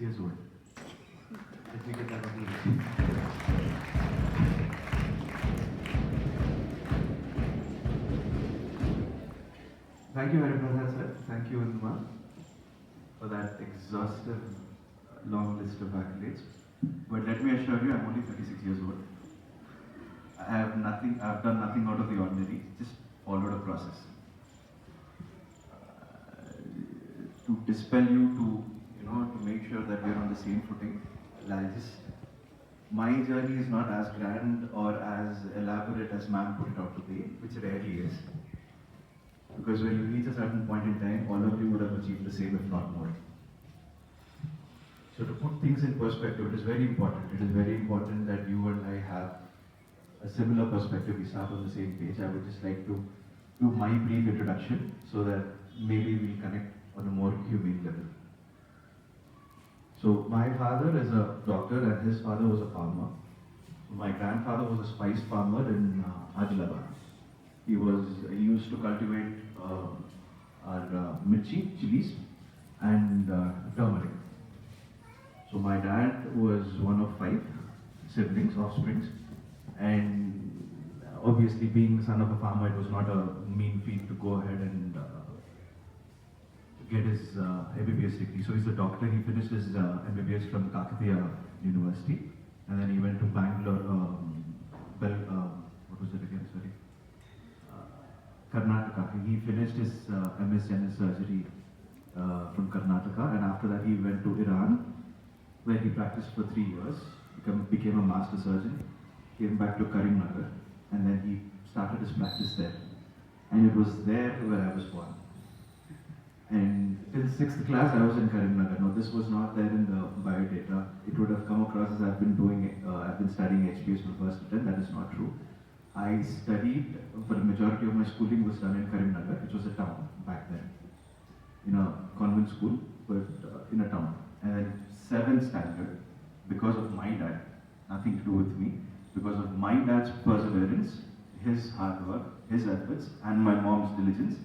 years old. Let me get that on the Thank you, Hariprasad sir. Thank you, Unma, for that exhaustive, long list of accolades. But let me assure you, I'm only 36 years old. I've done nothing out of the ordinary, just followed a process. To dispel you, to make sure that we're on the same footing, my journey is not as grand or as elaborate as ma'am put it out to be, which rarely is. Because when you reach a certain point in time, all of you would have achieved the same, if not more. So to put things in perspective, it is very important. It is very important that you and I have a similar perspective. We start on the same page. I would just like to do my brief introduction so that maybe we'll connect on a more humane level. So my father is a doctor and his father was a farmer. My grandfather was a spice farmer in Adilabad. He used to cultivate our mirchi, chilies, and turmeric. So my dad was one of 5 siblings, offsprings, and obviously being the son of a farmer, it was not a mean feat to go ahead and get his MBBS degree. So he's a doctor. He finished his MBBS from Kakatiya University, and then he went to Bangalore. What was it again? Sorry. Karnataka. He finished his MS General Surgery from Karnataka, and after that he went to Iran, where he practiced for 3 years, became a master surgeon, came back to Karimnagar, and then he started his practice there. And it was there where I was born. And till 6th class I was in Karimnagar. Now this was not there in the biodata. It would have come across as I've been studying HPS from first to 10. That is not true. I studied, for the majority of my schooling was done in Karimnagar, which was a town back then, in a convent school, but in a town. And then 7th standard, because of my dad, nothing to do with me, because of my dad's perseverance, his hard work, his efforts, and my mom's diligence,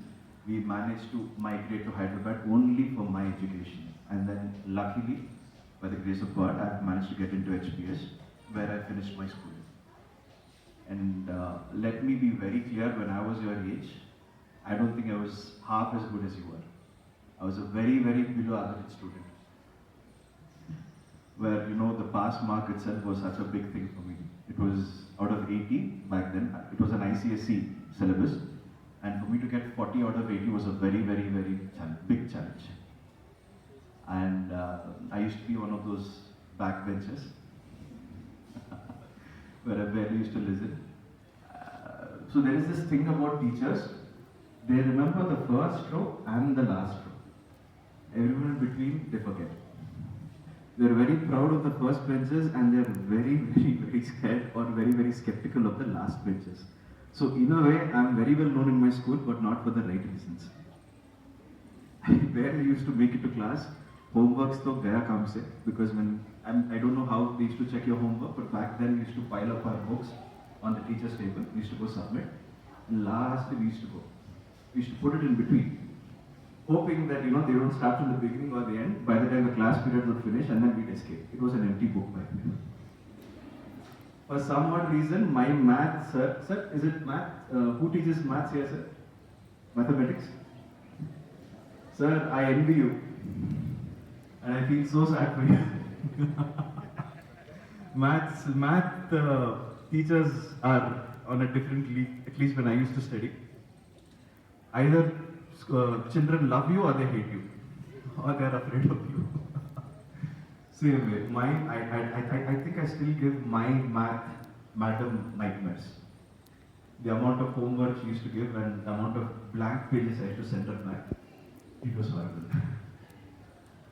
we managed to migrate to Hyderabad only for my education. And then luckily, by the grace of God, I've managed to get into HPS, where I finished my schooling. And let me be very clear, when I was your age, I don't think I was half as good as you were. I was a very, very below average student. Where, the pass mark itself was such a big thing for me. It was out of 80 back then. It was an ICSE syllabus. And for me to get 40 out of 80 was a very, very, very big challenge. And I used to be one of those backbenchers where I barely used to listen. So there is this thing about teachers. They remember the first row and the last row. Everyone in between, they forget. They're very proud of the first benches and they're very, very, very scared or very, very skeptical of the last benches. So in a way, I'm very well known in my school, but not for the right reasons. I barely used to make it to class. Homeworks to gaya kaam se, because I don't know how they used to check your homework, but back then we used to pile up our books on the teacher's table. We used to go submit. And last we used to go. We used to put it in between, hoping that they don't start from the beginning or the end. By the time the class period would finish, and then we'd escape. It was an empty book back then. For some odd reason, my math, sir, is it math? Who teaches maths here, sir? Mathematics? Sir, I envy you. And I feel so sad for you. Math teachers are on a different league, at least when I used to study. Either children love you or they hate you, or they are afraid of you. Same way, I think I still give my math madam nightmares. The amount of homework she used to give and the amount of blank pages I used to send her back, it was horrible.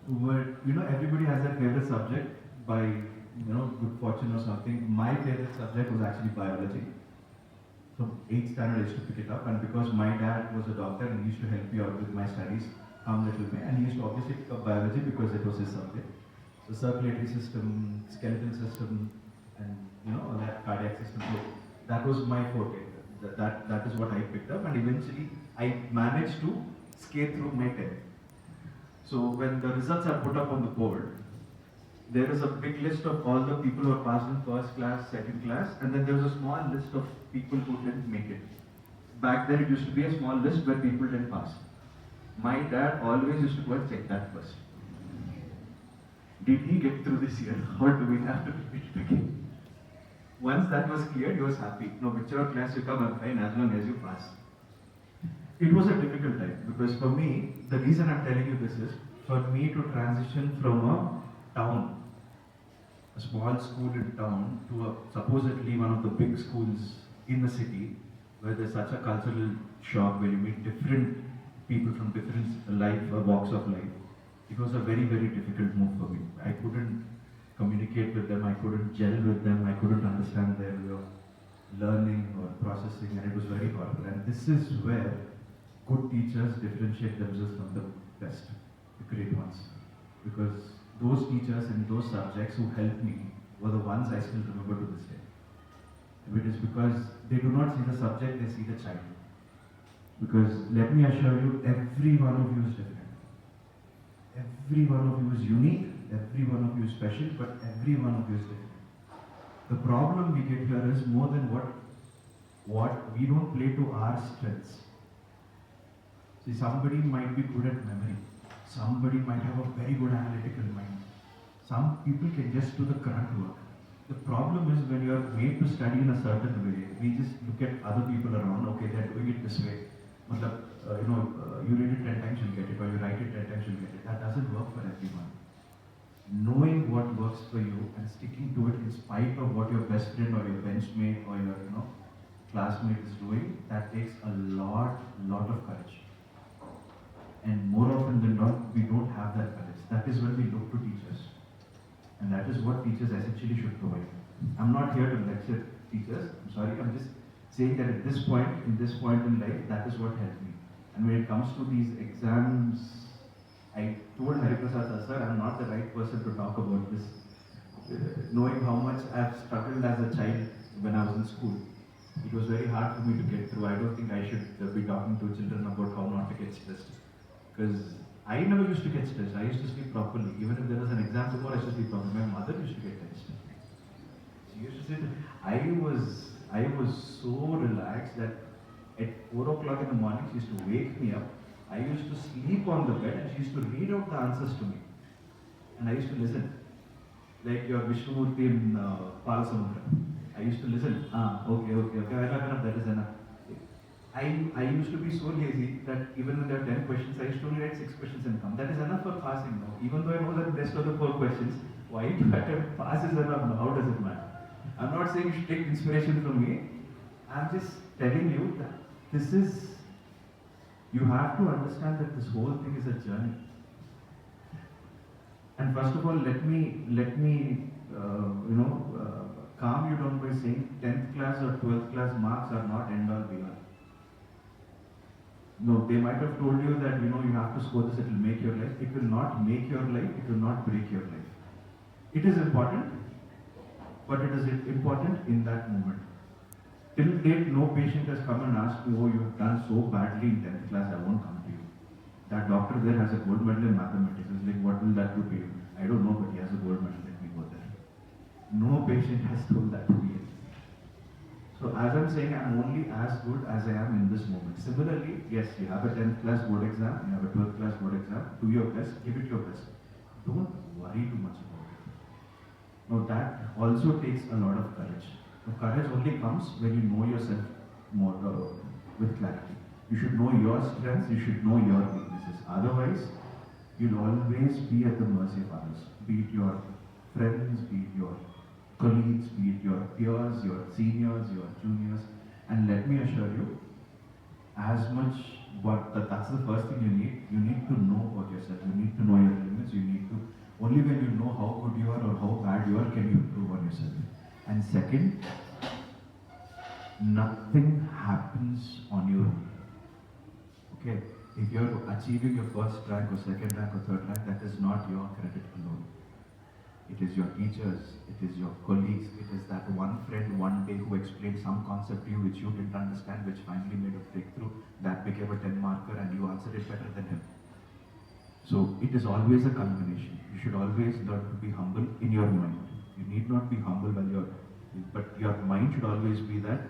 But everybody has their favorite subject by good fortune or something. My favorite subject was actually biology. From 8th standard I used to pick it up, and because my dad was a doctor and he used to help me out with my studies, come little bit, and he used to obviously pick up biology because it was his subject. So circulatory system, skeletal system, and all that cardiac system. So that was my forte. That is what I picked up, and eventually I managed to skate through my 10th. So when the results are put up on the board, there is a big list of all the people who are passed in first class, second class, and then there was a small list of people who didn't make it. Back then it used to be a small list where people didn't pass. My dad always used to go and check that first. Did he get through this year or do we have to repeat it again? Once that was cleared, he was happy. No, whichever class you come, I'm fine as long as you pass. It was a difficult time because for me, the reason I'm telling you this is for me to transition from a town, a small school in town, to a supposedly one of the big schools in the city where there's such a cultural shock where you meet different people from different walks of life. It was a very, very difficult move for me. I couldn't communicate with them, I couldn't gel with them, I couldn't understand their way of learning or processing, and it was very horrible. And this is where good teachers differentiate themselves from the best, the great ones. Because those teachers in those subjects who helped me were the ones I still remember to this day. It is because they do not see the subject, they see the child. Because let me assure you, every one of you is different. Every one of you is unique, every one of you is special, but every one of you is different. The problem we get here is more than what we don't play to our strengths. See, somebody might be good at memory, somebody might have a very good analytical mind. Some people can just do the grunt work. The problem is when you are made to study in a certain way, we just look at other people around, okay, they're doing it this way. You read it 10 times, you'll get it, or you write it 10 times, you'll get it. That doesn't work for everyone. Knowing what works for you and sticking to it in spite of what your best friend or your benchmate or your classmate is doing, that takes a lot of courage. And more often than not, we don't have that courage. That is when we look to teachers. And that is what teachers essentially should provide. I'm not here to lecture teachers. I'm sorry, I'm just saying that at this point, in life, that is what helped me. And when it comes to these exams, I told Hariprasad sir, I'm not the right person to talk about this. Knowing how much I've struggled as a child when I was in school, it was very hard for me to get through. I don't think I should be talking to children about how not to get stressed. Because I never used to get stressed. I used to sleep properly. Even if there was an exam tomorrow, I used to sleep properly. My mother used to get tense. She used to say that I was so relaxed that at 4 o'clock in the morning, she used to wake me up. I used to sleep on the bed and she used to read out the answers to me. And I used to listen. Like your Vishnumurti in Palasamudra. I used to listen. Okay, enough, that is enough. I used to be so lazy that even when there are 10 questions, I used to only write 6 questions and come. That is enough for passing now. Even though I know that the rest of the 4 questions, why do I have pass is enough now? How does it matter? I'm not saying you should take inspiration from me. I'm just telling you that you have to understand that this whole thing is a journey. And first of all, let me calm you down by saying 10th class or 12th class marks are not end all be all. No, they might have told you that you have to score this, it will make your life. It will not make your life, it will not break your life. It is important, but it is important in that moment. Till date, no patient has come and asked me, oh, you've done so badly in 10th class, I won't come to you. That doctor there has a gold medal in mathematics. It's like, what will that do to you? I don't know, but he has a gold medal, let me go there. No patient has told that to me. So as I'm saying, I'm only as good as I am in this moment. Similarly, yes, you have a 10th class board exam, you have a 12th class board exam, do your best, give it your best. Don't worry too much about it. Now that also takes a lot of courage. The courage only comes when you know yourself more with clarity. You should know your strengths, you should know your weaknesses. Otherwise, you'll always be at the mercy of others. Be it your friends, be it your colleagues, be it your peers, your seniors, your juniors. And let me assure you, that's the first thing you need to know about yourself. You need to know your limits. Only when you know how good you are or how bad you are can you improve on yourself. And second, nothing happens on your own. Okay? If you're achieving your first rank or second rank or third rank, that is not your credit alone. It is your teachers, it is your colleagues, it is that one friend one day who explained some concept to you which you didn't understand, which finally made a breakthrough, that became a 10 marker and you answered it better than him. So it is always a culmination. You should always learn to be humble in your mind. You need not be humble when you're, but your mind should always be that.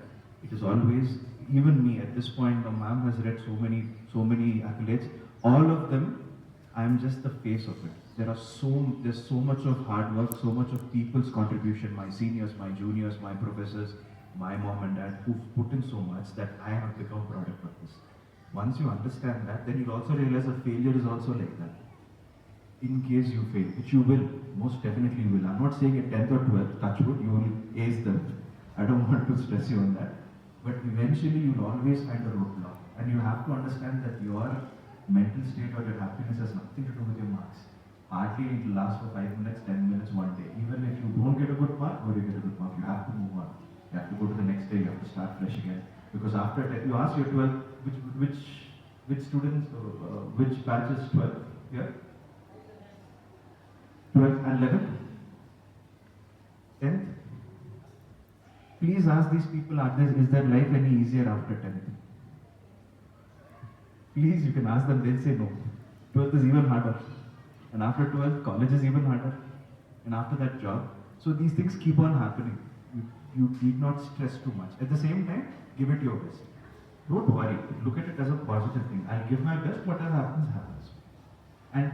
It is always, even me at this point, the ma'am has read so many accolades. All of them, I am just the face of it. There's so much of hard work, so much of people's contribution, my seniors, my juniors, my professors, my mom and dad, who've put in so much that I have become a product of this. Once you understand that, then you'll also realize that failure is also like that. In case you fail, which you will, most definitely you will. I'm not saying at 10th or 12th, touch wood, you will ace them. I don't want to stress you on that. But eventually you'll always find a roadblock. And you have to understand that your mental state or your happiness has nothing to do with your marks. Hardly it will last for 5 minutes, 10 minutes, one day. Even if you don't get a good mark or you get a good mark, you have to move on. You have to go to the next day, you have to start fresh again. Because after 10, you ask your 12, which students, which batch is 12? Yeah? 12th and 11th? 10th? Please ask these people, is their life any easier after 10th? Please, you can ask them, they'll say no. 12th is even harder. And after 12th, college is even harder. And after that, job. So these things keep on happening. You need not stress too much. At the same time, give it your best. Don't worry. Look at it as a positive thing. I'll give my best, whatever happens, happens. And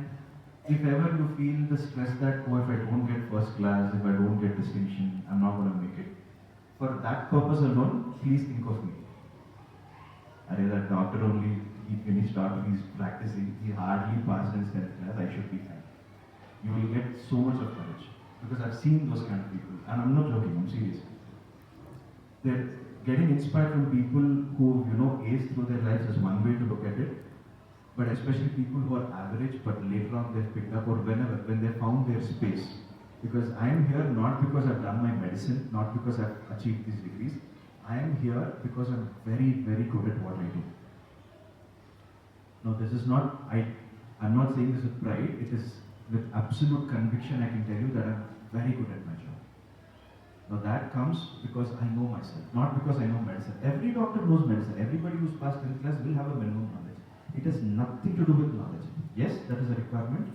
if ever you feel the stress that, oh, if I don't get first class, if I don't get distinction, I'm not going to make it. For that purpose alone, please think of me. That doctor only, when he started his practicing, he hardly passed in his 10th class, I should be fine. You will get so much of courage. Because I've seen those kind of people. And I'm not joking, I'm serious. They're getting inspired from people who, ace through their lives is one way to look at it. But especially people who are average, but later on they've picked up, or whenever, when they found their space. Because I am here not because I've done my medicine, not because I've achieved these degrees. I am here because I'm very, very good at what I do. Now this is not, I'm not saying this with pride, it is with absolute conviction I can tell you that I'm very good at my job. Now that comes because I know myself, not because I know medicine. Every doctor knows medicine. Everybody who's passed 10th class will have a minimum knowledge. It has nothing to do with knowledge. Yes, that is a requirement.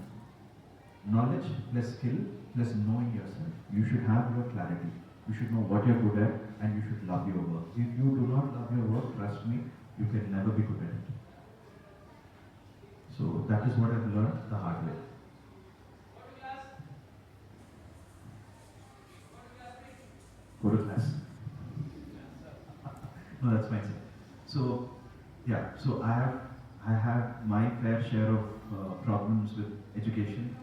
Knowledge plus skill plus knowing yourself. You should have your clarity. You should know what you're good at and you should love your work. If you do not love your work, trust me, you can never be good at it. So that is what I've learned the hard way. Go to class. No, that's fine, sir. So, yeah, so I have my fair share of problems with education,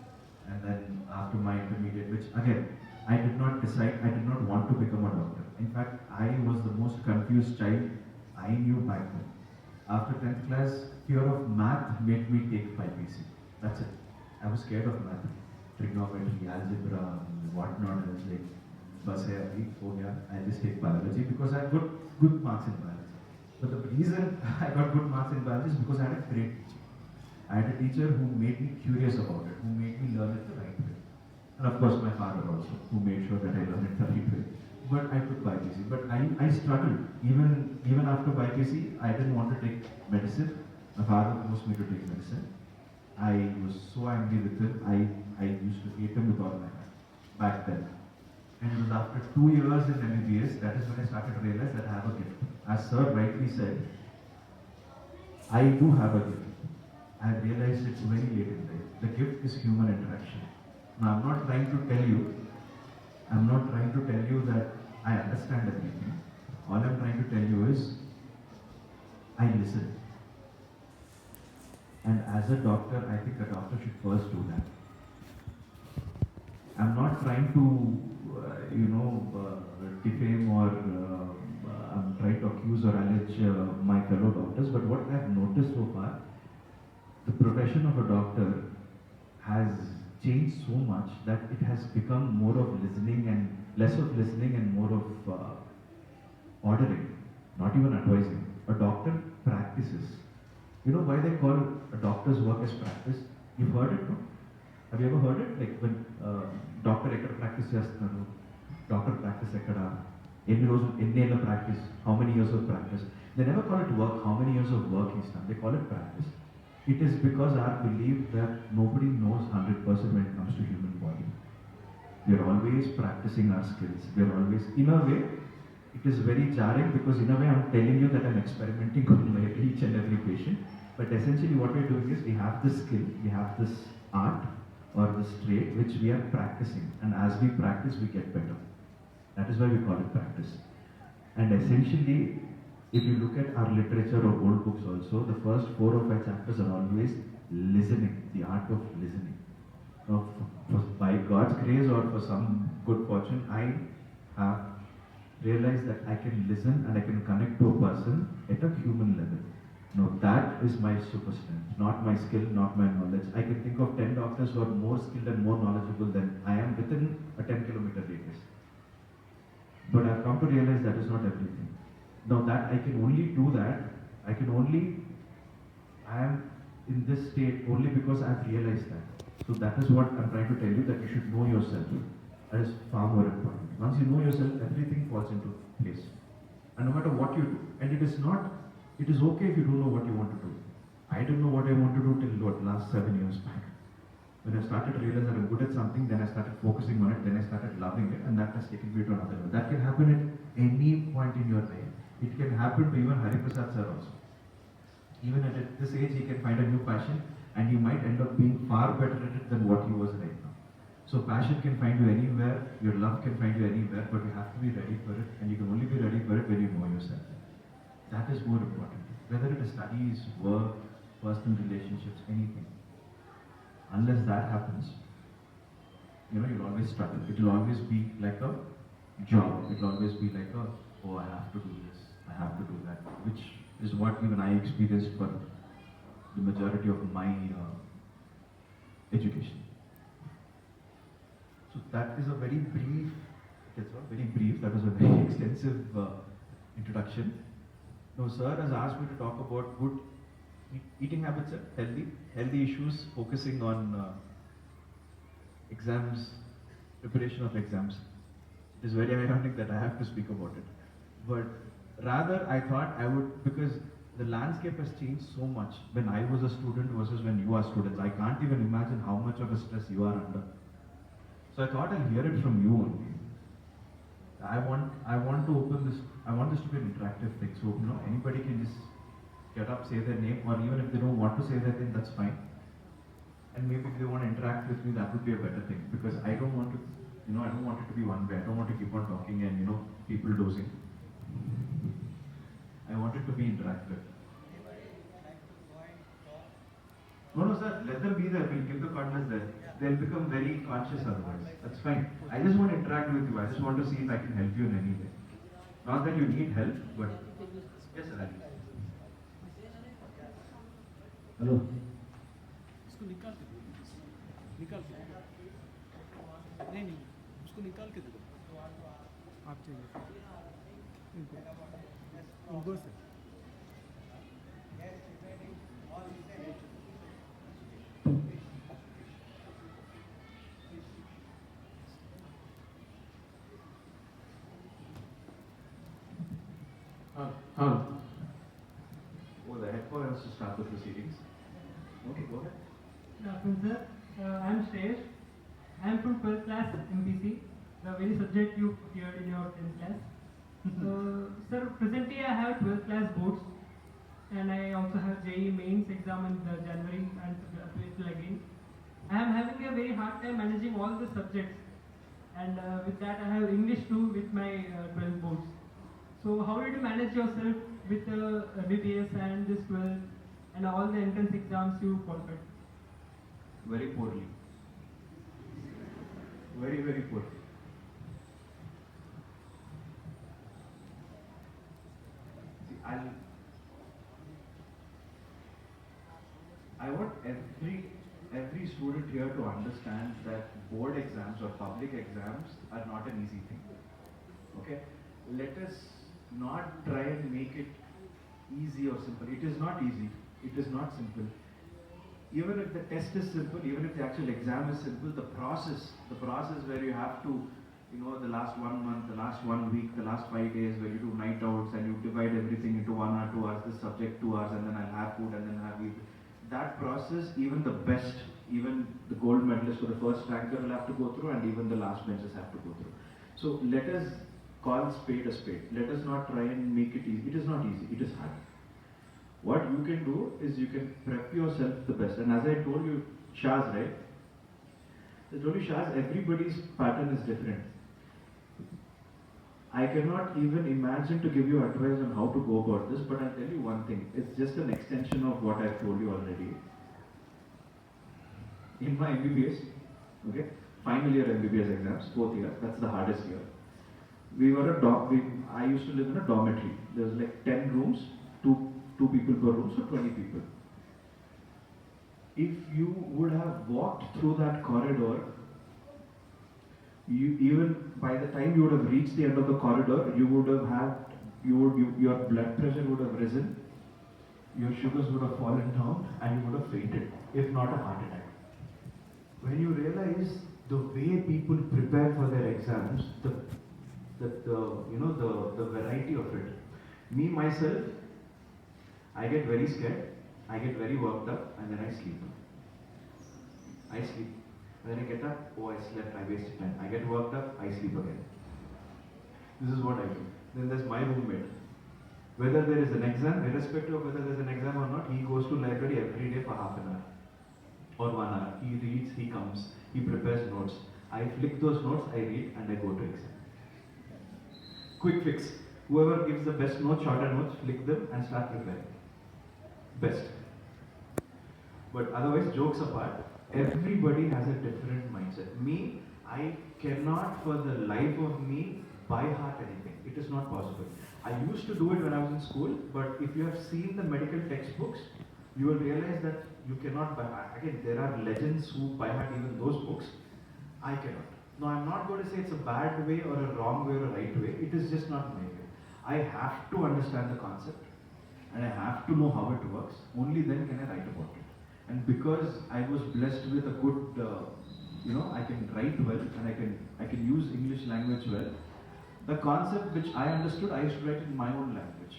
and then after my intermediate, which again, I did not decide, I did not want to become a doctor. In fact, I was the most confused child I knew back then. After 10th class, fear of math made me take BPC. That's it. I was scared of math. Trigonometry, algebra, whatnot. I was like, bus hai abhi, ho gaya, I'll just take biology because I got good marks in biology. But the reason I got good marks in biology is because I had a great teacher. I had a teacher who made me curious about it, who made me learn it the right way. And of course my father also, who made sure that I learned it the right way. But I took BPC. But I struggled. Even after BPC, I didn't want to take medicine. My father forced me to take medicine. I was so angry with him. I used to hate him with all my heart back then. And it was after 2 years in MBBS, that is when I started to realize that I have a gift. As sir rightly said, I do have a gift. I have realized it very late in life. The gift is human interaction. Now I'm not trying to tell you that I understand everything. All I'm trying to tell you is, I listen. And as a doctor, I think a doctor should first do that. I'm not trying to, defame or I'm trying to accuse or allege my fellow doctors, but what I've noticed so far, the profession of a doctor has changed so much that it has become more of listening and less of listening and more of ordering, not even advising. A doctor practices. You know why they call a doctor's work as practice? You've heard it, no? Have you ever heard it? Like when doctor ekkada practice chestunnaru, doctor practice ekkada, enni practice, how many years of practice. They never call it work, how many years of work he's done. They call it practice. It is because I believe that nobody knows 100% when it comes to human body. We are always practicing our skills. We are always, in a way, it is very jarring because in a way I'm telling you that I'm experimenting on each and every patient. But essentially what we're doing is we have this skill, we have this art or this trait which we are practicing. And as we practice, we get better. That is why we call it practice. And essentially, if you look at our literature or old books also, the first 4 or 5 chapters are always listening, the art of listening. Now, by God's grace or for some good fortune, I have realized that I can listen and I can connect to a person at a human level. Now that is my super strength, not my skill, not my knowledge. I can think of 10 doctors who are more skilled and more knowledgeable than I am within a 10-kilometer radius. But I've come to realize that is not everything. Now that I can only do that, I am in this state only because I've realized that. So that is what I'm trying to tell you, that you should know yourself. That is far more important. Once you know yourself, everything falls into place. And no matter what you do, and it is okay if you don't know what you want to do. I didn't know what I want to do till last 7 years back. When I started to realize that I'm good at something, then I started focusing on it, then I started loving it, and that has taken me to another level. That can happen at any point in your life. It can happen to even Hari Prasad sir also. Even at this age, he can find a new passion, and he might end up being far better at it than what he was right now. So passion can find you anywhere, your love can find you anywhere, but you have to be ready for it, and you can only be ready for it when you know yourself. That is more important. Whether it is studies, work, personal relationships, anything. Unless that happens, you'll always struggle. It will always be like a job. It will always be like oh, I have to do this, I have to do that, which is what even I experienced for the majority of my education. So that is a very brief, that was a very extensive introduction. Now sir has asked me to talk about good eating habits, healthy issues, focusing on exams, preparation of exams. It is very ironic that I have to speak about it. But rather I thought I would, because the landscape has changed so much when I was a student versus when you are students. I can't even imagine how much of a stress you are under. So I thought I'll hear it from you only. I want to open this, I want this to be an interactive thing. So, anybody can just get up, say their name, or even if they don't want to say their thing, that's fine. And maybe if they want to interact with me, that would be a better thing. Because I don't want to, I don't want it to be one way. I don't want to keep on talking and, people dozing. I want it to be interactive. No, sir, let them be there. We'll give the partners there. They'll become very conscious otherwise. That's fine. I just want to interact with you. I just want to see if I can help you in any way. Not that you need help, but yes, sir. Hello. उसको निकाल के दो, नहीं उसको निकाल के दो आप चाहिए उनको से Oh, the headphone has to start the proceedings. Okay, go ahead. Good afternoon, sir. I am Shreyash. I am from 12th class MPC, the very subject you cleared in your 10th class. So, sir, presently I have 12th class boards, and I also have JEE mains exam in the January and April again. I am having a very hard time managing all the subjects, and with that I have English too with my 12 boards. So, how did you manage yourself with BBS and this 12 and all the entrance exams you qualified? Very poorly. Very, very poorly. See, I want every student here to understand that board exams or public exams are not an easy thing. Okay? Let us not try and make it easy or simple. It is not easy. It is not simple. Even if the test is simple, even if the actual exam is simple, the process where you have to, the last 1 month, the last 1 week, the last 5 days where you do night outs and you divide everything into 1 or 2 hours, this subject 2 hours, and then I'll have food and then have it. that process, even the best, even the gold medalist or the first ranker will have to go through, and even the last benches have to go through. So let us call spade a spade. Let us not try and make it easy. It is not easy, it is hard. What you can do is you can prep yourself the best. And as I told you, Shaz, right? I told you, Shaz, everybody's pattern is different. I cannot even imagine to give you advice on how to go about this, but I'll tell you one thing. It's just an extension of what I've told you already. In my MBBS, okay, final year MBBS exams, 4th year, that's the hardest year. I used to live in a dormitory. There was like 10 rooms, two people per room, so 20 people. If you would have walked through that corridor, even by the time you would have reached the end of the corridor, you would have had, your blood pressure would have risen, your sugars would have fallen down, and you would have fainted, if not a heart attack. When you realize the way people prepare for their exams, the variety of it. Me myself, I get very scared, I get very worked up, and then I sleep. And then I get up, oh, I slept, I wasted time. I get worked up, I sleep again. This is what I do. Then there's my roommate. Whether there is an exam, irrespective of whether there's an exam or not, he goes to library every day for half an hour or 1 hour. He reads, he comes, he prepares notes. I flick those notes, I read, and I go to exam. Quick fix. Whoever gives the best notes, shorter notes, flick them and start preparing. Best. But otherwise, jokes apart, everybody has a different mindset. Me, I cannot for the life of me by heart anything. It is not possible. I used to do it when I was in school, but if you have seen the medical textbooks, you will realize that you cannot by heart. Again, there are legends who by heart even those books. I cannot. Now, I'm not going to say it's a bad way or a wrong way or a right way. It is just not my way. I have to understand the concept and I have to know how it works. Only then can I write about it. And because I was blessed with a good, I can write well and I can use English language well. The concept which I understood, I used to write in my own language.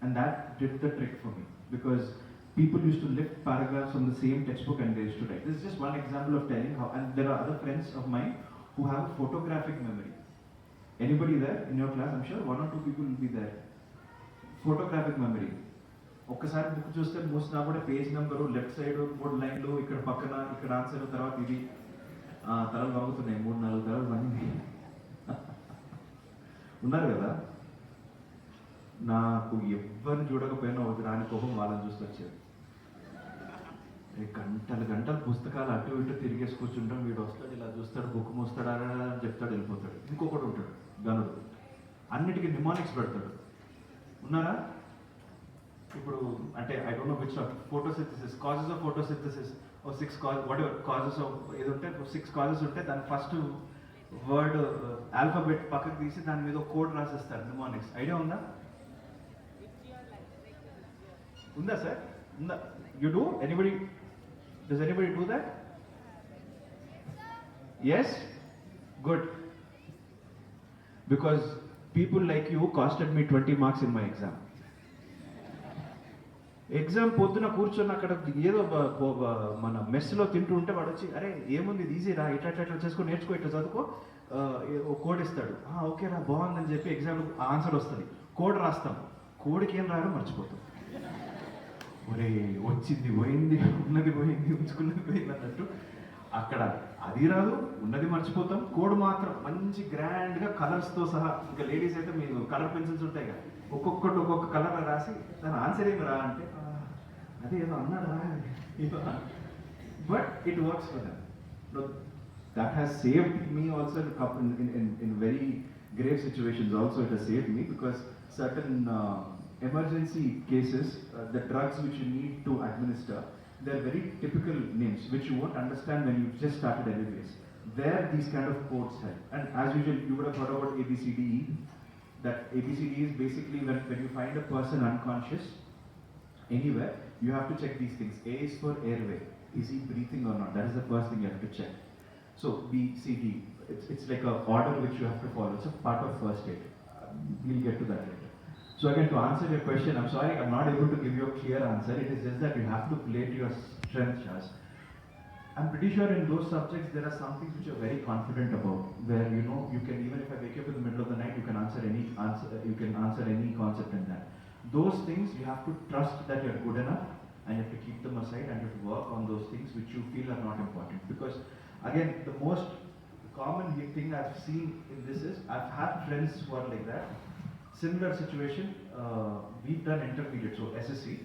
And that did the trick for me. Because people used to lift paragraphs from the same textbook and they used to write. This is just one example of telling how, and there are other friends of mine who have a photographic memory. Anybody there in your class? I'm sure 1 or 2 people will be there. Photographic memory. ఒక్కసారి book చూస్తే మూసినా కూడా page number left side 3 లైన్లు ఇక్కడ పక్కన ఇక్కడ answer తర్వాత ఇది తలలు వంగుతున్నాయి 3-4 తలలు వంగి ఉన్నారు కదా. నాకు ఎవరిని చూడకపోయినా ఒకటి రాని కోపం వాళ్ళని చూసి వచ్చేది. గంటలు పుస్తకాలు అటు ఇటు తిరిగేసి కూర్చుంటాం. వీడు వస్తాడు ఇలా చూస్తాడు బుక్ మోస్తాడు అని చెప్తాడు వెళ్ళిపోతాడు. ఇంకొకటి ఉంటాడు గనుడు అన్నిటికీ నిమానిక్స్ పెడతాడు. ఉన్నారా? ఇప్పుడు అంటే I don't know which photosynthesis causes of photosynthesis oh 6 whatever causes of ఏది ఉంటే 6 కాజెస్ ఉంటే దాని ఫస్ట్ వర్డ్ ఆల్ఫాబెట్ పక్కకు తీసి దాని మీద ఒక కోడ్ రాసేస్తారు నిమానిక్స్. ఐడియా ఉందా? ఉందా సార్? ఉందా? You do? Anybody? Does anybody do that? Yes? Good. Because people like you costed me 20 marks in my exam. Exam పొద్దున కూర్చొని అక్కడ ఏదో మన మెస్లో తింటూ ఉంటే వాడు వచ్చి అరే ఏముంది ఇది ఈజీ రా ఇట్లా చేసుకొని నేర్చుకో ఇట్లా చదువుకో కోడ్ ఇస్తాడు. ఓకే రా బాగుందని చెప్పి ఎగ్జామ్ ఆన్సర్ వస్తుంది. కోడ్ రాస్తాం. కోడ్కి ఏం రాయడం మర్చిపోతాం. ఒరే వచ్చింది పోయింది ఉన్నది పోయింది ఉంచుకున్నది పోయింది అన్నట్టు అక్కడ అది రాదు ఉన్నది మర్చిపోతాం. కోడ్ మాత్రం మంచి గ్రాండ్గా కలర్స్తో సహా. ఇంకా లేడీస్ అయితే మీరు కలర్ పెన్సిల్స్ ఉంటాయి కదా ఒక్కొక్కటి ఒక్కొక్క కలర్ రాసి దాని ఆన్సర్ ఏమి రా అంటే అదే ఏదో అన్నాడు రా. But it works for them. That has saved me also in very grave situations also. It has saved me because certain emergency cases, the drugs which you need to administer, they are very typical names which you won't understand when you just started MBBS. There these kind of codes help. And as usual, you would have heard about ABCDE. That ABCD is basically when you find a person unconscious anywhere, you have to check these things. A is for airway. Is he breathing or not? That is the first thing you have to check. So B, C, D. It's like a order which you have to follow. It's a part of first aid. We'll get to that later. So So again, to answer your question, I'm sorry I'm not able to give you a clear answer. It is just that you have to play to your strength, Shaz. I'm pretty sure in those subjects there are some things which you're very confident about, where you know you can, even if I wake you up in the middle of the night, you can answer any concept in that. Those things you have to trust that you're good enough, and you have to keep them aside and you have to work on those things which you feel are not important. Because again, the most common thing I've seen in this is I've had friends who are like that. Similar situation, we've done intermediate, so SSC,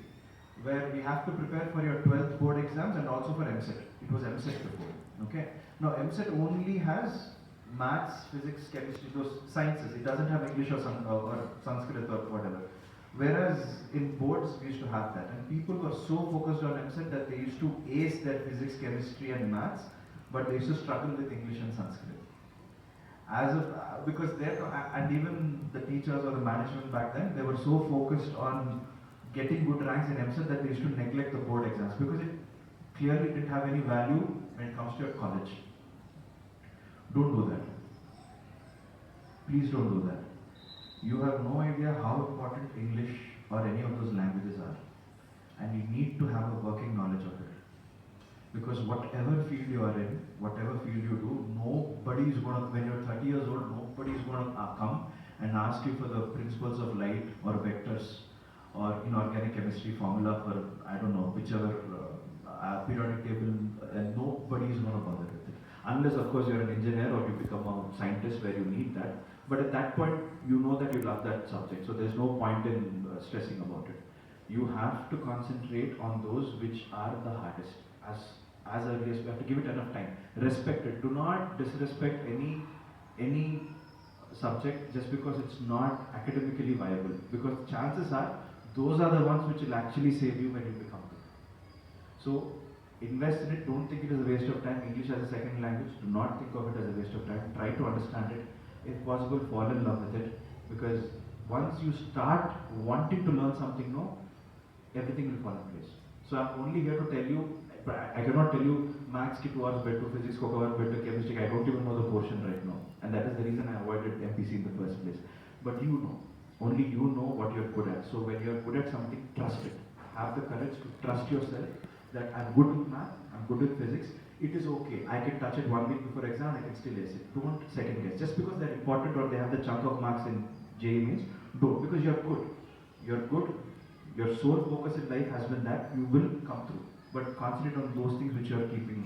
where we have to prepare for your 12th board exams and also for MSET. It was MSET before, okay? Now MSET only has maths, physics, chemistry, those sciences. It doesn't have English or Sanskrit or whatever. Whereas in boards, we used to have that. And people were so focused on MSET that they used to ace their physics, chemistry and maths, but they used to struggle with English and Sanskrit. Because and even the teachers or the management back then, they were so focused on getting good ranks in MSET that they used to neglect the board exams because it clearly didn't have any value when it comes to your college. Don't do that. Please don't do that. You have no idea how important English or any of those languages are, and you need to have a working knowledge of it. Because whatever field you are in, whatever field you do, nobody is going to, when you're 30 years old, nobody is going to come and ask you for the principles of light or vectors or inorganic chemistry formula for, I don't know, whichever periodic table, and nobody is going to bother with it. Unless, of course, you're an engineer or you become a scientist where you need that. But at that point, you know that you love that subject, so there's no point in stressing about it. You have to concentrate on those which are the hardest. As early as you have to give it enough time. Respect it. Do not disrespect any subject just because it's not academically viable. Because chances are those are the ones which will actually save you when you become good. So invest in it. Don't think it is a waste of time. English as a second language. Do not think of it as a waste of time. Try to understand it. If possible, fall in love with it. Because once you start wanting to learn something new, everything will fall in place. So I'm only here to tell you. I cannot tell you maths ki 2 hours bed to physics, 2 hours bed to chemistry. I don't even know the portion right now, and that is the reason I avoided MPC in the first place. But you know, only you know what you're good at. So when you're good at something, trust it. Have the courage to trust yourself that I'm good with math, I'm good with physics. It is okay. I can touch it 1 week before exam. I can still ace it. Don't second guess. Just because they're important or they have the chunk of marks in JEE means don't, because you're good. You're good. Your sole focus in life has been that you will come through. But concentrate on those things which you are keeping.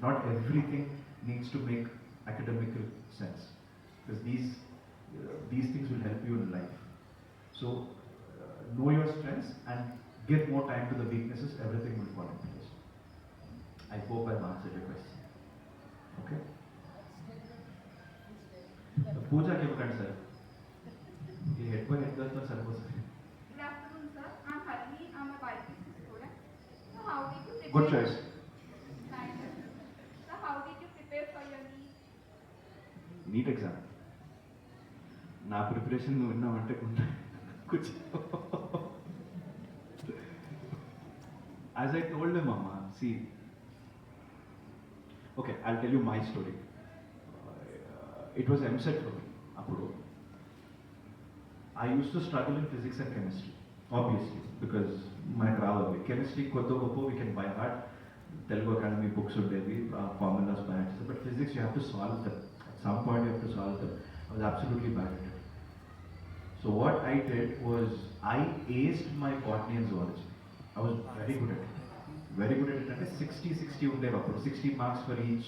Not everything needs to make academical sense, because these things will help you in life. So know your strengths and give more time to the weaknesses. Everything will fall into place. I hope I've answered your question. Okay. Pooja Kevkan sir. Ye head boy head girl to sir was. Good afternoon, sir. I'm Harini. I'm a BIPC student. So how did you prepare? Good choice. Thank you. So how did you prepare for your NEET exam. నా preparation నువ్వు విన్నావంటే కూర్చో. As I told him, Mama, see, okay, I'll tell you my story. It was MSET for me. Appudu. I used to struggle in physics and chemistry, obviously, because my travel chemistry, koto gopo, we can by heart. Telugu Academy books would be formulas by heart. But physics, you have to solve them. At some point, you have to solve them. I was absolutely bad at it. So what I did was I aced my botany and zoology. I was very good at it. Very good at it. And 60 unde appudu 60 marks for each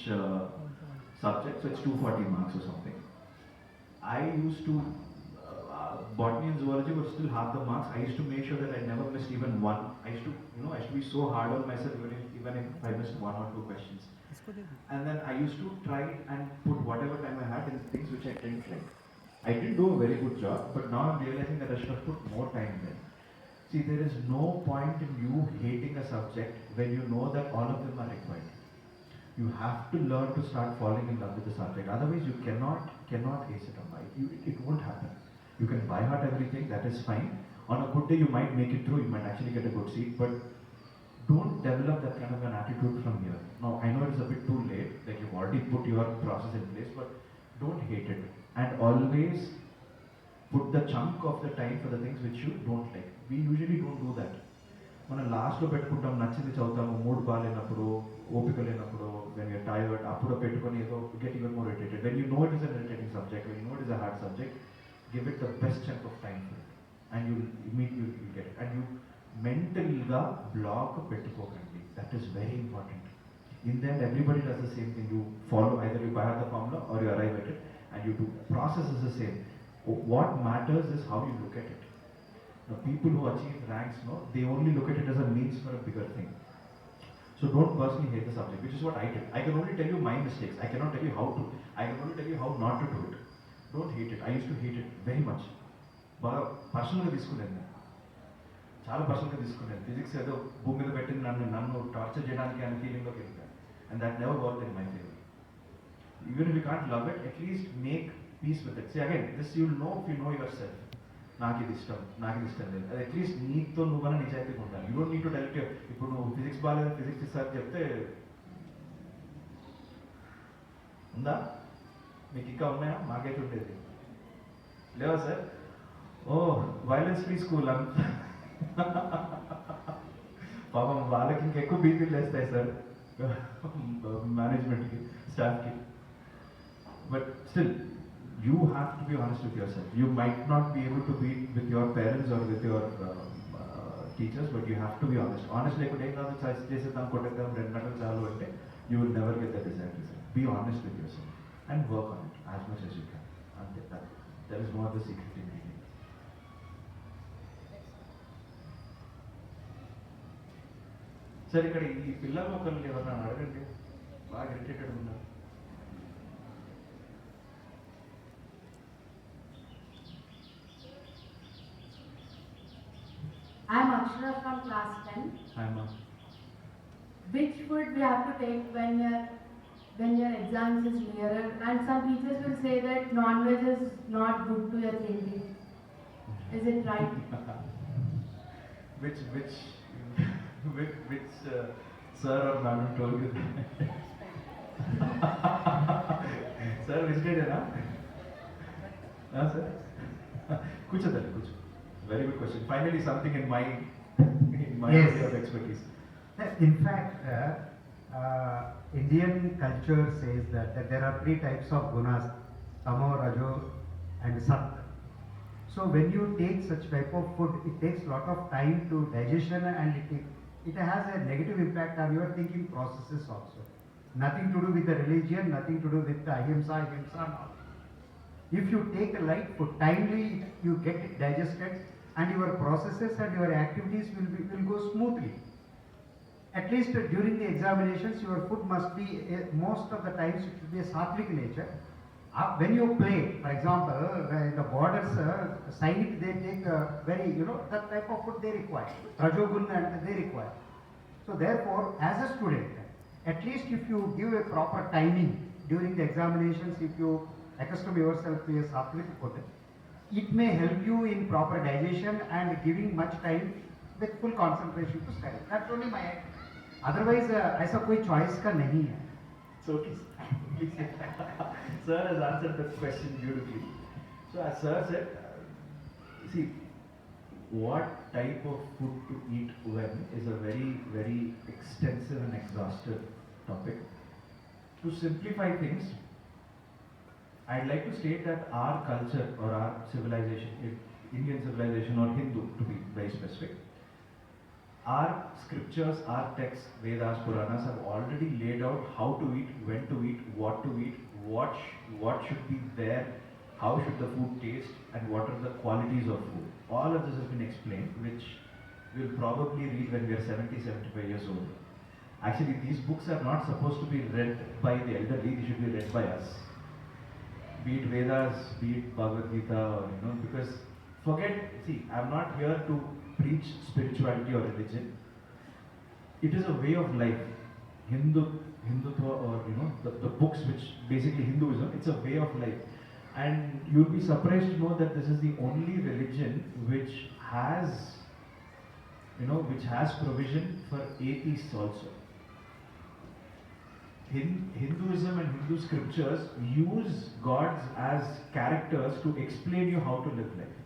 subject, so it's 240 marks or something. I used to botany and zoology were still half the marks. I used to make sure that I never missed even one. I used to be so hard on myself even if I missed 1 or 2 questions. And then I used to try and put whatever time I had in things which I didn't like. I didn't do a very good job, but now I'm realizing that I should have put more time there. See, there is no point in you hating a subject when you know that all of them are required. You have to learn to start falling in love with the subject. Otherwise, you cannot ace it on life. It won't happen. You can by heart everything, that is fine. On a good day, you might make it through, you might actually get a good seat, but don't develop that kind of an attitude from here. Now, I know it's a bit too late, like you've already put your process in place, but don't hate it. And always put the chunk of the time for the things which you don't like. We usually don't do that. మనం లాస్ట్లో పెట్టుకుంటాం, నచ్చింది చదువుతాము, mood బాగాలేనప్పుడు, ఓపిక లేనప్పుడు, when you're tired, అప్పుడు పెట్టుకొని ఏదో get even more irritated. When you know it is an irritating subject, when you know it is a hard subject, give it the best chunk of time and you get it. And you మెంటల్గా black పెట్టుకోకండి. That is very important. In the end, everybody does the same thing. You follow, either you buy the formula or you arrive at it, and you do. Process is the same. What matters is how you look at it. The people who achieve ranks, no, they only look at it as a means for a bigger thing. So don't personally hate the subject, which is what I did. I can only tell you my mistakes. I cannot tell you how to. I can only tell you how not to do it. Don't hate it. I used to hate it very much. బాగా పర్సనల్గా తీసుకునేది నేను, చాలా పర్సనల్గా తీసుకునేది. Physics ఏదో భూమి మీద పెట్టింది నన్ను టార్చర్ చేయడానికి అనే ఫీలింగ్లోకి వెళ్ళిపోయాను. And that never worked in my favor. Even if you can't love it, at least make peace with it. See again, this you'll know if you know yourself. నాకు ఇది ఇష్టం లేదు. అది అట్లీస్ట్ నీతో నువ్వన్నా నిజాయితీగా ఉండాలి. You don't need to direct. ఇప్పుడు నువ్వు ఫిజిక్స్ బాగాలేదు, ఫిజిక్స్ ఇస్తారు చెప్తే ఉందా? మీకు ఇంకా ఉన్నాయా? మాకైతే ఉండేది లేవా సార్? ఓ వైలెన్స్ ఫ్రీ స్కూల్ పాపం వాళ్ళకి ఇంకెక్కువ బీపీలు వేస్తాయి సార్, మేనేజ్మెంట్కి, స్టాఫ్కి. But still you have to be honest with yourself. You might not be able to be with your parents or with your teachers, but you have to be honest. Honest లేకుంటే ఏం కాదు, చేసేద్దాం, కొట్టేద్దాం, 2 గంటలు చాలు అంటే you will never get the desired result. Be honest with yourself and work on it as much as you can. And that is more the secret ingredient. సరే, ఇక్కడ ఈ పిల్లల మొక్కలు ఎవరన్నా అడగండి, బాగా ఇరిటేటెడ్ ఉన్నారు. I'm Akshara from class 10. Hi, ma'am. Which food we have to take when your exams is nearer? And some teachers will say that non-veg is not good to your thinking. Is it right? which sir or madam told you? Sir, vegetarian, huh? Sir? Kucha. Very good question. Finally, something in my Yes. area of expertise. In fact, Indian culture says that there are 3 types of gunas: tamo, rajo, and sattva. So when you take such type of food, it takes lot of time to digestion, and it has a negative impact on your thinking processes also. Nothing to do with the religion, nothing to do with the ahimsa. No. If you take a light food, timely you get it digested, and your processes and your activities will go smoothly. At least during the examinations, your food must be, most of the times it should be a sattvic nature. When you play, for example, in the borders, Sainik, they take very, that type of food they require. Rajogun and they require. So therefore, as a student, at least if you give a proper timing during the examinations, if you accustom yourself to a sattvic food, it may help you in proper digestion and giving much time with full concentration to study. That's only my idea. Otherwise, ऐसा कोई choice का नहीं है. So, sir has answered the question beautifully. So, as sir said, see, what type of food to eat when is a very, very extensive and exhaustive topic. To simplify things, I'd like to state that our culture or our civilization, Indian civilization or Hindu to be very specific, our scriptures, our texts, Vedas, Puranas have already laid out how to eat, when to eat, what what should be there, how should the food taste, and what are the qualities of food. All of this has been explained, which we'll probably read when we are 70, 75 years old. Actually, these books are not supposed to be read by the elderly, they should be read by us. Be it Vedas, be it Bhagavad Gita, or, because see, I'm not here to preach spirituality or religion. It is a way of life. Hindutva, or the books which basically Hinduism, it's a way of life. And you'll be surprised to know that this is the only religion which has provision for atheists also. Hinduism and Hindu scriptures use gods as characters to explain you how to live life.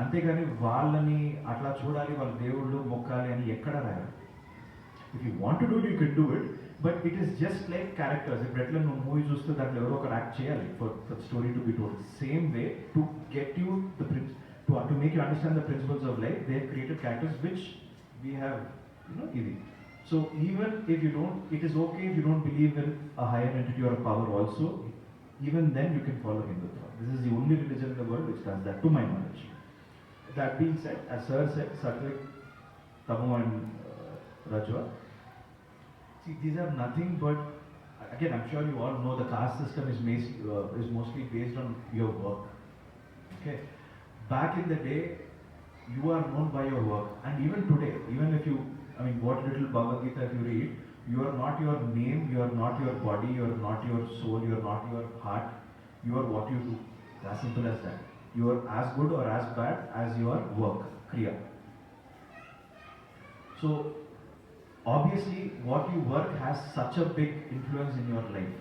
అంతేగాని వాళ్ళని అట్లా చూడాలి, వాళ్ళ దేవుళ్ళు మొక్కాలి అని ఎక్కడ రాయరు. If you want to do it, you can do it, but it is just like characters. ఇప్పుడు ఎట్లా నువ్వు మూవీ చూస్తే దాంట్లో ఎవరో ఒకరు యాక్ట్ చేయాలి for story to be told. Same way to get you the to make you understand the principles of life, they have created characters which we have, ఇది. So even if you don't, it is okay if you don't believe in a higher entity or a power also, even then you can follow Hindutva. This is the only religion in the world which does that, to my knowledge. That being said, as Sir said, Satvik, Tamo and Rajwa, see, these are nothing but, again, I'm sure you all know the caste system is mostly based on your work. Okay? Back in the day, you are known by your work, and even today, even if you, what little Bhagavad Gita if you read, you are not your name, you are not your body, you are not your soul, you are not your heart, you are what you do. It's as simple as that. You are as good or as bad as your work, Kriya. So, obviously, what you work has such a big influence in your life,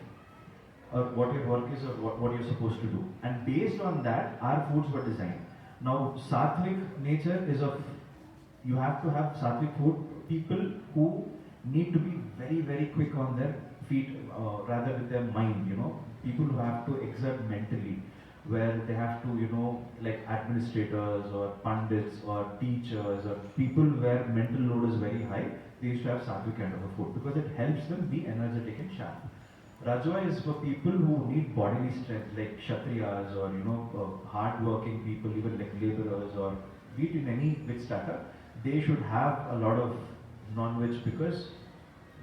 or what your work is, or what you're supposed to do. And based on that, our foods were designed. Now, Sattvic nature is of, you have to have Sattvic food, people who need to be very, very quick on their feet, rather with their mind, people who have to exert mentally, where they have to, like administrators or pundits or teachers or people where mental load is very high, they used to have Sattvic kind of a food because it helps them be energetic and sharp. Rajwa is for people who need bodily strength, like Kshatriyas or hard-working people, even like laborers or be it in any which strata. They should have a lot of non-veg because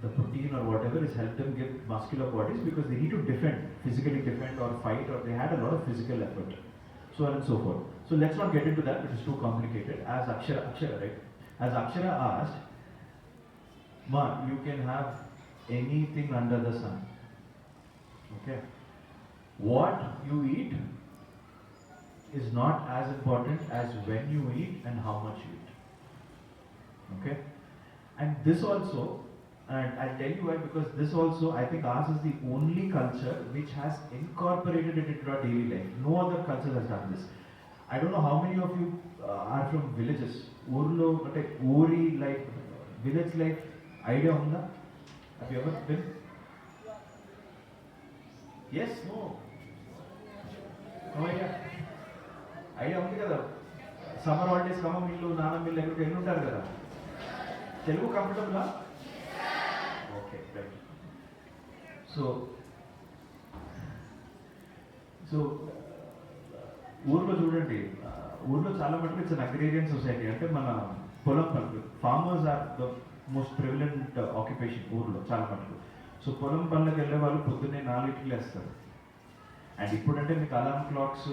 the protein or whatever is help them give muscular bodies because they need to defend, physically defend or fight, or they had a lot of physical effort, so on and so forth. So let's not get into that, it is too complicated. As Akshara, right? As Akshara asked, Ma, you can have anything under the sun. Okay? What you eat is not as important as when you eat and how much you eat. Okay? And this also, and I'll tell you why, because this also, I think ours is the only culture which has incorporated it into our daily life. No other culture has done this. I don't know how many of you are from villages. Urlo, Uri, like village life, idea unda? Have you ever been? Yes, no. No idea. Idea ఉంది కదా, summer holidays కమ్మ మిల్లు నాన్న మిల్లు ఎక్కడికి వెళ్ళి ఉంటారు కదా. తెలుగు కంఫర్టబులా? Okay, right. సో ఊర్లో చూడండి, ఊర్లో చాలా మటుకు ఇట్స్ అన్ అగ్రేరియన్ సొసైటీ. అంటే మన పొలం పనులు, farmers are the most prevalent occupation ఊర్లో చాలా మటుకు. సో పొలం పనులకు వెళ్ళే వాళ్ళు పొద్దున్నే 4కి లేస్తారు. అండ్ ఇప్పుడంటే మీకు అలారం క్లాక్స్,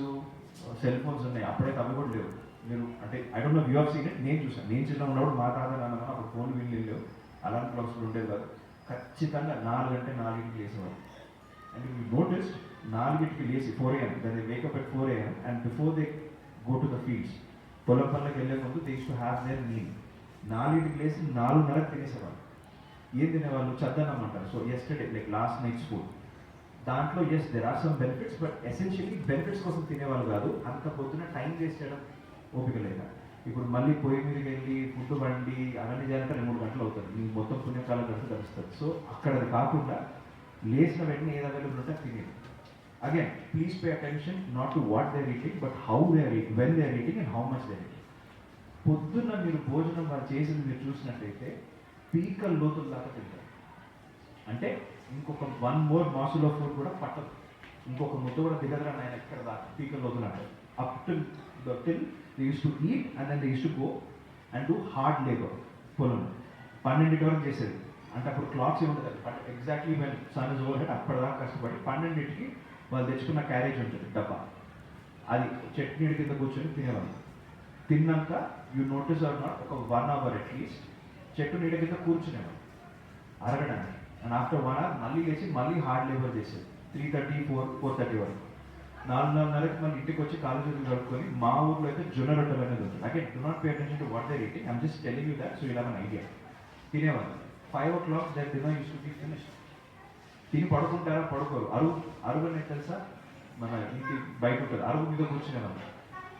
సెల్ ఫోన్స్ ఉన్నాయి, అప్పుడైతే అవి కూడా లేవు. మీరు అంటే I don't no you have seen it, నేను చూసాను. నేను చిన్న ఉన్నప్పుడు మా తాత నాన్న అప్పుడు ఫోన్ వీళ్ళు లేవు, అలారం క్లాక్స్ కూడా ఉండేది కాదు. ఖచ్చితంగా 4 గంటల 4కి లేసేవారు. అండ్ యూ నోటీస్ 4కి లేచి 4 AM, then they wake up at 4 AM and before they go to the fields, పొలం పనులకు వెళ్ళే ముందు they use to have their meal. 4కి లేచి 4:30కి తినేసేవారు. ఏం తినేవాళ్ళు? చద్దన్నం అంటారు. So yesterday like last night's food. దాంట్లో yes there are some benefits, but essentially benefits కోసం తినేవాళ్ళు కాదు. అంత పొద్దున టైం వేస్ట్ చేయడం ఓపిక లేక. ఇప్పుడు మళ్ళీ పొయ్యి మీదకి వెళ్ళి ఫుడ్ వండి అవన్నీ చేయాలంటే 2-3 గంటలు అవుతుంది. మీకు మొత్తం పుణ్యకాలం గంటలు గడుస్తుంది. సో అక్కడ అది కాకుండా లేచిన వెంటనే ఏది అవైలబుల్ ఉంటే తినేది. Again please pay attention not to what they are eating, but how they are eating, when they are eating and how much they are eating. పొద్దున్న మీరు భోజనం వాళ్ళు చేసింది మీరు చూసినట్టయితే పీకల లోతుల దాకా తింటారు. అంటే ఇంకొక 1 more morsel of food కూడా పట్టదు, ఇంకొక ముద్ద కూడా దిగదరా నాయన ఎక్కడ దాకా పీకల లోతులు అంటారు. Up till they use to eat and then they use to go and do hard labour. పొలం 12 వరకు చేసేది. అంటే అప్పుడు క్లాక్స్ ఏముంటుంది, but exactly when sun is overhead అప్పటిదాకా కష్టపడి 12కి వాళ్ళు తెచ్చుకున్న క్యారేజ్ ఉంటుంది డబ్బా, అది చట్నీ కింద కూర్చొని తినేవాళ్ళు. తిన్నాక యూ నోటీస్ ఆర్ నాట్ ఒక 1 hour అట్లీస్ట్ చెట్టు నీడ కింద కూర్చునేవాళ్ళు అరగడానికి. అండ్ ఆఫ్టర్ 1 hour మళ్ళీ లేచి మళ్ళీ హార్డ్ లేబర్ చేసేది 3:30, 4:30 వరకు. 4:30కి మళ్ళీ ఇంటికి వచ్చి కాలు చేతులు కడుక్కొని, మా ఊర్లో అయితే జొన్న రొట్టెలు అనేది ఉంటుంది. Again do not pay attention to what they eating, I'm just telling you that so you have an idea. తినేవాళ్ళు 5 o'clock that dinner use to be finished. తిని పడుకుంటారా? పడుకోరు. అరుగు అనేది తెలుసా? మన ఇంటి బయట ఉంటుంది, అరుగు మీద కూర్చునేవాళ్ళం.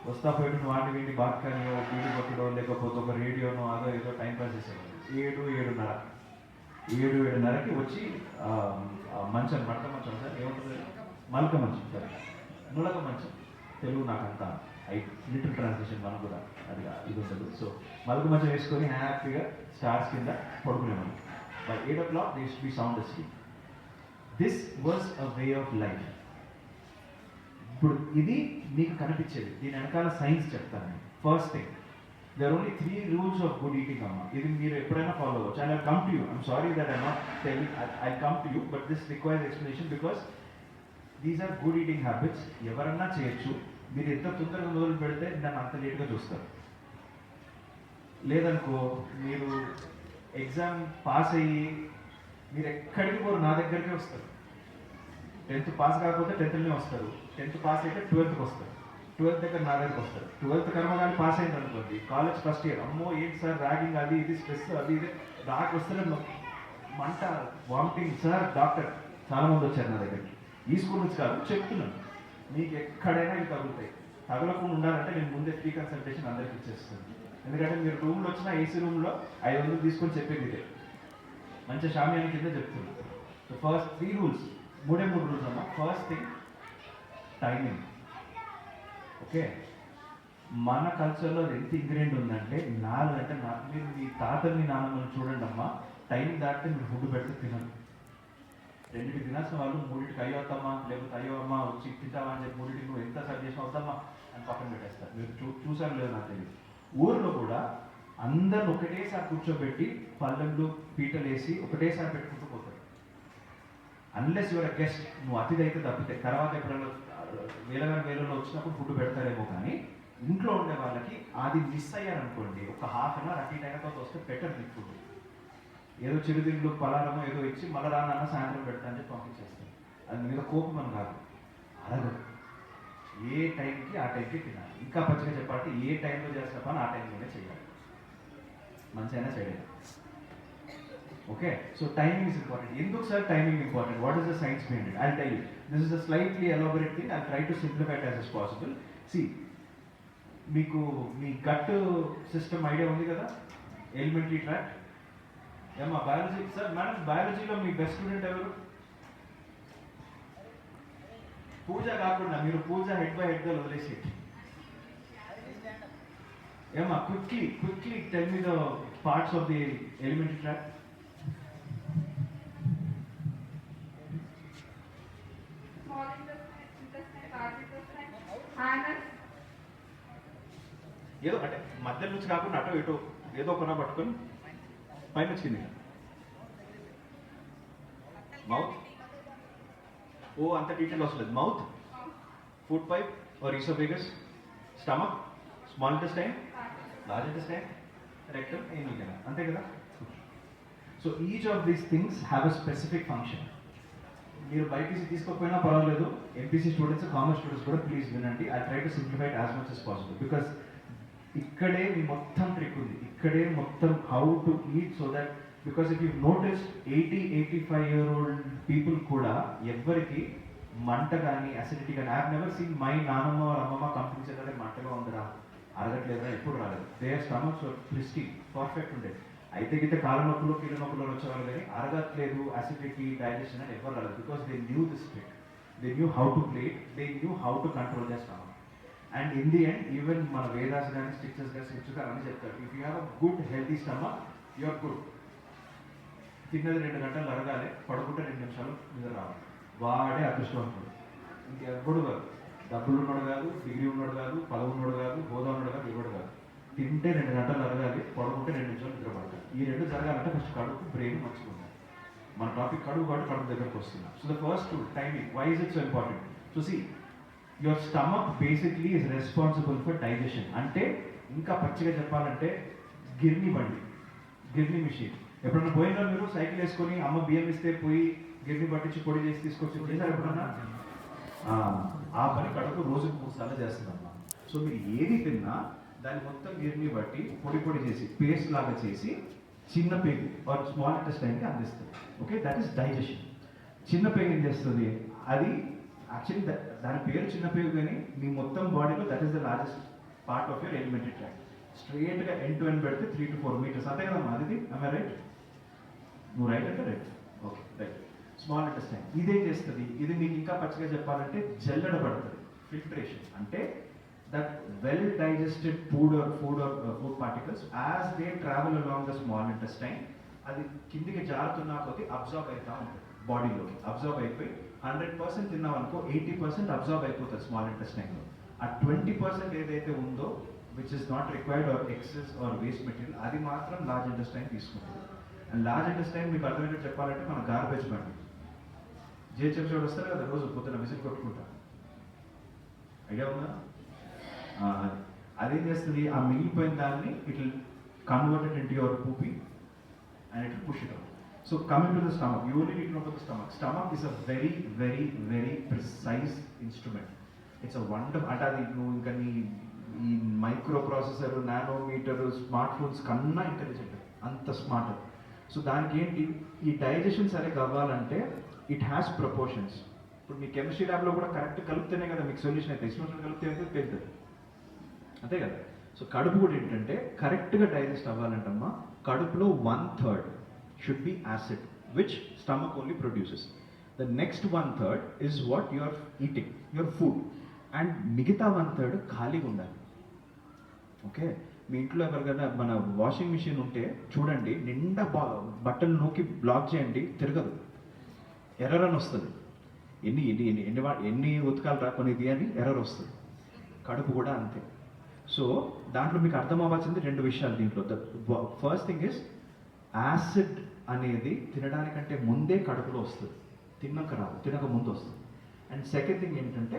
వస్తా పోయి వాడిని వీడిని బాక్కనియో వీడి కొట్టడో లేకపోతే ఒక రేడియోనో అదో ఏదో టైం పాస్ చేసేవాళ్ళు. 7:30కి వచ్చి మంచం, మడక మంచం సార్ ఏముంటుంది, మలక మంచం సార్, నులక మంచం, తెలుగు నాకు అంత లిటిల్ ట్రాన్స్లేషన్ మనం కూడా అది ఇది ఉంటుంది. సో మలక మంచం వేసుకొని హ్యాపీగా స్టార్స్ కింద పడుకునేవాళ్ళు. By 8 o'clock they should be sound asleep. This was a way of life. ఇప్పుడు ఇది మీకు కనిపించేది, దీని వెనకాల సైన్స్ చెప్తాను నేను. First thing, there are only 3 rules of good eating అమ్మా. ఇది మీరు ఎప్పుడైనా ఫాలో అవ్వచ్చు. And I come to you, I'm sorry that I'm not telling, I come to you, but this requires explanation because these are good eating habits. ఎవరన్నా చేయొచ్చు. మీరు ఎంత తొందరగా మొదలు పెడితే దాన్ని అంత లేట్గా చూస్తారు. లేదనుకో, మీరు ఎగ్జామ్ పాస్ అయ్యి మీరు ఎక్కడికి పోరు, నా దగ్గరికే వస్తారు. 10th పాస్ కాకపోతే 10thలోనే వస్తారు, 10th పాస్ అయితే 12thకి వస్తారు, 12th దగ్గర నా దగ్గరికి వస్తారు. 12th కర్మగాని పాస్ అయింది అనుకోండి, కాలేజ్ ఫస్ట్ ఇయర్, అమ్మో ఏంటి సార్ ర్యాగింగ్, అది ఇది స్ట్రెస్, అది ఇది రాక వస్తే మంట, వామిటింగ్ సార్, డాక్టర్ చాలా మంది వచ్చారు నా దగ్గరికి. ఈ స్కూల్ నుంచి కాదు, చెప్తున్నాను, మీకు ఎక్కడైనా ఇవి తగులుతాయి. తగలకుండా ఉండాలంటే నేను ముందే ఫ్రీ కన్సల్టేషన్ అందరికి ఇచ్చేస్తాను. ఎందుకంటే మీరు రూమ్లో వచ్చిన ఏసీ రూమ్లో 500 తీసుకొని చెప్పేది ఇదే, మంచి షామియాన కింద చెప్తున్నాను. సో ఫస్ట్ 3 రూల్స్, 3 రూల్స్ అమ్మా. First thing timing. ఓకే, మన కల్చర్లో ఎంత ఇంగ్రీడియంట్ ఉందంటే 4 గంటలు. మీరు మీ తాతని నాన్నమ్మని చూడండి అమ్మా, టైం దాటితే మీరు ఫుడ్ పెడితే తినరు. 2కి తినాల్సిన వాళ్ళు 3కి అయ్యో వద్దమ్మా, లేకపోతే అయ్యో అమ్మ వచ్చి తింటావా అని చెప్పి 3కి నువ్వు ఎంత సర్వ్ చేసినా వద్దమ్మా అని పక్కన పెట్టేస్తారు. మీరు చూసారు లేదో నాకు తెలియదు. ఊర్లో కూడా అందరూ ఒకటేసారి కూర్చోబెట్టి పళ్ళెంలు పీటలు వేసి ఒకటేసారి పెట్టుకుంటూ పోతారు. అన్లెస్ యువర్ గెస్ట్, నువ్వు అతిథి అయితే తప్పితే. తర్వాత ఎప్పుడైనా వేలలో వచ్చినప్పుడు ఫుడ్ పెడతారేమో, కానీ ఇంట్లో ఉండే వాళ్ళకి అది మిస్ అయ్యారనుకోండి, ఒక హాఫ్ అన్ అవర్ అటు ఇటు అయిన తర్వాత వస్తే బెటర్ మీకు ఫుడ్. ఏదో చిరుతిండ్లు పలారమో ఏదో ఇచ్చి మళ్ళీ రానన్న సాయంత్రం పెడతా అని చెప్పి పంపించేస్తాను. అది మీద కోపం అని కాదు, అడగదు. ఏ టైంకి ఆ టైంకి తినాలి. ఇంకా పచ్చిగా చెప్పాలంటే ఏ టైంలో చేసిన పని ఆ టైంలోనే చేయాలి, మంచి అయినా చేయలేదు. Okay, so timing is important. ఎందుకు sir timing important? What is the science behind it? I'll tell you. This is a slightly elaborate thing. I'll try to simplify it as is possible. See, మీకు మీ gut system idea ఉంది కదా, elementary tract. ఏమా biology sir, madam బయాలజీలో మీ best student ఎవరు? పూజ కాకుండా మీరు పూజ హెడ్ బై హెడ్గా వదిలేసి ఏమా quickly tell me the parts of the elementary tract. Small intestine, large intestine, anus. ఏదో అంటే మధ్య నుంచి కాకుండా అటో ఇటో ఏదో కొన పట్టుకొని పైన వచ్చింది. మౌత్, ఓ అంత డీటెయిల్ వస్తలేదు. Mouth, food pipe or oesophagus, stomach, small intestine, large intestine, rectum, ఏమీ కదా, అంతే కదా. So each of these things have a specific function. మీరు బైపీసీ తీసుకోకపోయినా పర్వాలేదు, ఎంపీసీ స్టూడెంట్స్, కామర్స్ స్టూడెంట్స్ కూడా ప్లీజ్ వినండి. I try to simplify it as much as possible, because ఇక్కడే మీ మొత్తం ట్రిక్ ఉంది. ఇక్కడే మొత్తం how to eat so that, because if you notice 80-85-year-old people కూడా ఎవ్వరికి మంట కానీ అసిడిటీ కానీ, I have never seen my నాన్నమ్మ అమ్మమ్మ కంప్లీట్ అంటే మంటగా ఉందిరా, అరగట్లేదురా, ఎప్పుడు రాలేదు. దే స్టమక్స్ ప్రిస్టీ పర్ఫెక్ట్ ఉండేది. అయితే గిట్ట కాళ్ళ నొప్పులు కీళ్ళ నొప్పులు వచ్చేవాళ్ళు, కానీ అరగట్లేదు, అసిడిటీ, డైజెషన్ అని ఎవరు రాలేదు. Because they knew this trick, they knew how to play it, they knew how to control the stomach. And in the end even మన వేదాస్ కానీ స్టిక్చర్స్ కానీ స్టిక్చర్ కానీ అని చెప్తారు, if you have a good healthy stomach you are good. తిన్నది 2 గంటలు అరగాలి, పడుకుంటే 2 నిమిషాలు నిద్ర రావాలి, వాడే అదృష్టవంతుడు. ఇంకెప్పుడు కాదు, డబ్బులు ఉన్నాడు కాదు, డిగ్రీ ఉన్నాడు కాదు, పదవి ఉన్నాడు కాదు, హోదా ఉన్నాడు కాదు, ఇవ్వడు కాదు. తింటే 2 గంటలు అరగాలి, పడుకుంటే 2 నిమిషాలు నిద్ర పడతాయి. ఈ 2 జరగాలంటే ఫస్ట్ కడుపు, బ్రెయిన్ మంచిగా ఉండాలి. మన టాపిక్ కడుపు కాబట్టి కడుపు దగ్గరకు వస్తున్నాం. So the first timing, why is it so important? So see, your stomach basically is responsible for digestion. అంటే ఇంకా పచ్చిగా చెప్పాలంటే గిర్నీ బండి, గిర్నీ మిషన్. ఎప్పుడన్నా పోయినా మీరు సైకిల్ వేసుకొని అమ్మ బియ్యం ఇస్తే పోయి గిర్నీ పట్టించి పొడి చేసి తీసుకొచ్చి చేశారు ఎప్పుడన్నా? ఆ పని కడుపు రోజుకు 3 సార్లు చేస్తుందమ్మా. సో మీరు ఏది తిన్నా దాన్ని మొత్తం గిర్నీ బట్టి పొడి చేసి పేస్ట్ లాగా చేసి చిన్న పేగు ఆర్ స్మాల్ ఇంటెస్టైన్కి అందిస్తారు. Okay, that is digestion. చిన్న పేగు ఏం చేస్తుంది, అది యాక్చువల్లీ దాని పేరు చిన్న పేగు, కానీ మీ మొత్తం బాడీలో that is the largest part of your elementary track. స్ట్రైట్గా ఎండ్ టు ఎండ్ పెడితే 3 to 4 meters, అంతే కదమ్మా అది. I right? నువ్వు రైట్ అంటే right, okay right. Small intestine ఇదేం చేస్తుంది, ఇది మీకు ఇంకా పచ్చిగా చెప్పాలంటే జల్లెడ పడుతుంది. ఫిల్ట్రేషన్ అంటే that well digested food or particles as they travel along the small intestine, అది కిందికి జారుతున్నా కొద్ది అబ్జర్వ్ అవుతా ఉంటుంది బాడీలోకి. అబ్జర్వ్ అయిపోయి 100% తిన్నాం అనుకో 80% అబ్జర్వ్ అయిపోతుంది స్మాల్ ఇంటెస్టైన్లో. ఆ 20% ఏదైతే ఉందో which is not required or excess or waste material, అది మాత్రం లార్జ్ ఇంటెస్టైన్ తీసుకుంటుంది. అండ్ లార్జ్ ఇంటెస్టైన్ మీకు అర్థమైనట్టు చెప్పాలంటే మన గార్బేజ్ బండి. జిహెచ్ఎం చోటు వస్తారు కదా రోజు పొద్దున విజిల్ కొట్టుకుంటా, ఐడియా ఉందా? అదేం చేస్తుంది, ఆ మిగిలిపోయిన దాన్ని it will converted into your poopy and it will push it out. So coming to the stomach, you only need to know about the stomach. Stomach is a very, very, very precise instrument. It's a wonderful, అంటే అది నువ్వు ఇంకా నీ ఈ micro processor, nanometre, smart phones కన్నా intelligent, అంత smart. So దానికి ఏంటి, ఈ డైజెషన్ సరిగ్గా అవ్వాలంటే ఇట్ హ్యాస్ ప్రపోర్షన్స్. ఇప్పుడు మీ కెమిస్ట్రీ ల్యాబ్లో కూడా కరెక్ట్ కలిపితేనే కదా మీకు సొల్యూషన్ అయితే, ఇన్స్ట్రుమెంట్ కలిపితే అయితే పెద్దది, అంతే కదా. సో కడుపు కూడా ఏంటంటే కరెక్ట్గా డైజెస్ట్ అవ్వాలంటమ్మా, కడుపులో 1/3 should be acid which stomach only produces. The next 1/3 is what you are eating, your food, and మిగతా 1/3 ఖాళీగా ఉండాలి. ఓకే, మీ ఇంట్లో ఎవరికైనా మన వాషింగ్ మిషన్ ఉంటే చూడండి, నిండా బట్టలు నూకి బ్లాక్ చేయండి, తిరగదు, ఎర్రర్ అని వస్తుంది. ఎన్ని ఎన్ని ఎన్ని ఎన్ని ఎన్ని ఉతకాలు రాకొనిది అని ఎర్రర్ వస్తుంది. కడుపు కూడా అంతే. సో దాంట్లో మీకు అర్థం అవ్వాల్సింది 2 విషయాలు దీంట్లో. The first thing is acid అనేది తినడానికంటే ముందే కడుపులో వస్తుంది, తిన్నాక రాదు, తినక ముందు వస్తుంది. అండ్ సెకండ్ థింగ్ ఏంటంటే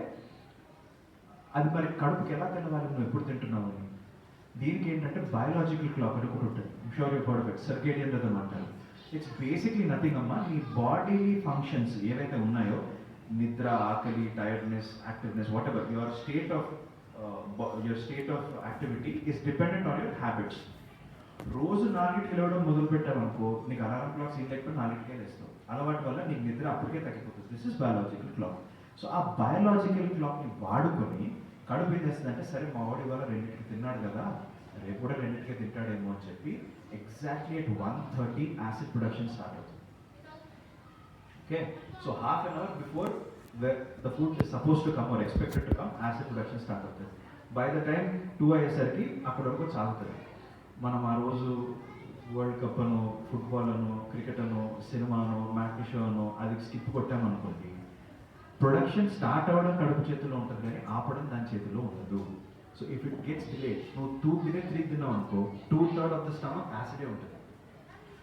అది మరి కడుపుకి ఎలా తెలవాలి నువ్వు ఎప్పుడు తింటున్నావు అని. దీనికి ఏంటంటే బయాలజికల్ క్లాక్ అని కూడా ఉంటుంది, sure you heard of it, circadian rhythm అంటారు. ఇట్స్ బేసిక్లీ నథింగ్ అమ్మా, నీ బాడీ ఫంక్షన్స్ ఏవైతే ఉన్నాయో, నిద్ర, ఆకలి, tiredness, activeness, what ever your state of activity is dependent on your habits. రోజు 4కి లేవడం మొదలు పెట్టామనుకో, నీకు అలారం క్లాక్స్ ఏం లేకపోతే 4కే లేస్తావు. అలవాటు వల్ల నీకు నిద్ర అప్పటికే తగ్గిపోతుంది. This is biological clock. So ఆ బయాలజికల్ క్లాక్ని వాడుకొని కడుపు ఏం చేస్తుందంటే, సరే మా వాడు ఇవాళ 2కి తిన్నాడు కదా, రేపు కూడా 2కే తింటాడేమో అని చెప్పి exactly at 1:30 acid production start అవుతుంది. Okay, so half an hour before the food is supposed to come or expected to come, acid production start అవుతుంది. బై ద టైం 2 అయ్యేసరికి అక్కడ వరకు చాలుతుంది. మనం ఆ రోజు వరల్డ్ కప్ అను, ఫుట్బాల్ అను, క్రికెట్ అను, సినిమాను, matinee show అను అది స్కిప్ కొట్టామనుకోండి, ప్రొడక్షన్ స్టార్ట్ అవ్వడం కడుపు చేతిలో ఉంటుంది కానీ ఆపడం దాని చేతిలో ఉండదు. So if it gets delay, నువ్వు 2 తినే 3 తిన్నావు అనుకో, 2/3 ఆఫ్ ద స్టమక్ యాసిడే ఉంటుంది.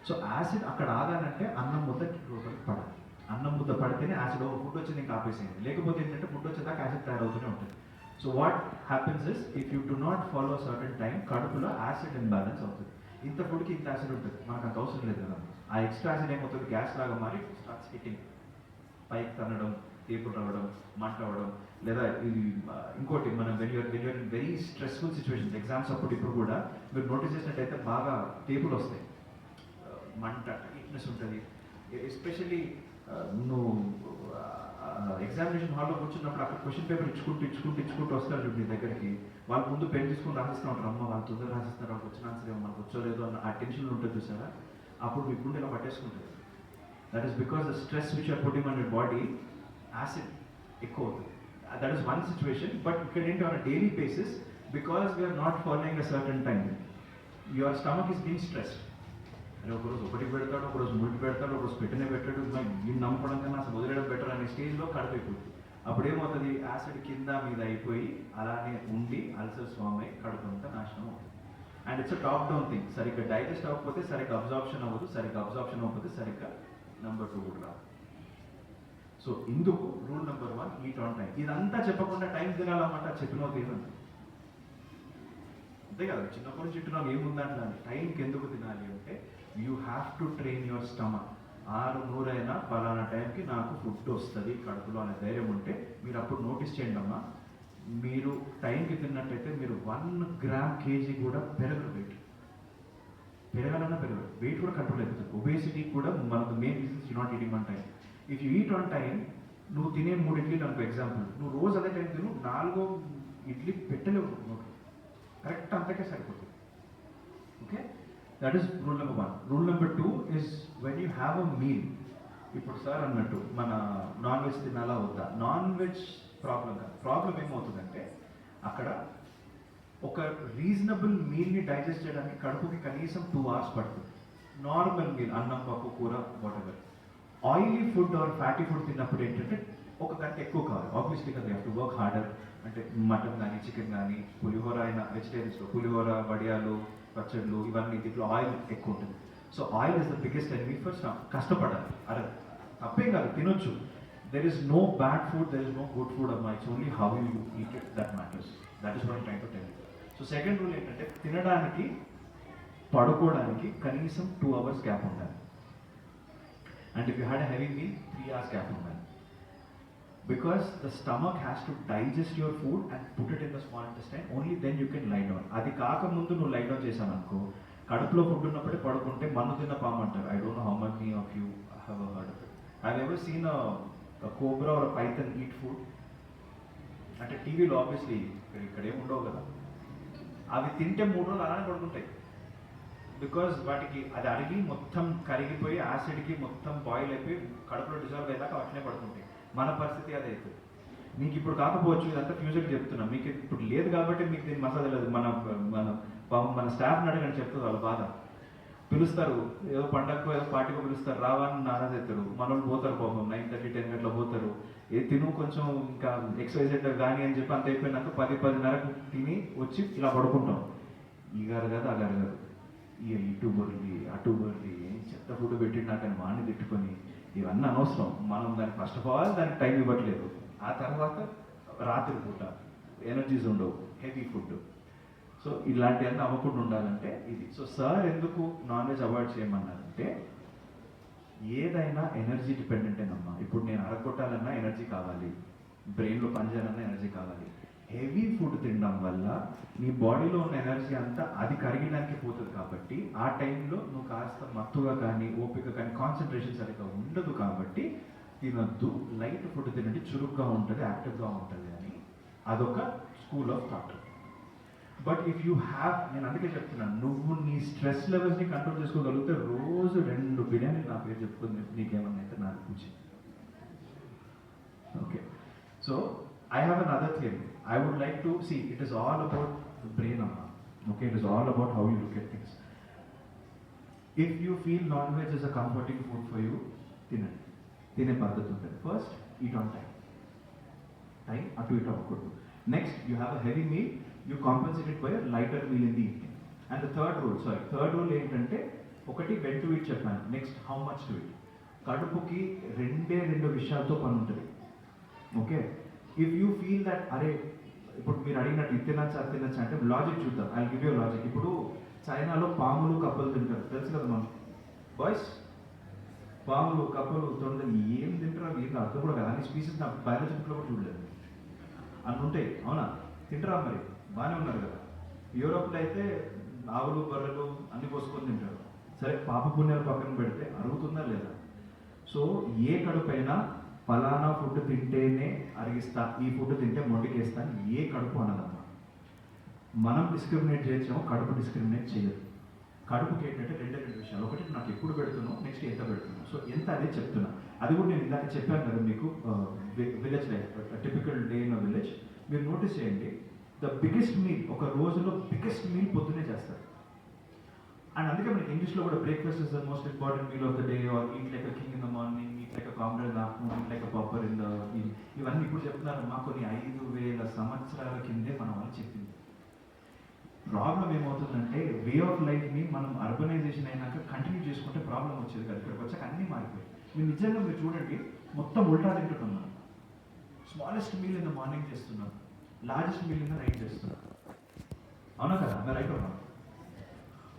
సో యాసిడ్ అక్కడ ఆగాలంటే అన్నం ముద్దకి లోపలికి పడాలి. అన్నం ముద్ద పడితేనే యాసిడ్, ఫుడ్ వచ్చింది ఇంకా ఆపేసేయండి, లేకపోతే ఏంటంటే ఫుడ్ వచ్చేదాకా యాసిడ్ తయారవుతూనే ఉంటుంది. So what happens is, if you do not follow certain time, కడుపులో యాసిడ్ ఇంబ్యాలెన్స్ అవుతుంది. ఇంత ఫుడ్కి ఇంత యాసిడ్ ఉంటుంది, మనకు అంత అవసరం లేదు కదా. ఆ ఎక్స్ట్రా యాసిడ్ ఏమవుతుంది, గ్యాస్ లాగా మారి స్టార్ట్స్ హిట్టింగ్, పైకి తన్నడం, తేపులు రావడం, మంట అవ్వడం. లేదా ఇది ఇంకోటి, మనం when very stressful situations, exams అప్పుడు ఇప్పుడు కూడా మీరు నోటీస్ చేసినట్టయితే బాగా తేపులు వస్తాయి, మంట, వీక్నెస్ ఉంటుంది. ఎస్పెషల్లీ నువ్వు ఎగ్జామినేషన్ హాల్లో కూర్చున్నప్పుడు అక్కడ క్వశ్చన్ పేపర్ ఇచ్చుకుంటూ వస్తారు చూడు నీ దగ్గరికి. వాళ్ళ ముందు పెన్ తీసుకుని రాసిస్తూ ఉంటారు, అమ్మ వాళ్ళు తొందరగా రాసిస్తారు, వాళ్ళకి వచ్చిన ఆన్సర్ ఏమో మనకు వచ్చో లేదో అన్న ఆ టెన్షన్లో ఉంటుంది చూసారా, అప్పుడు మీ గుండె ఇలా పట్టేసుకుంటుంది. That is because the stress which are putting on your body, acid ఎక్కువ అవుతుంది. That is one situation. But ఇక్కడ ఏంటి, on a daily basis, because we're not following a certain time, your stomach is being stressed. అని ఒకరోజు 1 పెడతాడు, ఒకరోజు 3 పెడతాడు, ఒకరోజు పెట్టనే పెట్టాడు, వీళ్ళు నమ్మకం కన్నా అసలు వదిలేయడం బెటర్ అనే స్టేజ్లో కడుపు అయిపోతుంది. అప్పుడు ఏమవుతుంది, యాసిడ్ కింద మీద అయిపోయి అలానే ఉండి అల్సర్స్ ఫామ్ అయ్యి కడుపు అంతా నాశనం అవుతుంది. And it's a top down thing. సరిగ్గా డైజెస్ట్ అవ్వకపోతే సరిగ్గా అబ్జార్ప్షన్ అవ్వదు, సరిగ్గా అబ్జార్ప్షన్ అవ్వకపోతే సరిగ్గా నెంబర్ 2 కూడా రాదు. సో ఇందుకు rule number 1, eat on time. ఇదంతా చెప్పకుండా టైం తినాలన్నమాట, చెప్పినో తినండి, అంతే కదా. చిన్నప్పటి నుంచి తింటున్నాం, ఏముందంటే టైంకి ఎందుకు తినాలి అంటే, you have to train your stomach. 600 అయినా పలానా టైంకి నాకు ఫుడ్ వస్తుంది కడుపులో అనే ధైర్యం ఉంటే మీరు అప్పుడు నోటీస్ చేయండి అమ్మా. మీరు టైంకి తిన్నట్టయితే మీరు 1 గ్రామ్ కేజీ కూడా పెరగరు, వెయిట్ పెరగాలన్నా పెరగరు, వెయిట్ కూడా కంట్రోల్ అయిపోతుంది. ఒబేసిటీ కూడా మనకు main reasons you not eating on time. If you eat on time, నువ్వు తినే 3 ఇడ్లీలు అనుకో ఎగ్జాంపుల్, నువ్వు రోజు అదే టైం తిను, 4వ ఇడ్లీ పెట్టలేవు నోట్లో, కరెక్ట్ అంతకే సరిపోతుంది. Okay, that is rule number 1. Rule number 2 is when you have a meal. ఇప్పుడు సార్ అన్నట్టు మన నాన్ వెజ్ తినాలా వద్దా, నాన్ వెజ్ ప్రాబ్లం కాదు. ప్రాబ్లం ఏమవుతుందంటే అక్కడ ఒక రీజనబుల్ మీల్ని డైజెస్ట్ చేయడానికి కడుపుకి కనీసం 2 hours పడుతుంది. నార్మల్ మీల్, అన్నం, పప్పు, కూర, whatever. Oily food or fatty food తిన్నప్పుడు ఏంటంటే 1 గంట ఎక్కువ కావాలి. ఆబ్వియస్లీ కదా, you have to work harder. అంటే మటన్ కానీ, చికెన్ కానీ, పులిహోర అయినా వెజిటేరియన్స్లో పులిహోర, వడియాలు, పచ్చళ్ళు, ఇవన్నీ దీంట్లో ఆయిల్ ఎక్కువ ఉంటుంది. So oil is the biggest enemy for కష్టపడాలి. అరే తప్పేం కాదు, తినొచ్చు. There is no bad food, there is no good food అమ్మా, it's only how you eat it that matters. That is what I'm trying to tell you. So second rule ఏంటంటే తినడానికి, పడుకోవడానికి కనీసం 2 hours గ్యాప్ ఉండాలి. And if you had a heavy meal 3 hours gap ఉండాలి. Because the stomach has to digest your food and put it in the small intestine, only then you can lie down. అది కాకముందు నువ్వు lie down చేశాను అనుకో, కడుపులో food ఉన్నప్పుడే పడుకుంటే మన్ను తిన్న పాము అంటారు. I don't know how many of you have heard of it. I have ever seen a cobra or python eat food. అంటే టీవీలో ఆబ్వియస్లీ ఇక్కడ ఏమి ఉండవు కదా, అవి తింటే 3 రోజులు అలానే పడుకుంటాయి. బికాజ్ వాటికి అది అడిగి మొత్తం కరిగిపోయి యాసిడ్కి మొత్తం బాయిల్ అయిపోయి కడుపులో డిజాల్వ్ అయ్యాక అట్లనే పడుకుంటాయి. మన పరిస్థితి అదే అవుతుంది. మీకు ఇప్పుడు కాకపోవచ్చు, ఇదంతా ఫ్యూచర్కి చెప్తున్నా, మీకు ఇప్పుడు లేదు కాబట్టి మీకు దీని మసాలా లేదు. మన మన మన స్టాఫ్ని అడగని చెప్తుంది వాళ్ళ బాధ. పిలుస్తారు, ఏదో పండగకో ఏదో పార్టీకో పిలుస్తారు, రావాలని నారాజ్ అవుతారు. మనోళ్ళు పోతారు పాపం, 9:30, 10 గంటల పోతారు. ఏ తిను కొంచెం ఇంకా ఎక్సర్సైజ్ కానీ అని చెప్పి అంత అయిపోయినాక 10-10:30 తిని వచ్చి ఇలా పడుకుంటాం. ఈ గారు కాదు, ఆ గారు కాదు, ఇటు బొర్రి అటు బొర్రి చెత్త ఫుడ్ పెట్టినాకని వాడిని తిట్టుకొని ఇవన్నీ అనవసరం. మనం దానికి ఫస్ట్ ఆఫ్ ఆల్ దానికి టైం ఇవ్వట్లేదు. ఆ తర్వాత రాత్రి పూట ఎనర్జీస్ ఉండవు, హెవీ ఫుడ్. సో ఇలాంటివన్నీ అవ్వకుండా ఉండాలంటే ఇది. సో సార్ ఎందుకు నాన్ వెజ్ అవాయిడ్ చేయమన్నారంటే, ఏదైనా ఎనర్జీ డిపెండెంటేనమ్మా. ఇప్పుడు నేను అరగొట్టాలన్నా ఎనర్జీ కావాలి, బ్రెయిన్లో పనిచేయాలన్నా ఎనర్జీ కావాలి. హెవీ ఫుడ్ తినడం వల్ల నీ బాడీలో ఉన్న ఎనర్జీ అంతా అది కరిగడానికి పోతుంది. కాబట్టి ఆ టైంలో నువ్వు కాస్త మత్తుగా కానీ, ఓపిక కానీ, కాన్సన్ట్రేషన్ సరిగ్గా ఉండదు. కాబట్టి తినొద్దు, లైట్ ఫుడ్ తినండి, చురుగ్గా ఉంటుంది, యాక్టివ్గా ఉంటుంది అని అదొక school of thought. But if you have, నేను అందుకే చెప్తున్నాను, నువ్వు నీ స్ట్రెస్ లెవెల్స్ని కంట్రోల్ చేసుకోగలిగితే రోజు 2 బిర్యానీలు నా పేరు చెప్పుకుంది, నీకేమన్నా అయితే నాకు పూచి. Okay, so I have another thing. I would like to see, it is all about the brain, amma. Okay, it is all about how you look at things. If you feel non-veg is a comforting food for you, తినండి. తినే పద్ధతి ఉంటుంది. First, eat on time. Time అటు ఇటు అవ్వకూడదు. Next, you have a heavy meal, you compensate it by a lighter meal in the evening. And the third rule ఏంటంటే, ఒకటి when to eat చెప్పాను. Next, how much to eat. కడుపుకి 2 విషయాలతో పని ఉంటుంది. Okay, if you feel that అరే ఇప్పుడు మీరు అడిగినట్టు ఇది తినచ్చా అది తినచ్చా అంటే లాజిక్ చూద్దాం. I give you logic. ఇప్పుడు చైనాలో పాములు, కప్పలు తింటారు, తెలుసు కదా మనం బాయ్స్. పాములు, కప్పలు, తొండలు ఏం తింటారు ఏం అర్థం కూడా కదా. అన్ని స్పీసెస్ నా బయాలజీ బుక్లో కూడా చూడలేదు. అన్నీ ఉంటాయి, అవునా? తింటారా? మరి బాగానే ఉన్నారు కదా. యూరోప్లో అయితే ఆవులు, బర్రెలు అన్ని పోసుకొని తింటారు. సరే, పాప పుణ్యాలు పక్కన పెడితే అరుగుతుందా లేదా? సో ఏ కడుపైనా ఫలానా ఫుడ్ తింటేనే అరిగిస్తా, ఈ ఫుడ్ తింటే మొండికేస్తాను ఏ కడుపు అనదమ్మా. మనం డిస్క్రిమినేట్ చేయొచ్చామో, కడుపు డిస్క్రిమినేట్ చేయదు. కడుపుకి ఏంటంటే 2 విషయాలు. ఒకటి, నాకు ఎప్పుడు పెడుతున్నావు, నెక్స్ట్ ఎంత పెడుతున్నావు. సో ఎంత అదే చెప్తున్నా. అది కూడా నేను ఇందాక చెప్పాను కదా మీకు, village life, typical day in village. మీరు నోటీస్ చేయండి, ద బిగ్గెస్ట్ మీల్, ఒక రోజులో బిగ్గెస్ట్ మీల్ పొద్దునే చేస్తారు. అండ్ అందుకే మనకి ఇంగ్లీష్లో కూడా breakfast is the most important meal of the day, or eat like a king in the morning, eat like a comrade in the afternoon, eat like a pauper in the evening. ఇవన్నీ ఇప్పుడు చెప్తున్నారు మా కొన్ని 5000 సంవత్సరాల కిందే మన వాళ్ళు చెప్పింది. ప్రాబ్లం ఏమవుతుందంటే, వే ఆఫ్ లైఫ్ని మనం అర్బనైజేషన్ అయినాక కంటిన్యూ చేసుకుంటే ప్రాబ్లం వచ్చేది కదా. ఇక్కడికి వచ్చాక అన్నీ మారిపోయాయి. మీరు నిజంగా మీరు చూడండి, మొత్తం ఉల్టా తింటున్నాం. Smallest meal in the morning చేస్తున్నాం, largest meal in the night చేస్తున్నాం. అవునా కదా? మీరు రైట్ ఉన్నాం.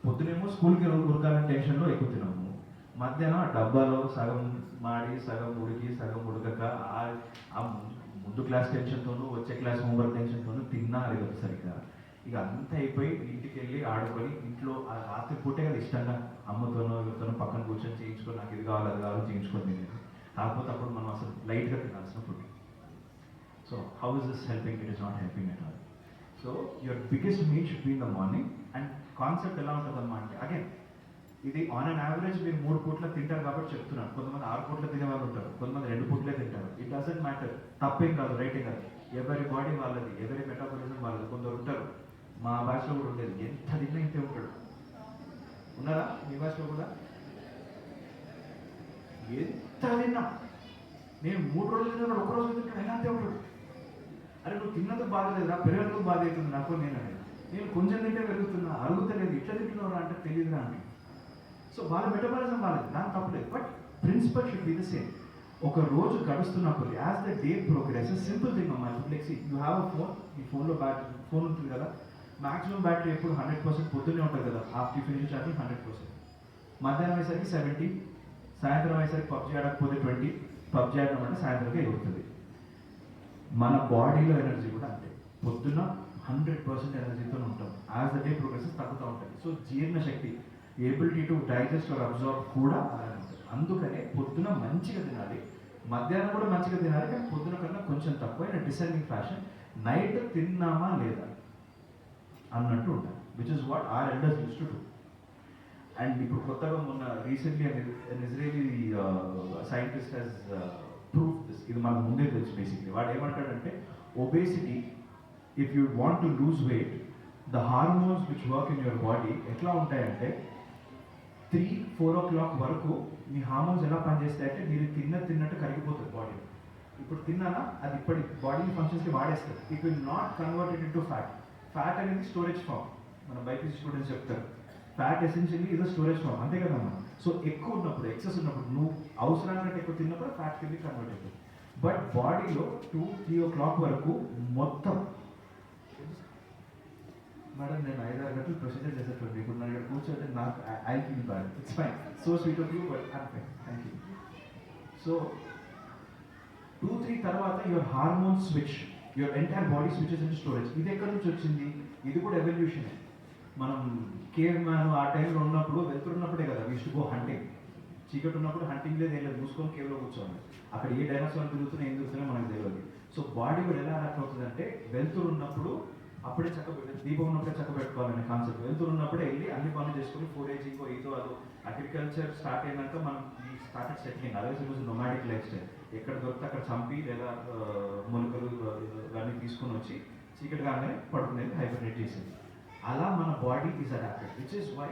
పొద్దునేమో స్కూల్కి ఉరకాలని టెన్షన్లో ఎక్కువ తిన్నాము. మధ్యాహ్నం ఆ డబ్బాలో సగం మాడి, సగం ఉడికి, సగం ఉడకక ఆ ముందు క్లాస్ టెన్షన్తోనూ, వచ్చే క్లాస్ హోంవర్క్ టెన్షన్తోనూ తిన్నా అది సరిగ్గా. ఇక అంతా అయిపోయి ఇంటికి వెళ్ళి ఆడుకొని, ఇంట్లో ఆ రాత్రి పూటే కదా ఇష్టంగా అమ్మతోనో ఎవరితోనో పక్కన కూర్చొని చేయించుకొని, నాకు ఇది కావాలి అది కావాలి చేయించుకొని తినేది. కాకపోతే అప్పుడు మనం అసలు లైట్గా తినాల్సిన food. So how is this helping? It is not helping at all. So your biggest meal should be in the morning. And concept ఎలా ఉంటుందమ్మా అంటే, అగైన్ ఇది ఆన్ అన్ యావరేజ్ మీరు 3 పూట్ల తింటారు కాబట్టి చెప్తున్నాను. కొంతమంది 6 పూట్ల తినే వాళ్ళు ఉంటారు, కొంతమంది 2 పూట్లే తింటారు. It doesn't matter. తప్పేం కాదు, రైటే కాదు. ఎవరి బాడీ వాళ్ళది, ఎవరి మెటాబాలిజం వాళ్ళది. కొందరు ఉంటారు, మా భాషలో కూడా ఉండేది, ఎంత తిన్నా ఇంతే ఉంటాడు. ఉన్నారా మీ భాషలో కూడా? ఎంత తిన్నా, నేను 3 రోజులు తిన్నాడు, 1 రోజు తింటాడు, అయినా అంతే ఉంటాడు. అరే నువ్వు తిన్నందుకు బాధలేదురా, పెరగడందుకు బాధ అవుతుంది నాకు. నేను కొంచెం తింటే పెరుగుతున్నా, అరుగుతలేదు, ఇట్లా తింటున్నావు అంటే తెలియదురా అంటే. సో వాళ్ళ మెటబాలిజం వాళ్ళది, దాని తప్పలేదు. But principle should be the same. ఒక రోజు గడుస్తున్నప్పుడు as the day progress, simple thing అమ్మా. ఇప్పుడు let's see you have a phone, ఈ ఫోన్లో ఫోన్ ఉంటుంది కదా, మాక్సిమం బ్యాటరీ ఎప్పుడు 100% పొద్దున్నే ఉంటుంది కదా, హాఫ్ టిఫిన్ నుంచి ఛార్జింగ్ 100%. మధ్యాహ్నం అయ్యేసరికి 70, సాయంత్రం అయ్యేసరికి పబ్జీ ఆడకపోతే 20, పబ్జీ ఆడడం అంటే సాయంత్రంకే ఎగురుతుంది. మన బాడీలో ఎనర్జీ కూడా అంతే, పొద్దున్న 100% ఎనర్జీతో ఉంటాం. యాజ్ ద డే ప్రోగ్రెసెస్ తగ్గుతూ ఉంటాయి. సో జీర్ణశక్తి, ability to digest or absorb కూడా అలానే ఉంటుంది. అందుకనే పొద్దున మంచిగా తినాలి, మధ్యాహ్నం కూడా మంచిగా తినాలి, కానీ పొద్దున కన్నా కొంచెం తక్కువ ఇన్ డిసెండింగ్ ఫ్యాషన్. నైట్ తిన్నామా లేదా అన్నట్టు ఉంటాయి, which is what our elders used to do. అండ్ ఇప్పుడు కొత్తగా మొన్న recently an Israeli scientist has proved this. ఇది మనకు ముందే తెలుసు. బేసిక్లీ వాడు ఏమంటాడంటే, obesity, if you want to lose weight, the hormones which work in your body ఎట్లా ఉంటాయంటే, 3-4 o'clock వరకు మీ హార్మోన్స్ ఎలా పనిచేస్తాయంటే, మీరు తిన్నట్టు కరిగిపోతుంది బాడీ. ఇప్పుడు తిన్నానా, అది ఇప్పటి బాడీ ఫంక్షన్స్కి వాడేస్తారు. It will not converted into fat. Fat అనేది స్టోరేజ్ ఫామ్. మన బైపీసీ స్టూడెంట్స్ చెప్తారు, ఫ్యాట్ ఎసెన్షియల్లీ ఇది స్టోరేజ్ ఫామ్, అంతే కదమ్మా. సో ఎక్కువ ఉన్నప్పుడు, ఎక్సెస్ ఉన్నప్పుడు, నువ్వు అవసరానికంటే ఎక్కువ తిన్నప్పుడు ఫ్యాట్ కింద కన్వర్ట్ అవుతుంది. బట్ బాడీలో 2-3 o'clock వరకు మొత్తం, మేడం నేను 5-6 గంటలు ప్రొసీజర్ చేసేటప్పుడు ఇప్పుడు నా ఇక్కడ కూర్చోంటే నాకు I feel bad. It's fine, so sweet of you, but I'm fine, thank you. So 2-3 తర్వాత your hormone switch, your entire body switches in storage. ఇది ఎక్కడి నుంచి వచ్చింది? ఇది కూడా ఎవల్యూషనే. మనం కేవ్ మ్యాన్ ఆ టైంలో ఉన్నప్పుడు, వెళ్తున్నప్పుడే కదా వీ టు గో హంటింగ్. చీకటి ఉన్నప్పుడు హంటింగ్ లేదు, ఏం లేదు, మూసుకొని కేవ్లో కూర్చోండి. అక్కడ ఏ డైనోసార్ తిరుగుతున్నా ఏం తిరుగుతున్నా మనకు తెలియదు. సో బాడీ కూడా ఎలా అడాప్ట్ అవుతుందంటే, వెళ్తున్నప్పుడు అప్పుడే దీపం ఉన్నప్పుడే చక్క పెట్టుకోవాలనే కాన్సెప్ట్. వెళ్తున్నప్పుడే వెళ్ళి అన్ని పనులు చేసుకుని ఫోరేజింగ్ ఏదో అదో. అగ్రికల్చర్ స్టార్ట్ అయినాక మనం ఈ started settling. Otherwise it was nomadic life style. ఎక్కడ దొరికితే అక్కడ చంపి లేదా మొలకలు ఇవన్నీ తీసుకొని వచ్చి చీకటి కాగానే పడుకునేది, హైబర్నేట్ చేసేది. అలా మన body is adapted, which is why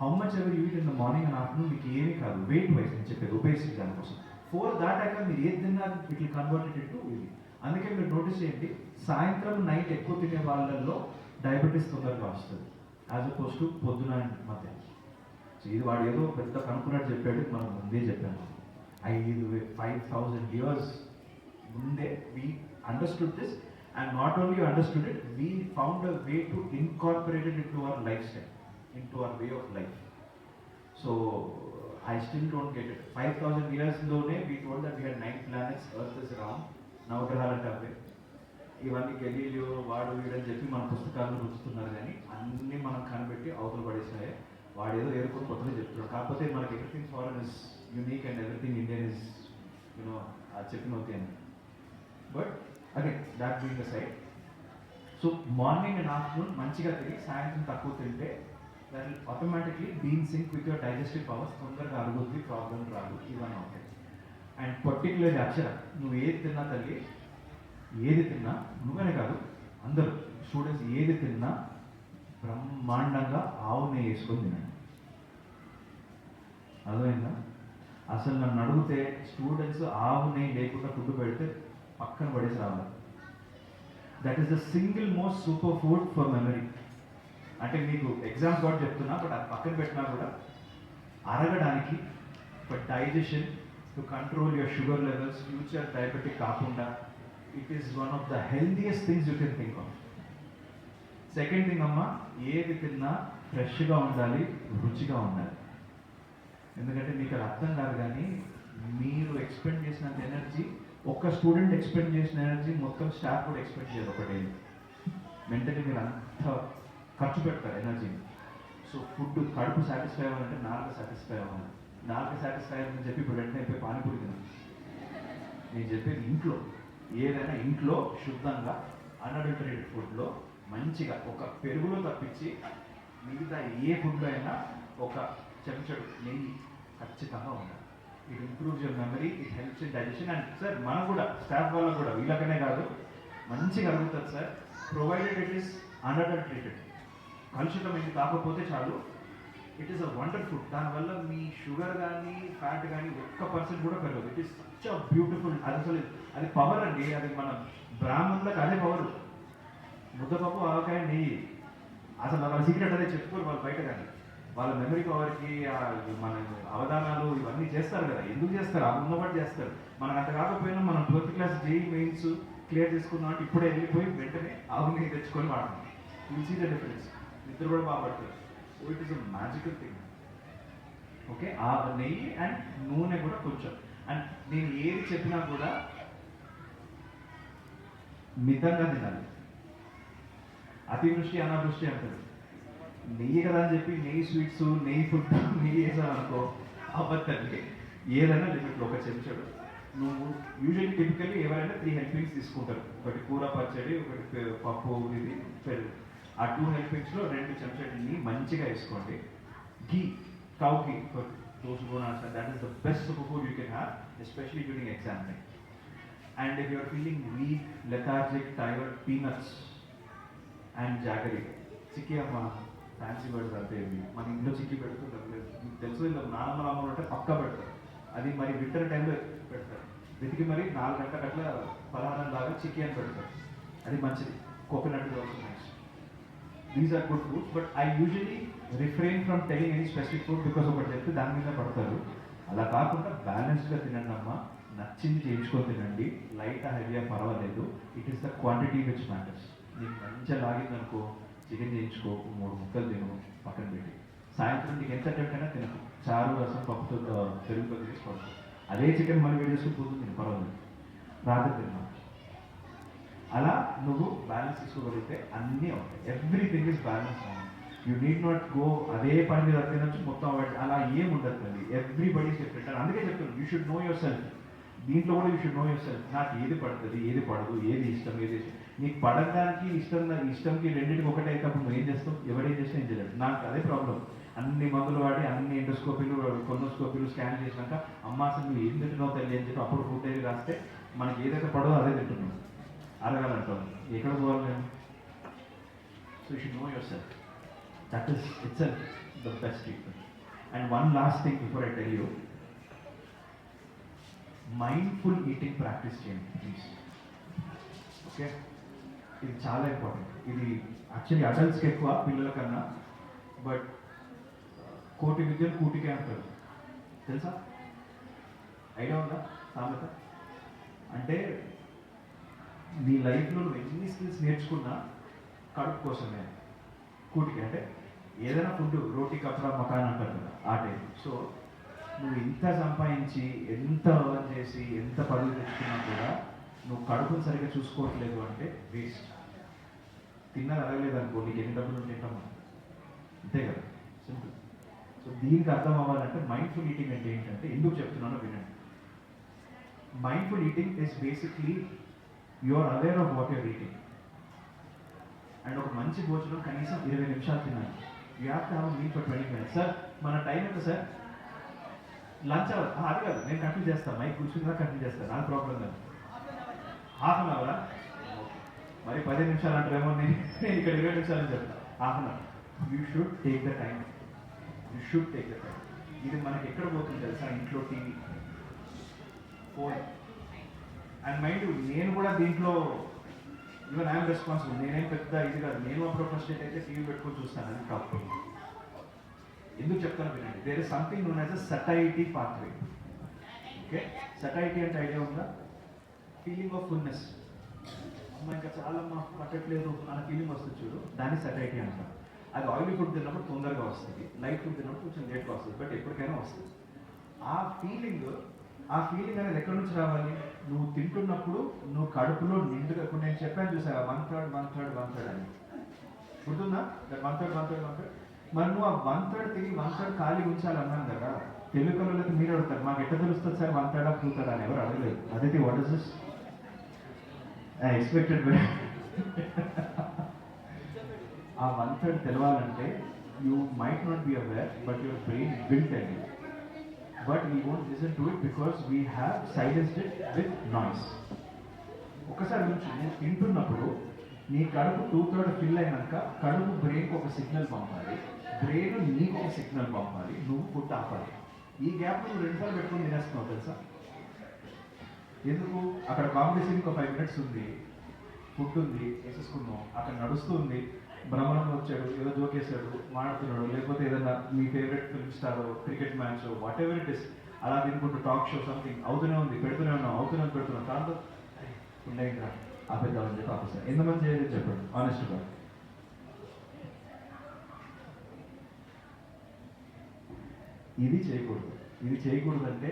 how much ever you eat in the morning and afternoon మీకు ఏమీ కాదు. వెయిట్ వైజ్ నేను చెప్పేది, ఒబేసిటీ దానికోసం. 4 దాటాక మీరు ఏది తిన్నా ఇట్ విల్ కన్వర్టెడ్ ఇంటూ ఇది. అందుకే మీరు నోటీస్ చేయండి, సాయంత్రం నైట్ ఎక్కువ తినే వాళ్ళల్లో డయాబెటీస్ తొందరగా వస్తుంది, యాజ్ అపోజ్ టు పొద్దున మధ్య. సో ఇది వాడు ఏదో పెద్ద కనుక్కున్నట్టు చెప్పాడు, మనం ముందే చెప్పాను. 5,000 years ముందే we understood this, and not only understood it, we found a way to incorporate it into our lifestyle, into our way of life. So I still don't get it. 5,000 years lone we told that we had 9 planets, Earth is round, నవగ్రహాలంటే అవే. ఇవన్నీ Galileo వాడు వీడని చెప్పి మన పుస్తకాలను రుచుతున్నారు, కానీ అన్నీ మనం కనిపెట్టి అవతల పడేసినాయి. వాడు ఏదో ఏరుకొని కొత్తగా చెప్తున్నాడు. కాకపోతే మనకి everything foreign is unique and everything Indian is అది చెప్పిన ఓకే అని. బట్ అదే that being the side. So morning and afternoon మంచిగా తిరిగి సాయంత్రం తక్కువ తింటే that will automatically be in sync with your digestive powers. తొందరగా అరుగుద్ది, ప్రాబ్లం రాదు, ఇవన్నీ ఉంటాయి. అండ్ పర్టికులర్లీ అక్షర, నువ్వు ఏది తిన్నా తల్లి, ఏది తిన్నా, నువ్వనే కాదు అందరూ స్టూడెంట్స్ ఏది తిన్నా బ్రహ్మాండంగా ఆవు నెయ్యి వేసుకొని తినండి. అర్థమైందా? అసలు నన్ను అడిగితే స్టూడెంట్స్ ఆవు నెయ్యి లేకుండా ఫుడ్ పెడితే పక్కన పడేసి రావాలి. That is the single most super food for memory. అంటే మీకు ఎగ్జామ్స్ కూడా చెప్తున్నా, బట్ అది పక్కన పెట్టినా కూడా అరగడానికి, for digestion, to control your sugar levels, future diabetic కాకుండా, it is one of the healthiest things you can think of. Second thing అమ్మ, ఏది తిన్నా ఫ్రెష్గా ఉండాలి, రుచిగా ఉండాలి. ఎందుకంటే మీకు అది అర్థం కాదు, కానీ మీరు ఎక్స్పెండ్ చేసినంత ఎనర్జీ, ఒక్క స్టూడెంట్ ఎక్స్పెండ్ చేసిన ఎనర్జీ మొత్తం స్టాఫ్ కూడా ఎక్స్పెండ్ చేయరు ఒక డైలీ. మెంటలీ మీరు అంత ఖర్చు పెడతారు ఎనర్జీని. సో ఫుడ్ కడుపు సాటిస్ఫై అవ్వాలంటే నాలుగు సాటిస్ఫై అవ్వాలి. నాలుగు సాటిస్ఫై అవ్వాలని చెప్పి ఇప్పుడు వెంటనే పోయి పానీపూరి తిన్నాం. నేను చెప్పేది ఇంట్లో ఏదైనా ఇంట్లో శుద్ధంగా అన్అడల్టరేటెడ్ ఫుడ్లో మంచిగా ఒక పెరుగులో తప్పించి మిగతా ఏ ఫుడ్లో అయినా ఒక చెంచడు నెయ్యి ఖచ్చితంగా ఉండాలి. It improves your memory, it helps in digestion. And sir మనం కూడా స్టాఫ్ వాళ్ళకు కూడా వీళ్ళకనే కాదు మంచిగా అడుగుతుంది sir, provided it is unadulterated, కలుషితం ఇది కాకపోతే చాలు. It is a wonder food. దానివల్ల మీ షుగర్ కానీ ఫ్యాట్ కానీ 1% కూడా పెరగదు. It is such a beautiful. అది అసలు అది పవర్ అండి. అది మన బ్రాహ్మణులకు అదే పవర్. ముద్దపప్పు ఆవకాయ నెయ్యి అసలు వాళ్ళ సీక్రెట్ అదే చెప్పుకోరు వాళ్ళు బయట. కానీ వాళ్ళ మెమరీ పవర్కి మన అవధానాలు ఇవన్నీ చేస్తారు కదా. ఎందుకు చేస్తారు? ఆ ఉన్నవాటి చేస్తారు. మనకు అంత కాకపోయినా మనం 12th class JEE mains clear చేసుకున్నాం అంటే ఇప్పుడే వెళ్ళిపోయి వెంటనే ఆవు నెయ్యి తెచ్చుకొని వాడతాం. You see the difference. నిద్ర కూడా బాగా పడుతుంది. So it is a magical thing. Okay, ఆ నెయ్యి అండ్ నూనె కూడా కొంచెం. అండ్ నేను ఏది చెప్పినా కూడా మితంగా తినాలి. అతివృష్టి అనావృష్టి అంటారు. నెయ్యి కదా అని చెప్పి నెయ్యి స్వీట్స్ నెయ్యి ఫుడ్ నెయ్యి వేసామనుకో అబద్ధండి. ఏదైనా లిమిట్లో ఒక చెంచాడు. నువ్వు యూజువల్లీ టిపికల్లీ ఎవరైనా 3 హెల్పింగ్స్ తీసుకుంటారు. ఒకటి కూర పచ్చడి, ఒకటి పప్పు, ఇది పెరుగు. ఆ 2 హెల్పింగ్స్లో 2 చెంచాడు నెయ్యి మంచిగా వేసుకోండి. Ghee, cow ghee for those bones, that is the best super food you can have, especially during exam time. And if you are feeling weak, lethargic, tired, peanuts and jaggery. Chikki అమ్మ ఫ్యాన్సీ వర్డ్స్ అంటే మన ఇంట్లో చిక్కీ పెడుతుంటారు. మీకు తెలుసు, ఇంట్లో నానమ్మ అమ్మలు అంటే పక్కా పెడతారు. అది మరి వింటర్ టైంలో పెడతారు. వెతికి మరి 4 గంటల గట్ల పలహారం లాగా చిక్కీ అని పెడతారు. అది మంచిది. Coconut also nice. These are good foods. But I usually refrain from telling any specific food because ఒకటి చెప్తే దాని మీద పడతారు. అలా కాకుండా బ్యాలెన్స్డ్గా తినండి అమ్మ. నచ్చింది చేయించుకొని తినండి. లైట్ హెవీగా పర్వాలేదు. It is the quantity which matters. నీకు మంచిగా లాగిందనుకో చికెన్ చేయించుకో, 3 ముక్కలు తిను, పక్కన పెట్టి సాయంత్రం నీకు ఎంత టైంకైనా తినకు. చారు రసం పప్పుతో పెరుగుతో తీసి పడుతుంది. అదే చికెన్ మళ్ళీ వేడి చేసుకుని పోతుంది తిను, పర్వాలేదు. రాత్రి తిన్నా. అలా నువ్వు బ్యాలెన్స్ తీసుకోగలిగితే అన్నీ ఉంటాయి. Everything is balance. You need not go అదే పని మీద తినొచ్చు మొత్తం అవాయిడ్, అలా ఏం ఉండదు. అది ఎవ్రీబడీ డిఫరెంట్. అందుకే చెప్తాను, you should know your self. దీంట్లో కూడా you should know your self. నాకు ఏది పడుతుంది, ఏది పడదు, ఏది ఇష్టం, ఏది ఇష్టం. నీకు పడడానికి ఇష్టంకి రెండింటికి ఒకటే అయినప్పుడు నువ్వు ఏం చేస్తావు? ఎవడేం చేస్తే ఏం చేయలేడు. నాకు అదే ప్రాబ్లం. అన్ని మందులు వాడి అన్ని ఎండోస్కోపీలు కొనోస్కోపీలు స్కాన్ చేసినాక అమ్మ అసలు నువ్వు ఏం తింటున్నావు తల్లి అని చెప్పి అప్పుడు ఫుడ్ ఏది రాస్తే మనకి ఏదైతే పడదో అదే తింటున్నావు. అడగాలంటావు. ఎక్కడ పోవాలి నేను? So you should know your self. That is itself the best treatment. And one last thing before I tell you, mindful eating practice చేయండి ప్లీజ్. ఓకే, ఇది చాలా ఇంపార్టెంట్. ఇది యాక్చువల్లీ అడల్ట్స్కి ఎక్కువ, పిల్లల కన్నా. బట్ కోటి విద్యలు కూటికే అంటారు, తెలుసా? ఐడియా ఉందా సామెత? అంటే నీ లైఫ్లో నువ్వు ఎన్ని స్కిల్స్ నేర్చుకున్నా కడుపు కోసమే. కూటికి అంటే ఏదైనా ఫుడ్, రోటీ కపడా మకాన్ అంటారు కదా, ఆ టైం. సో నువ్వు ఇంత సంపాదించి ఎంత ఎర్న్ చేసి ఎంత పదవి తెచ్చుకున్నా కూడా నువ్వు కడుపును సరిగ్గా చూసుకోవట్లేదు అంటే వేస్ట్. తిన్నది అడగలేదు అనుకో, నీకు ఎన్ని డబ్బులు తింటామా? అంతే కదా, సింపుల్. సో దీనికి అర్థం అవ్వాలంటే మైండ్ఫుల్ ఈటింగ్ అంటే ఏంటంటే, ఎందుకు చెప్తున్నానో వినండి. Mindful eating is basically you are aware of what your eating. And ఒక మంచి భోజనం కనీసం 20 నిమిషాలు తినాలి. You have to have meal for 20 minutes. Sir మన టైం ఎంత సార్? Lunch hour? అది కాదు, నేను కంటిన్యూ చేస్తాను. మైక్ కూర్చున్నా కంటిన్యూ చేస్తాను, నాకు ప్రాబ్లం కాదు. హాఫ్ అన్ అవరా? మరి 10 నిమిషాలు అంటారేమో. నేను ఇక్కడ 20 నిమిషాలు చెప్తాను. Half an hour. You should take the time. You should take the time. ఇది మనకి ఎక్కడ పోతుంది తెలుసా? ఇంట్లో టీవీ, ఫోన్. అండ్ మైండ్, నేను కూడా దీంట్లో ఈవెన్ ఐఎమ్ రెస్పాన్సిబుల్. నేనేం పెద్ద ఇది కాదు. నేను అప్పుడు ఫస్ట్ అయితే టీవీ పెట్టుకొని చూస్తాను, అది తప్పు. ఎందుకు చెప్తాను వినండి. There is something known as a satiety pathway. Okay, satiety అంటే ఐడియా ఉందా? Feeling of fullness. అమ్మ ఇంకా చాలా పట్టట్లేదు అన్న ఫీలింగ్ వస్తుంది చూడు, దాన్ని సటైటీ అంటారు. అది ఆయిలీ ఫుడ్ తిన్నప్పుడు తొందరగా వస్తుంది, లైట్ ఫుడ్ తిన్నప్పుడు కొంచెం లేట్గా వస్తుంది, బట్ ఎప్పటికైనా వస్తుంది. ఆ ఫీలింగ్ అనేది ఎక్కడి నుంచి రావాలి? నువ్వు తింటున్నప్పుడు నువ్వు కడుపులో నిండుగా. ఇప్పుడు నేను చెప్పాను చూసావా, 1/3 అని గుర్తుందా? 1/3. మరి నువ్వు ఆ 1/3 తిని 1/3 ఖాళీ ఉంచాలన్నాను కదా. తెలుగు కళలకు మీరు అడుగుతారు, మాకు ఎట్లా తెలుస్తుంది సార్ 1/3 2/3 అని ఎవరు అడగలేదు. Aditi what is this? I expected. ఆ 1/3 తెలవాలంటే you might not be aware, but your brain will tell you. But we won't listen to it because we have silenced it with noise. ఒకసారి నుంచి నువ్వు తింటున్నప్పుడు నీ కడుపు 2/3 ఫిల్ అయినాక కడుపు బ్రెయిన్కి ఒక సిగ్నల్ పంపాలి, బ్రెయిన్ నీకు ఒక సిగ్నల్ పంపాలి, నువ్వు ఫుడ్ ఆపాలి. ఈ గ్యాప్ నువ్వు 2 సార్లు పెట్టుకొని తినేస్తున్నావు తెలుసా? ఎందుకు? అక్కడ కాంపిటీషన్ ఒక 5 minutes ఉంది, ఫుడ్ ఉంది, వేసేసుకున్నాం, అక్కడ నడుస్తుంది, బ్రహ్మాండం వచ్చాడు, ఏదో జోకేసాడు, మాట్లాడుతున్నాడు, లేకపోతే ఏదైనా మీ favourite film star, cricket match, whatever it is, అలా తినుకుంటూ టాక్ షో సంథింగ్ అవుతూనే ఉంది, పెడుతూనే ఉన్నాం, పెడుతున్నాం. దాంతో ఉండేగా ఆపేద్దామని చెప్పి ఆపేస్తారు. ఎంతమంది చేయలేదు చెప్పండి ఆనెస్ట్గా. ఇది చేయకూడదు. ఇది చేయకూడదంటే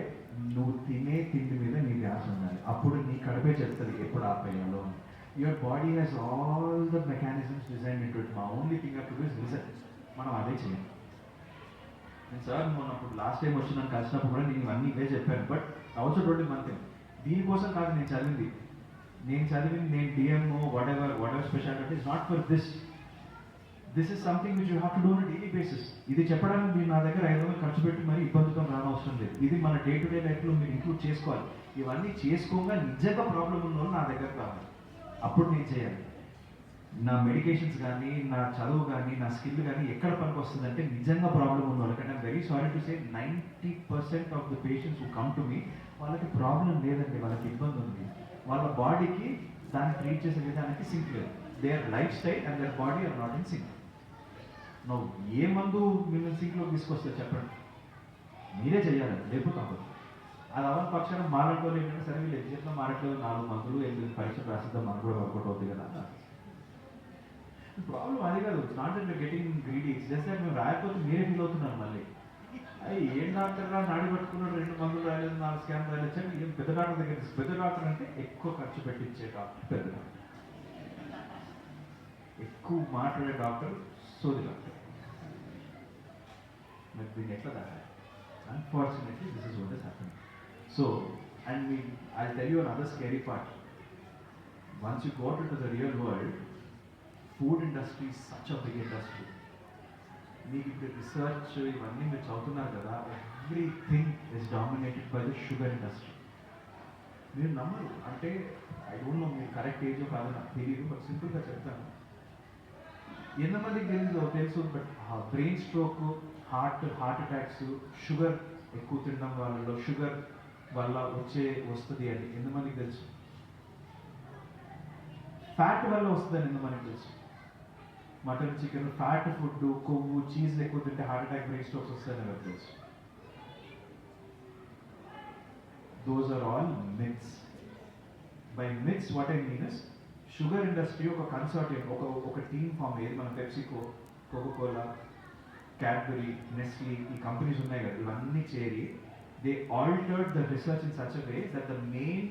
నువ్వు తినే తిండి మీద నీ ధ్యాస ఉండాలి. అప్పుడు నీ కడుపే చెప్తుంది ఎప్పుడు ఆపేయాలో. Your body has all the mechanisms design into it. మా only thing to do is listen. మనం అదే చేయాలి. నేను సార్ మొన్నప్పుడు లాస్ట్ టైం వచ్చి నన్ను కలిసినప్పుడు కూడా నేను ఇవన్నీ ఇవే చెప్పాను. But also told one thing, దీనికోసం కాదు నేను చదివింది, నేను DMO what ever speciality is not for this. This is something which you have to do on daily basis. ఇది చెప్పడానికి మీరు నా దగ్గర 500 ఖర్చు పెట్టి మరి ఇబ్బందితో రానవసరం లేదు. ఇది మన డే టు డే లైఫ్లో మీరు ఇంక్లూడ్ చేసుకోవాలి. ఇవన్నీ చేసుకోగా నిజంగా ప్రాబ్లం ఉన్న వాళ్ళు నా దగ్గరకు రావాలి, అప్పుడు నేను చేయాలి. నా మెడికేషన్స్ కానీ, నా చదువు కానీ, నా స్కిల్ కానీ ఎక్కడ పనికి వస్తుందంటే నిజంగా ప్రాబ్లం ఉన్న వాళ్ళకంటే. I'm very sorry to say 90% of the patients who come to me, వాళ్ళకి ప్రాబ్లం లేదండి, వాళ్ళకి ఇబ్బంది ఉంది. వాళ్ళ బాడీకి దాన్ని ట్రీట్ చేసే విధానానికి సింక్ లేదు. Their lifestyle and their body are not in sync. నువ్వు ఏ మందు మిమ్మల్ని సింక్లో తీసుకొస్తే చెప్పండి, మీరే చేయాలి, లేకపోతే అవ్వదు. అది అవన్నీ పక్షాన మారడం వాళ్ళు ఏంటంటే సరే వీళ్ళు ఎగ్జామ్లో మారట్లేదు, 4 మందులు 8 పరీక్షలు రాసిద్దాం, మనకు కూడా వర్కౌట్ అవుతుంది కదా. ప్రాబ్లం అది కాదు. It's not that getting greedy, it's just that మేము రాయకపోతే మీరే ఫీల్ అవుతున్నారు. మళ్ళీ అది ఏం డాక్టర్ రా నాడి పట్టుకున్నాడు, 2 మందులు రాయలేదు, 4 స్కాన్ రాయలేదు చెప్పి ఏం పెద్ద డాక్టర్ దగ్గర. పెద్ద డాక్టర్ అంటే ఎక్కువ ఖర్చు పెట్టించే డాక్టర్ పెద్ద డాక్టర్, ఎక్కువ మాట్లాడే డాక్టర్ సోది డాక్టర్. మరి దీన్ని ఎట్లా దాటాలి? Unfortunately, this is what is happening. So, and I'll tell you another scary part. Once you go out into the real world, food industry is such a big industry. మీకు ఇప్పుడు research ఇవన్నీ మీరు చదువుతున్నారు కదా, everything is dominated by the sugar industry. మీరు నమ్మరు. అంటే I don't no మీరు కరెక్ట్ ఏజ్ కాదు నాకు తెలియదు, బట్ సింపుల్గా చెప్తాను. ఎంతమందికి తెలుసు but brain stroke, heart attacks, sugar ఎక్కువ తినడం వాళ్ళలో షుగర్ వల్ల వస్తుంది అని ఎంతమందికి తెలుసు? ఫ్యాట్ వల్ల వస్తుందని ఎంతమందికి తెలుసు? మటన్, చికెన్, ఫ్యాట్ ఫుడ్, కొవ్వు, చీజ్ ఎక్కువ తింటే హార్ట్ అటాక్, బ్రెయిన్ స్ట్రోక్స్ వస్తాయని ఎవరికి తెలుసు? Those are all myths. By myths what I mean is, sugar industry ఒక కన్సార్టియం, ఒక టీమ్ ఫామ్ అయ్యేది. మన పెప్సికో, కోకోకోలా, క్యాడ్బరీ, నెస్లీ, ఈ కంపెనీస్ ఉన్నాయి కదా, ఇవన్నీ చేరి they altered the research in such a way that the main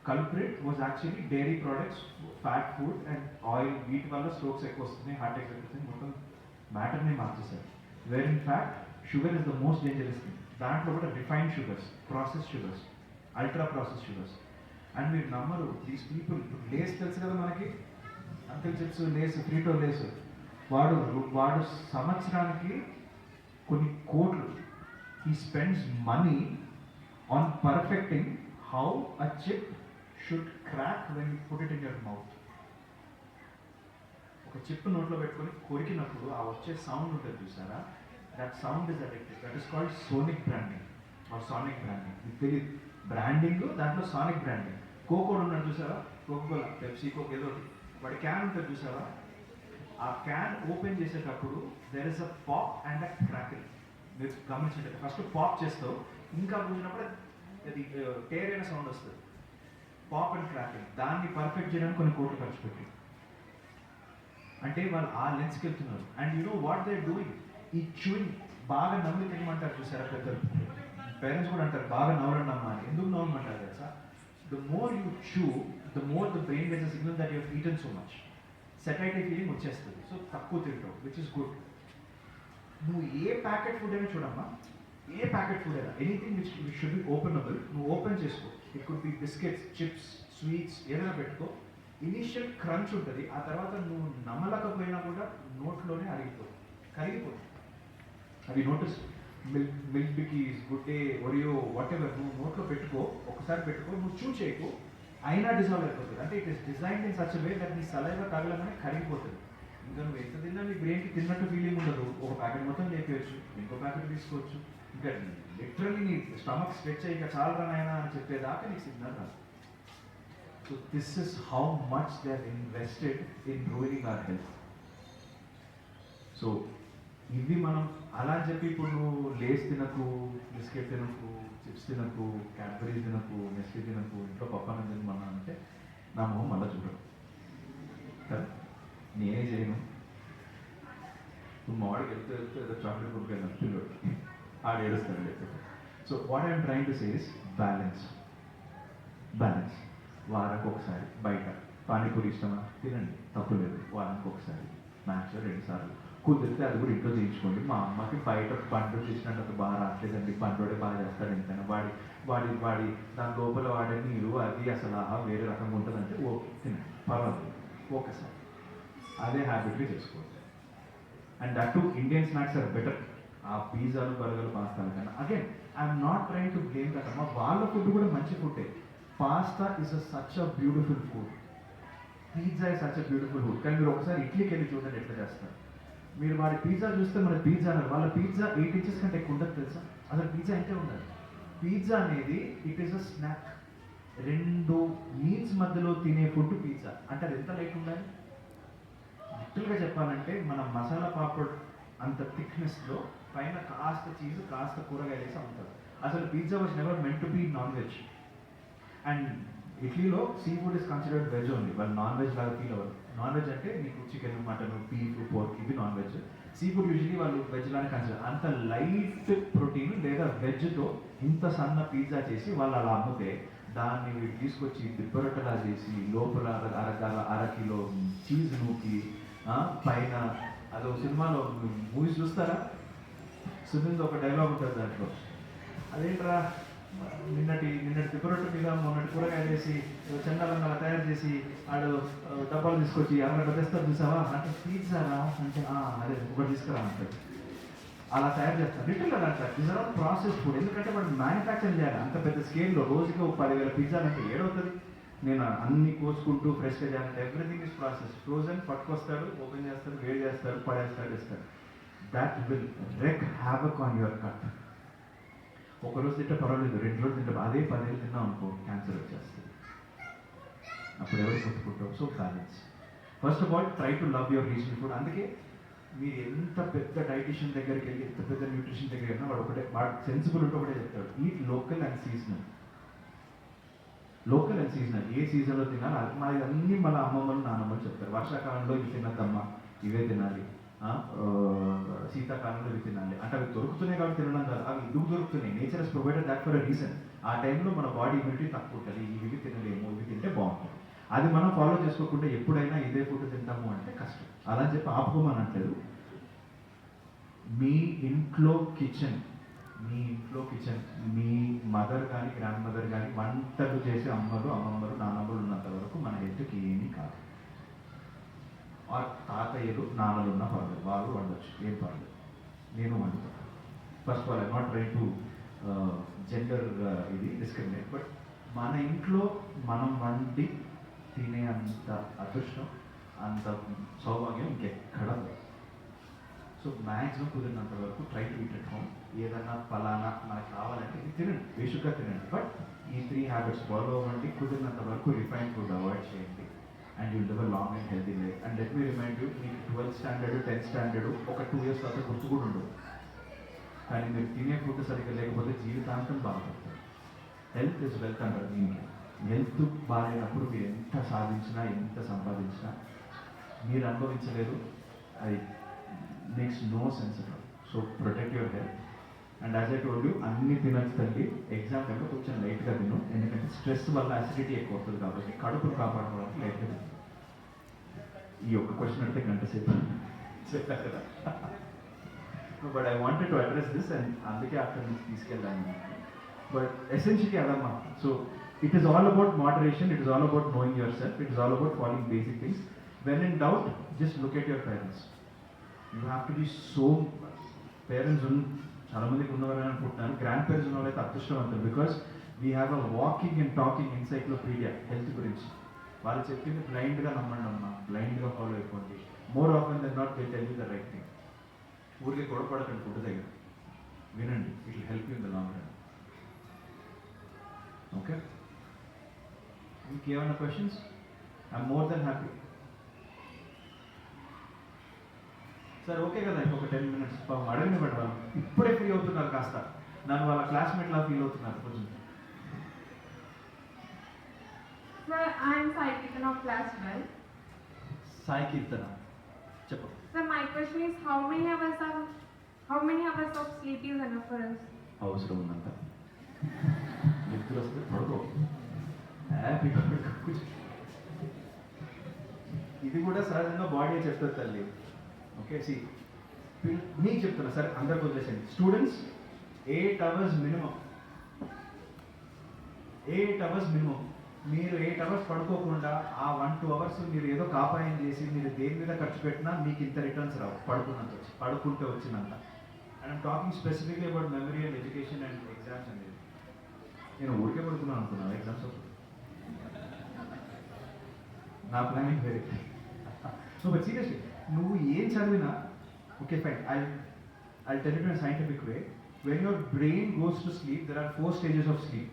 culprit was actually dairy products, fat food and oil. వీటి వల్ల స్ట్రోక్స్ ఎక్కువ వస్తున్నాయి, హార్ట్ అటాక్ వస్తుంది, మొత్తం మ్యాటర్నే మార్చేశారు. Where in fact sugar is the most dangerous thing. దాంట్లో కూడా refined sugars, process sugars, ultra process sugars. And మీరు నమ్మరు, దీస్ పీపుల్, ఇప్పుడు లేస్ తెలుసు కదా మనకి, uncle chips, Lay's, Frito Lay's, వాడు సంవత్సరానికి కొన్ని కోట్లు, he spends money on perfecting how a chip should crack when you put it in your mouth. ఒక చిప్ నోట్లో పెట్టుకొని కొరికినప్పుడు ఆ వచ్చే సౌండ్ ఉంటుంది చూసారా, that sound is addictive. That is called sonic branding or sonic branding. మీకు తెలియదు, బ్రాండింగ్ దాంట్లో సానిక్ బ్రాండింగ్. కోకోడ్ ఉన్నాడు చూసారా, కోకోకోలా, పెప్సీ, కోక్, ఏదో వాడి క్యాన్ ఉంటుంది చూసారా, ఆ క్యాన్ ఓపెన్ చేసేటప్పుడు there is a pop and a cracking. మీరు గమనించండి, ఫస్ట్ పాప్ చేస్తావు, ఇంకా కూర్చున్నప్పుడు అది టేర్ అయిన సౌండ్ వస్తుంది. పాప్ అండ్ క్రాకింగ్, దాన్ని పర్ఫెక్ట్ చేయడానికి కొన్ని కోట్లు ఖర్చు పెట్టి, అంటే వాళ్ళు ఆ లెన్స్కి వెళ్తున్నారు. And you know what they doing, ఈ చూయింగ్ బాగా నవ్వులు తినమంటారు చూసారా, పెద్దలు పేరెంట్స్ కూడా అంటారు బాగా నవ్వరండి అమ్మా అని. ఎందుకు నవ్వమంటారు తెలుసా? The more you chew, the more the brain gets a signal that you have eaten so much. Satiety feeling వచ్చేస్తుంది, సో తక్కువ తింటావు, విచ్ ఇస్ గుడ్. నువ్వు ఏ ప్యాకెట్ ఫుడ్ అయినా చూడమ్మా, ఏ ప్యాకెట్ ఫుడ్ అయినా anything which should be openable నువ్వు open చేసుకో. It could B biscuits, chips, sweets ఏదైనా పెట్టుకో. ఇనీషియల్ క్రంచ్ ఉంటుంది, ఆ తర్వాత నువ్వు నమ్మలేకపోయినా కూడా నోట్లోనే కరిగిపోతుంది. అవి notice milk Bikis, good day, Oreo, what ever నువ్వు నోట్లో పెట్టుకో, ఒకసారి పెట్టుకో, నువ్వు చూ చేయకు, అయినా డిజాల్వ్ అయిపోతుంది. అంటే it is designed in such way that నీ సలైవా తగలగానే కరిగిపోతుంది. ఇంకా నువ్వు ఎంత తిన్నా నీ బ్రెయిన్కి తిన్నట్టు ఫీలింగ్ ఉండదు. ఒక ప్యాకెట్ మొత్తం లేపేయచ్చు, ఇంకో ప్యాకెట్ తీసుకోవచ్చు. ఇంకా లిటరల్లీ నీ స్టమక్ స్ట్రెచ్ అయ్యి ఇంకా చాలా రానాయనా అని చెప్పేదాకా నీకు సిగ్నల్ రాదు. So this is how much they are invested in ruining our health. So ఇవి మనం అలా చెప్పి ఇప్పుడు నువ్వు లేస్ తినకు, బిస్కెట్ తినకు, చిప్స్ తినకు, క్యాడ్బరీస్ తినకు, నెస్లీ తినకు, ఇంట్లో పప్పానం తినమన్నా అంటే నా మొహం మళ్ళీ చూడరు కదా. నేనే చేయను. ఇప్పుడు మా వాడికి వెళ్తే ఏదో చాక్లెట్ కొనుక్కెళ్ళిన పిల్లడు ఆడు ఏడుస్తాడు చెప్పి. So what I'm trying to say is balance. వారానికి ఒకసారి బయట పానీపూరి ఇష్టమా తినండి, తప్పు లేదు. వారానికి ఒకసారి, మ్యాక్స్ 2 సార్లు కుదిరితే అది కూడా ఇంట్లో చేయించుకోండి. మా అమ్మకి బయట పండు చేసినట్టు బాగా రావట్లేదండి, పండుడే బాగా చేస్తాడు ఎంతైనా, వాడి దాని లోపల వాడే నీరు అది అసలు వేరే రకంగా ఉంటుందంటే ఓకే తినండి, పర్వాలేదు, ఒకసారి అదే హ్యాబిట్గా చేసుకోవచ్చు. And that too Indian snacks are better. ఆ పిజ్జాలు, బర్గర్లు, పాస్తాలు కన్నా. Again I'm not trying to blame that అమ్మా, వాళ్ళ ఫుడ్ కూడా మంచి ఫుడ్డే. Pasta is such a beautiful food, pizza is such a beautiful food. కానీ మీరు ఒకసారి ఇడ్లీకి వెళ్ళి చూడండి ఎట్లా చేస్తారు. మీరు వాడి పిజ్జా చూస్తే మన పిజ్జా అన్నారు, వాళ్ళ పిజ్జా 8 inches కంటే ఎక్కువ ఉండదు తెలుసా. అసలు పిజ్జా అయితే ఉండదు. పిజ్జా అనేది it is a snack. 2 meals మధ్యలో తినే ఫుడ్ పిజ్జా అంటే అది ఎంత లైట్ ఉండాలి. లిటరల్గా చెప్పాలంటే మన మసాలా పాపడ్ అంత థిక్నెస్లో పైన కాస్త చీజ్, కాస్త కూరగాయలు వేసి అమ్ముతారు. అసలు pizza was never meant to be non veg. And ఇడ్లీలో sea food is considered veg only. వాళ్ళు నాన్ వెజ్ లాగా ఫీల్ అవ్వరు. నాన్ వెజ్ అంటే మీకు చికెన్, మటన్, బీఫ్, పోర్క్ ఇవి non veg. Sea food usually వాళ్ళు వెజ్ లానే కన్సిడర్. అంత లైట్ ప్రోటీన్ లేదా వెజ్తో ఇంత సన్న పిజ్జా చేసి వాళ్ళు అలా అమ్మితే దాన్ని వీళ్ళు తీసుకొచ్చి దిబ్బరొట్టలా చేసి లోపల అర కిలో చీజ్ నూకి పైన అదో సినిమాలో మూవీస్ చూస్తారా, సునీల్ ఒక డైలాగ్ ఉంటుంది దాంట్లో, అదేంట్రా నిన్నటి దిబ్బరొట్టు మీద మొన్నటి కూరగాయలు వేసి చండాలంగా తయారు చేసి ఆడు డబ్బాలు తీసుకొచ్చి అరగంట తెస్తారు చూసావా అంటే పిజ్జారా అంటే అదే ఒకటి తీసుకురా అంటారు. అలా తయారు చేస్తారు. లిటిల్ అలా అంటారు this are all process food. ఎందుకంటే వాడు మ్యానుఫ్యాక్చర్ చేయాలి అంత పెద్ద స్కేల్లో. రోజుకి 10,000 పిజ్జాలు అంటే ఏడవుతుంది. నేను అన్ని కోసుకుంటూ ఫ్రెష్గా చేయాలంటే ఎవ్రీథింగ్ ఇస్ ప్రాసెస్. ఫ్రోజన్ పట్టుకొస్తాడు, ఓపెన్ చేస్తాడు, వేడి చేస్తాడు, పడేస్తాడు, ఇస్తాడు. That will wreak havoc on your gut. ఒకరోజు తింటే పర్వాలేదు, 2 రోజులు తింటే అదే 10 ఏళ్ళు తిన్నాం అనుకో క్యాన్సర్ వచ్చేస్తుంది. అప్పుడు ఎవరు కొట్టుకుంటాం. So balance. First of all try to love your regional food. అందుకే మీరు ఎంత పెద్ద డైటీషియన్ దగ్గరికి వెళ్ళి, ఎంత పెద్ద న్యూట్రిషన్ దగ్గరికి వెళ్ళినా వాడు సెన్సిబుల్ ఉంటే ఒకటే చెప్తాడు, eat local and seasonal. Local and seasonal. ఏ సీజన్లో తినాలి అది మా అన్నీ మన అమ్మమ్మలు, నాన్నమ్మలు చెప్తారు. వర్షాకాలంలో ఇవి తినద్దమ్మా, ఇవే తినాలి. శీతాకాలంలో ఇవి తినాలి అంటే అవి దొరుకుతున్నాయి కాబట్టి తినడం కాదు, అవి ఎందుకు దొరుకుతున్నాయి. Nature has provided that for a reason. ఆ టైంలో మన బాడీ ఇమ్యూనిటీ తక్కువ ఉంటుంది, ఇవి తినలేము, ఇవి తింటే బాగుంటుంది. అది మనం ఫాలో చేసుకోకుండా ఎప్పుడైనా ఇదే ఫుడ్ తింటాము అంటే కష్టం. అలా చెప్పి ఆపుకోమనట్లేదు. మీ ఇంట్లో కిచెన్, మీ మదర్ కానీ గ్రాండ్ మదర్ కానీ వంటలు చేసే అమ్మమ్మలు, నాన్నమ్మలు ఉన్నంత వరకు మన హెల్త్కి ఏమీ కాదు. తాతయ్యలు, నాన్నలు ఉన్న పర్లేదు, వాళ్ళు వండొచ్చు, ఏం పర్లేదు. నేను వండుతాను. First all I not try to gender ఇది డిస్క్రిమినేట్, బట్ మన ఇంట్లో మనం వండి తినే అంత అదృష్టం, అంత సౌభాగ్యం ఇంకెక్కడ లేదు. సో మ్యాక్సిమం కుదిరినంత వరకు try to eat at home. ఏదన్నా ఫలానా మనకు కావాలంటే ఇది తినండి, బేసిక్గా తినండి. బట్ ఈ 3 హ్యాబిట్స్ ఫాలో అవ్వండి. కుదిరినంత వరకు రిఫైన్ ఫుడ్ అవాయిడ్ చేయండి. And you'll live a long and healthy life. And let me remind you, మీకు 12th స్టాండర్డ్ 10th స్టాండర్డ్ ఒక 2 years తర్వాత గుర్తు కూడా ఉండదు. కానీ మీరు తినే ఫుడ్ సరిగ్గా లేకపోతే జీవితాంతం బాధపడతారు. హెల్త్ ఇస్ వెల్త్ అంటారు. దీనికి హెల్త్ బాగాలేనప్పుడు మీరు ఎంత సాధించినా, ఎంత సంపాదించినా మీరు అనుభవించలేరు. అది makes no sense at all. So protect your health. And as I told you, అన్ని తినచ్చు తల్లి. ఎగ్జామ్ టైంలో కొంచెం లైట్గా తిను, ఎందుకంటే స్ట్రెస్ వల్ల అసిడిటీ ఎక్కువ అవుతుంది కాబట్టి కడుపును కాపాడుకోవడానికి లైట్గా తిను. ఈ ఒక్క క్వశ్చన్ అంటే గంట సేపు చెప్పారు కదా. No, but I wanted to address this and అందుకే after this తీసుకెళ్ళాను. But essentially అదమ్మా. So it is all about moderation, it is all about knowing yourself, it is all about following basic things. When in doubt, just look at your parents. You have to be so parents చాలా మందికి ఉన్నవారని అనుకుంటున్నాను. Grand parents ఉన్న వాళ్ళైతే అదృష్టవంతులు, because we have a walking and talking encyclopedia health గురించి. వాళ్ళు చెప్పింది బ్లైండ్గా నమ్మండి అమ్మా, బ్లైండ్గా ఫాలో అయిపోండి. More often than not they tell you the right thing. ఊరికి గొడవపడకండి ఫుడ్ దగ్గర, వినండి, it will help you in the long run. Okay, ఇంకేమైనా questions? I'm more than happy. Sir okay కదా, ఇంకొక 10 minutes అడగని పెట్టాలి. ఇప్పుడే ఫ్రీ అవుతున్నారు, కాస్త నన్ను వాళ్ళ క్లాస్మేట్ లా ఫీల్ అవుతున్నారు కొంచెం. Sir, I am Sai Keertana of class 12. Sai కీర్తన చెప్పు. Sir, my question is how many hours of sleep is enough for us? అవసరం ఉన్నంత నిద్ర వస్తే పడుకో, హ్యాపీగా పడుకో. ఇది కూడా సహజంగా బాడీ చెప్తుంది తల్లి. ఓకే, సి మీకు చెప్తున్నా సార్, అందరికి వదిలేసండి. Students 8 hours minimum, 8 hours minimum. మీరు 8 hours పడుకోకుండా ఆ 1-2 hours మీరు ఏదో కాపాయం చేసి మీరు దేని మీద ఖర్చు పెట్టినా మీకు ఇంత రిటర్న్స్ రావు పడుకున్నంత వచ్చి, పడుకుంటే వచ్చినంత. And I'm talking specifically about memory and education and exams అనేది. నేను ఊరికే పడుకున్నాను అనుకున్నాను ఎగ్జామ్స్ అప్పుడు, నా ప్లానింగ్ వేరే. సో బట్ సీరియస్లీ నువ్వు ఏం చదివినా okay fine, I tell it in scientific way. When your brain goes to sleep, there are 4 stages of sleep.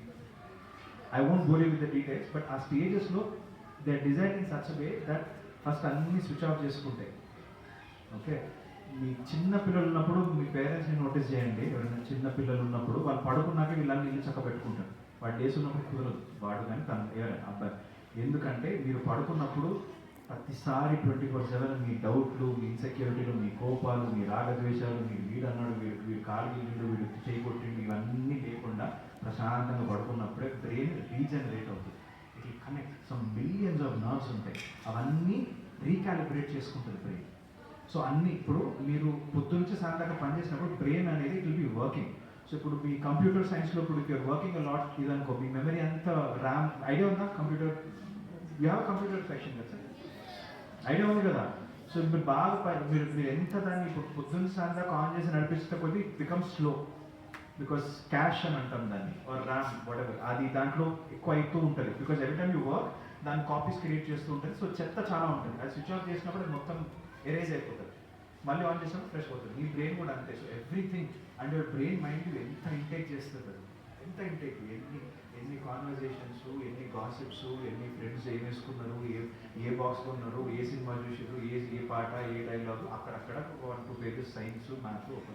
I won't bore you with the details, but ఆ స్టేజెస్లో they are design in such way that first అన్ని switch off చేసుకుంటాయి. Okay, మీ చిన్న పిల్లలు ఉన్నప్పుడు మీ పేరెంట్స్ని notice చేయండి. ఎవరైనా చిన్న పిల్లలు ఉన్నప్పుడు వాళ్ళు పడుకున్నాక వీళ్ళని ఇల్లు చక్క పెట్టుకుంటారు. వాడు డేస్ ఉన్నప్పుడు కుదరదు, వాడు కానీ తను ఎవరైనా అబ్బాయి. ఎందుకంటే మీరు పడుకున్నప్పుడు ప్రతిసారి 24/7 మీ డౌట్లు, మీ ఇన్సెక్యూరిటీలు, మీ కోపాలు, మీ రాగద్వేషాలు, మీరు వీడు అన్నాడు, వీడు కాలు వీడు, వీడు చేయకొట్టిండు, ఇవన్నీ లేకుండా ప్రశాంతంగా పడుకున్నప్పుడే బ్రెయిన్ రీజనరేట్ అవుతుంది. It will connect some millions of nerves ఉంటాయి, అవన్నీ రీకాలిబ్రేట్ చేసుకుంటుంది బ్రెయిన్. సో అన్నీ ఇప్పుడు మీరు పొద్దున్నుంచి సాయంత్రం పనిచేసినప్పుడు బ్రెయిన్ అనేది it will be working. So ఇప్పుడు మీ కంప్యూటర్ సైన్స్లో ఇప్పుడు యూఆర్ వర్కింగ్ అ లాట్ ఇదనుకో, మీ మెమరీ అంతా ర్యామ్ ఐడియా ఉందా? Computer you have computer section కదా సార్, ఐడియా ఉంది కదా. సో మీరు బాగా మీరు ఎంత దాన్ని ఇప్పుడు పొద్దున్న సాయంత్రం ఆన్ చేసి నడిపిస్తే కొద్దీ it becomes slow, because cash అని అంటాం దాన్ని, ఆర్ ర్యామ్ వాట్ ఎవర్, అది దాంట్లో ఎక్కువ అవుతూ ఉంటుంది. Because every time you work దాని కాపీస్ క్రియేట్ చేస్తూ ఉంటుంది. సో చెత్త చాలా ఉంటుంది, అది స్విచ్ ఆఫ్ చేసినప్పుడు అది మొత్తం ఎరేజ్ అయిపోతుంది, మళ్ళీ ఆన్ చేసినప్పుడు ఫ్రెష్ అవుతుంది. మీ బ్రెయిన్ కూడా అంతే. So everything and your brain mind ఎంత ఇంటేక్ చేస్తుంది, ఎంత ఇంటేక్, ఎన్ని కాన్వర్జేషన్స్, ఎన్ని గాసిప్స్, ఎన్ని ఫ్రెండ్స్ ఏం వేసుకున్నారు, ఏ బాక్స్లో ఉన్నారు, ఏ సినిమా చూసారు, ఏ పాట, ఏ డైలాగ్, అక్కడక్కడ 1-2 pages సైన్స్, మ్యాథ్స్, ఒక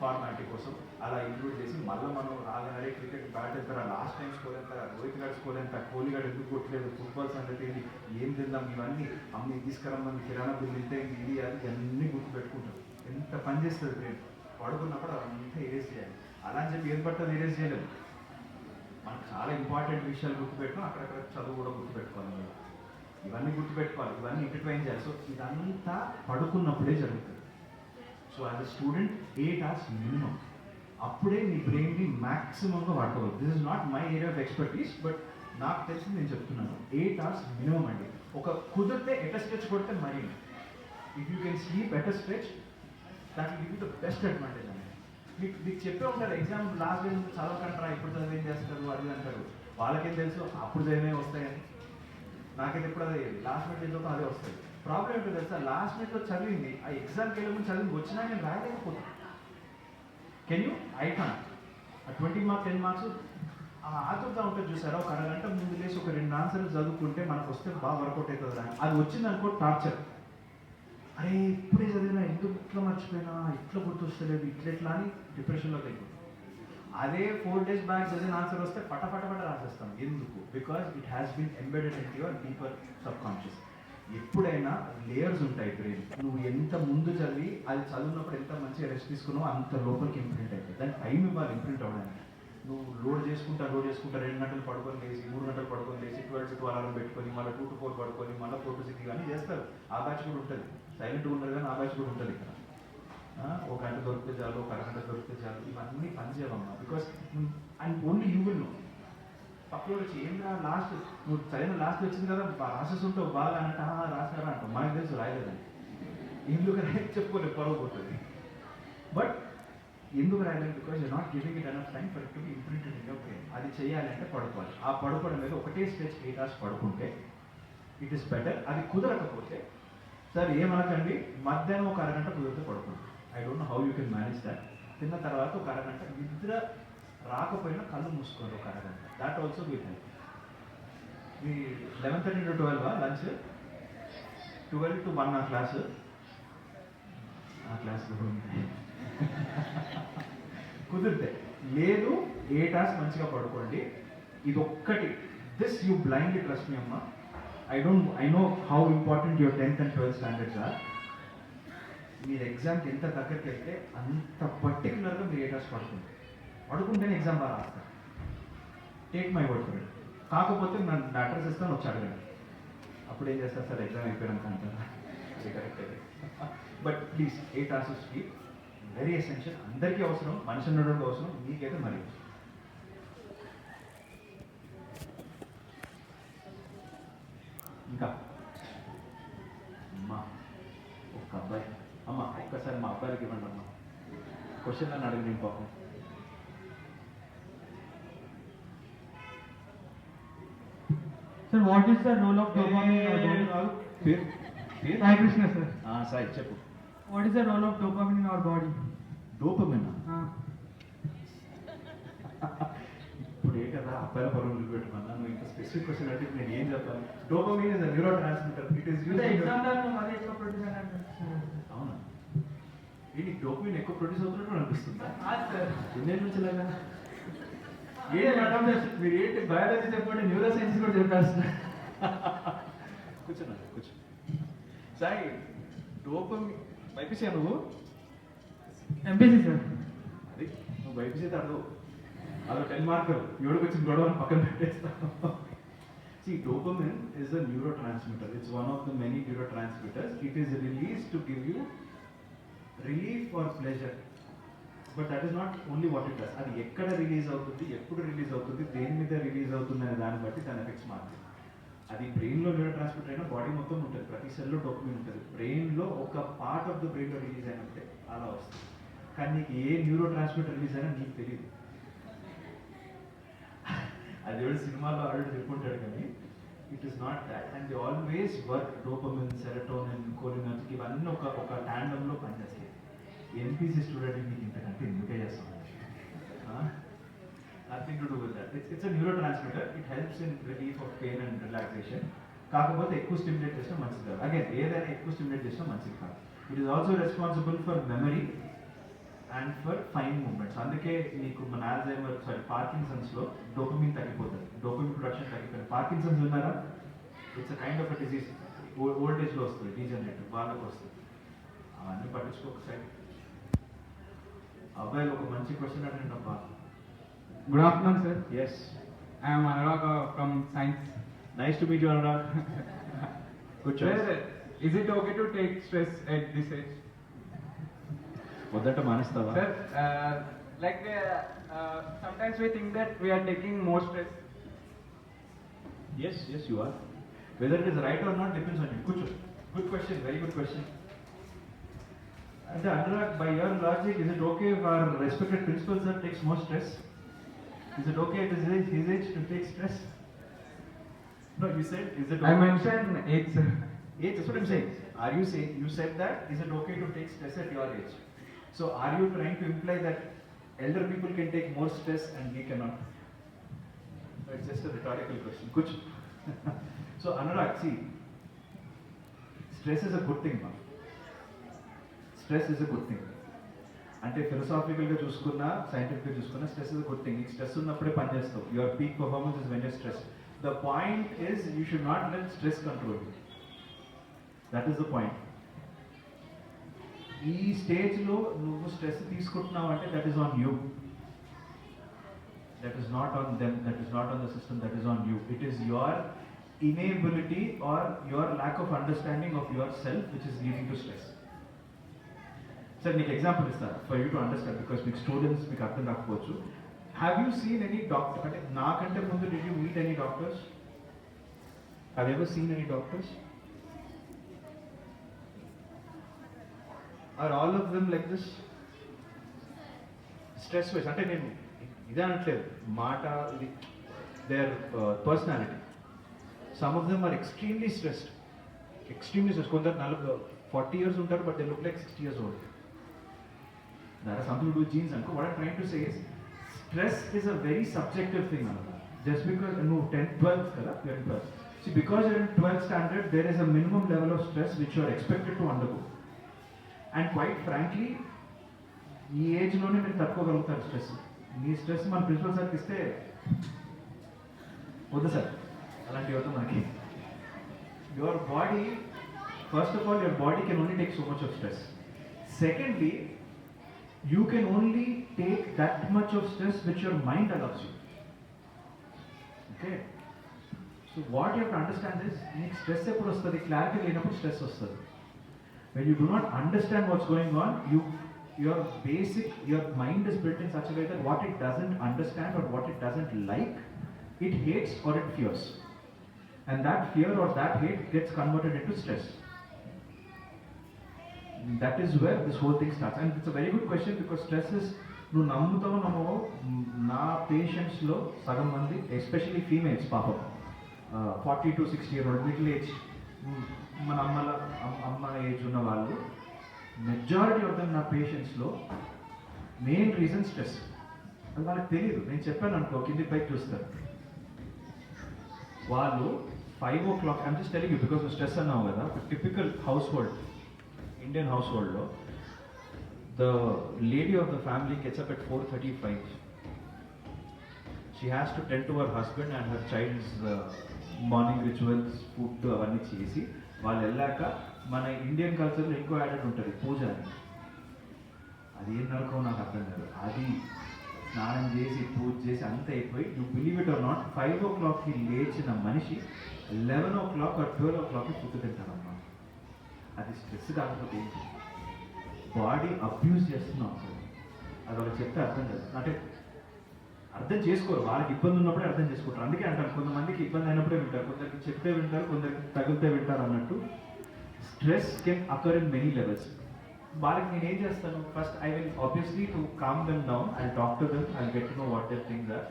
ఫార్మాలిటీ కోసం అలా ఇంక్లూడ్ చేసి మళ్ళీ మనం రాగానే క్రికెట్ బ్యాట్ ఎంత, లాస్ట్ టైం స్కోర్ ఎంత, రోహిత్ గారి స్కోర్ ఎంత, కోహ్లీ గారు ఎందుకు కొట్టలేదు, ఫుట్బాల్ సంగతి ఏంటి, ఏం తిందాం, ఇవన్నీ అమ్మ తీసుకురమ్మని కిరాణా బిల్లు ఇంతే, ఇది అది అన్నీ గుర్తుపెట్టుకుంటారు. ఎంత పని చేస్తుంది బ్రెయిన్. పడుకున్నప్పుడు అదంతా ఎరేజ్ చేయాలి. అలా అని చెప్పి ఏం పడుతుంది ఎరేజ్ చేయలేదు. మనకు చాలా ఇంపార్టెంట్ విషయాలు గుర్తుపెట్టుకుని అక్కడక్కడ చదువు కూడా గుర్తుపెట్టుకోవాలి, ఇవన్నీ గుర్తుపెట్టుకోవాలి, ఇవన్నీ ఇంటర్ట్రైన్ చేయాలి. సో ఇదంతా పడుకున్నప్పుడే జరుగుతుంది. So as a student 8 hours minimum, అప్పుడే మీ బ్రెయిన్ని మ్యాక్సిమంగా వాడుకోవాలి. This is not my area of expertise, but నాకు తెలిసింది నేను చెప్తున్నాను. 8 hours మినిమం అండి. ఒక కుదిరితే ఎట స్ట్రెచ్ కొడితే మరీ, if you can sleep at stretch that will give you the best advantage అండి. మీకు చెప్పే ఉంటారు ఎగ్జామ్ లాస్ట్ డే చదవకంటారా, ఇప్పుడు చదివి ఏం చేస్తారు అది అంటారు. వాళ్ళకేం తెలుసు అప్పుడు చదివే వస్తాయని. నాకైతే ఎప్పుడు అదే లాస్ట్ మినిట్ చదివితే అదే వస్తాయి. ప్రాబ్లం ఏంటో తెలుసా, లాస్ట్ మినిట్లో చదివింది ఆ ఎగ్జామ్కి వెళ్ళే ముందు చదివింది వచ్చినా నేను రాయలేకపోతాను. Can you? I can't. 20 marks 10 marks ఆతుర్తా ఉంటుంది చూసారా, ఒక అరగంట ముందు లేసి ఒక 2 ఆన్సర్లు చదువుకుంటే మనకు వస్తే బాగా వర్కౌట్ అవుతుంది రా. అది వచ్చిందనుకో టార్చర్, అరే ఇప్పుడే చదివినా ఎందుకు ఇట్లా మర్చిపోయినా, ఇట్లా గుర్తొస్తలేదు, ఇట్లా అని డిప్రెషన్లోకి వెళ్ళిపోతుంది. అదే 4 days బ్యాక్ చదివిన ఆన్సర్ వస్తే పట రాసేస్తాం. ఎందుకు? Because it has been embedded in your deeper subconscious. ఎప్పుడైనా లేయర్స్ ఉంటాయి బ్రెయిన్. నువ్వు ఎంత ముందు చదివి అది చదివినప్పుడు ఎంత మంచిగా రెస్ట్ తీసుకున్నావు అంత లోపలికి ఇంప్రింట్ అవుతుంది. దానికి టైం ఇవ్వాలి ఇంప్రింట్ అవ్వడానికి. నువ్వు లోడ్ చేసుకుంటా 2 గంటలు పడుకొని లేచి 3 గంటలు పడుకొని లేచి 12 to 12 అలారం పెట్టుకొని మళ్ళీ 2 to 4 పడుకొని మళ్ళీ 4 to 6 కానీ చేస్తారు. ఆ బ్యాచ్ కూడా ఉంటుంది, సైలెంట్గా ఉండదు కానీ ఆ బ్యాచ్ కూడా ఉంటుంది ఇక్కడ. ఒక గంట దొరికితే చాలు, ఒక అరగంట దొరికితే చాలు, ఇవన్నీ పనిచేయవమ్మా. Because and only you will know. పక్కన వచ్చి ఏంటా లాస్ట్ నువ్వు చదివిన లాస్ట్ వచ్చింది కదా రాసేస్తుంటావు బాగా అంటే రాసారా అంటావు. మనకు తెలుసు రాయలేదని. ఎందుకు రాయలేదు చెప్పుకోలేదు, పరువు పోతుంది. బట్ ఎందుకు రాయలేదు? Because you not giving it enough time for it to be imprinted in your brain. అది చేయాలంటే పడుకోవాలి. ఆ పడుకోవడం మీద ఒకటే స్ట్రెచ్ 8 hours పడుకుంటే ఇట్ ఈస్ బెటర్. అది కుదరకపోతే సార్ ఏమనకండి, మధ్యాహ్నం ఒక అరగంట కుదిరితే పడుకోండి. I don't know how you can manage that. తిన్న తర్వాత ఒక అరగంట నిద్ర రాకపోయినా కళ్ళు మూసుకోండి ఒక అరగంట. That also will help. Me 11:30 to 12 lunch, 12 to 1 ఆ క్లాసు. ఆ క్లాస్లో కుదిరితే లేదు 8 hours మంచిగా పడుకోండి. ఇది ఒక్కటి, this you blind trust me అమ్మ. I know how important your 10th and 12th standards are. మీరు ఎగ్జామ్కి ఎంత దగ్గరికి వెళ్తే అంత పర్టికులర్గా మీరు 8 hours పడుకుంటేనే ఎగ్జామ్ బాగా రాస్తారు. Take my word for it. కాకపోతే నన్ను అడ్రస్ ఇస్తాను, వచ్చి అడగండి. అప్పుడు ఏం చేస్తారు సార్, ఎగ్జామ్ అయిపోయాక అంటారా? అది correct. But please 8 hours sleep very essential. అందరికీ అవసరం, మనిషి ఉండడానికి అవసరం, మీకైతే మరి. ఇంకా అమ్మా ఒక్క అబ్బాయి, అమ్మ ఒక్కసారి మా అబ్బాయికి ఇవ్వండి అమ్మ. క్వశ్చన్ అని అడిగి నేను పాపం. Sir, what is the role of dopamine in our body? పేరు Sai Krishna, sir. సాయి చెప్పు. What is the role of dopamine in our body? Dopamine ఇప్పుడు ఏ కదా అబ్బాయిల పరువులు నిలబెట్టుకున్నా, నువ్వు ఇంకా స్పెసిఫిక్ క్వశ్చన్ అంటే నేను ఏం చెప్పాలి? Dopamine is neuro transmitter. It is used in అవునా? ఏంటి డోపమిన్ ఎక్కువ ప్రొడ్యూస్ అవుతున్నట్టు అనిపిస్తుందా? ఎన్నేళ్ళ నుంచి లాగా ఏంటి మేడం మీరు ఏంటి బయాలజీ చెప్పండి, న్యూరో సైన్స్ కూడా చెప్పేస్తున్నా. కూర్చున్నా కూర్చో. సాయి డోపమిన్ బైపీసీ నువ్వు? MPC, sir. అది నువ్వు బైపీసీ అడగవు, అదో 10 మార్కులు ఏడుకు వచ్చిన గొడవని పక్కన పెట్టేస్తావు. See, dopamine is a neurotransmitter. It's one of the many neurotransmitters. It is released to give you relief or pleasure. But that is not only what it does. అది ఎక్కడ రిలీజ్ అవుతుంది, ఎప్పుడు రిలీజ్ అవుతుంది, దేని మీద రిలీజ్ అవుతుంది అనే దాన్ని బట్టి దాని ఎఫెక్ట్స్ మారుతాయి. అది బ్రెయిన్లో న్యూరో ట్రాన్స్మిటర్ అయినా బాడీ మొత్తం ఉంటుంది, ప్రతి సెల్లో డోపమిన్ ఉంటుంది. బ్రెయిన్లో ఒక పార్ట్ ఆఫ్ ద బ్రెయిన్లో రిలీజ్ అయినట్టే అలా వస్తుంది. కానీ నీకు ఏ న్యూరో ట్రాన్స్మిటర్ రిలీజ్ అయినా నీకు తెలియదు. అది ఎవరు సినిమాలో ఆల్రెడీ చెప్పుకుంటాడు, కానీ it is not that. And the always work. Dopamine, serotonin, cholinergic ఇవన్నీ ఒక ట్యాండంలో పనిచేస్తాయి. ఎంపీసీ స్టూడెంట్ మీకు ఇంతకంటే ఎందుకే చేస్తాం? Nothing to do with that. It's a neuro transmitter. It helps in relief of pain and relaxation. కాకపోతే ఎక్కువ స్టిమ్యులేట్ చేసినా మంచిది కాదు. అగైన్ ఏదైనా ఎక్కువ స్టిమ్యులేట్ చేసినా మంచిది కాదు. It is also responsible for memory and for fine movements. అందుకే మీకు మన ఆల్జైమర్ పార్కిన్సన్స్లో డోపమిన్ తగ్గిపోతుంది, డోపమిన్ ప్రొడక్షన్ తగ్గిపోతుంది. పార్కిన్సన్స్ ఉన్నారా? It's a kind of a disease. Old ఏజ్లో వస్తుంది, డీజనరేటివ్ వాళ్ళకి వస్తుంది. అవన్నీ పట్టించుకోకసారి. అబ్బాయిలు ఒక మంచి క్వశ్చన్ అడగండి అబ్బా. Good afternoon, sir. Yes. I am Anurag from Science. Nice to meet you, Anurag. Good choice. Sir, is it okay to take stress at this age? వద్దట మానేస్తావా? Sir, sometimes we think that we are taking more stress. Yes, you are. Whether it is right or not depends on you. Good question, very good question. And Anurag, by your logic, is it okay if our respected principal sir takes more stress? Is it okay at his age to take stress? No, you said, is it okay? I mentioned age, sir. Age, that's what I'm saying. Are you saying, you said that, is it okay to take stress at your age? So are you trying to imply that elder people can take more stress and we cannot? It's just a rhetorical question. Kuch. So Anurag, see, stress is a good thing, man. Stress is a good thing. అంటే ఫిలసాఫికల్గా చూసుకున్నా, సైంటిఫిక్గా చూసుకున్నా, stress is a good thing. నీకు stress ఉన్నప్పుడే పని చేస్తావు. Your peak performance is when you're stress. The point is you should not let stress control you. That is the point. ఈ స్టేజ్లో నువ్వు స్ట్రెస్ తీసుకుంటున్నావు అంటే that is on you. That is not on them, that is not on the system, that is on you. It is your inability or your lack of understanding of yourself which is leading to stress. Sir నీకు example ఇస్తాను for you to understand because మీకు students మీకు అర్థం కాకపోవచ్చు. Have you seen any doctor, అంటే నాకంటే ముందు did you meet any doctors? Have ever seen any doctors? Are all of them like this stress wise? అంటే నేను ఇదే అనట్లేదు, మాట ఇది their personality. Some of them are extremely stressed, కొందరు 40 years ఉంటారు but they look like 60 years old. That has something to do with genes. And what I'm trying to say is, stress is a very subjective thing. Just because you 10th, 12th, you're in 12th. See, because you're in 12th standard, there is a minimum level of stress which you are expected to undergo. And quite frankly, ఈ ఏజ్లోనే మీరు తట్టుకోగలుగుతారు stress. మీ stress మన principal సార్కి ఇస్తే వద్దు sir అలాంటి వద్దు మనకి. Your body, first of all, your body can only take so much of stress. Secondly, you can only take that much of stress which your mind allows you. Okay? So what you have to understand is, neek stress eppudu vastadi, clarity lenappudu stress vastadi. When you do not understand what's going on, your mind is built in such a way that what it doesn't understand or what it doesn't like, it hates or it fears. And that fear or that hate gets converted into stress. That is where this whole thing starts. And it's a very good question because stress is, నువ్వు నమ్ముతావు నమ్మవో, నా పేషెంట్స్లో సగం మంది, especially females, పాపం 40 to 60 year old middle age, మన అమ్మ age ఉన్న వాళ్ళు, majority of them నా పేషెంట్స్లో మెయిన్ రీజన్ స్ట్రెస్. అది వాళ్ళకి తెలియదు. నేను చెప్పాను అనుకో, కింది పైకి చూస్తారు వాళ్ళు. 5 o'clock, I'm just telling you because stress అన్నావు కదా, typical house hold, Indian household law, the lady of the family gets up at 4:35. She has to tend to her husband and her child's morning rituals, food అవన్నీ చేసి వాళ్ళు వెళ్ళాక, మన Indian కల్చర్లో ఇంకో added ఉంటుంది పూజ అని. అది ఏం నరకం నాకు అర్థం కాదు. అది స్నానం చేసి పూజ చేసి అంత అయిపోయి, you believe it or not, 5 o'clockకి లేచిన మనిషి 11 o'clock or 12 o'clockకి ఫుడ్ తింటారమ్మా. అది స్ట్రెస్ కాకపోతే ఏంటి? బాడీ అబ్యూజ్ చేస్తున్నాం. అది వాళ్ళకి చెప్తే అర్థం కాదు, అంటే అర్థం చేసుకోరు. వాళ్ళకి ఇబ్బంది ఉన్నప్పుడే అర్థం చేసుకుంటారు. అందుకే అంటారు, కొంతమందికి ఇబ్బంది అయినప్పుడే వింటారు, కొందరికి చెప్తే వింటారు, కొందరికి తగిలితే వింటారు అన్నట్టు. Stress can occur in many levels. వాళ్ళకి నేను ఏం చేస్తాను, first I will obviously to calm them down, I talk to them, I get to know what their things are.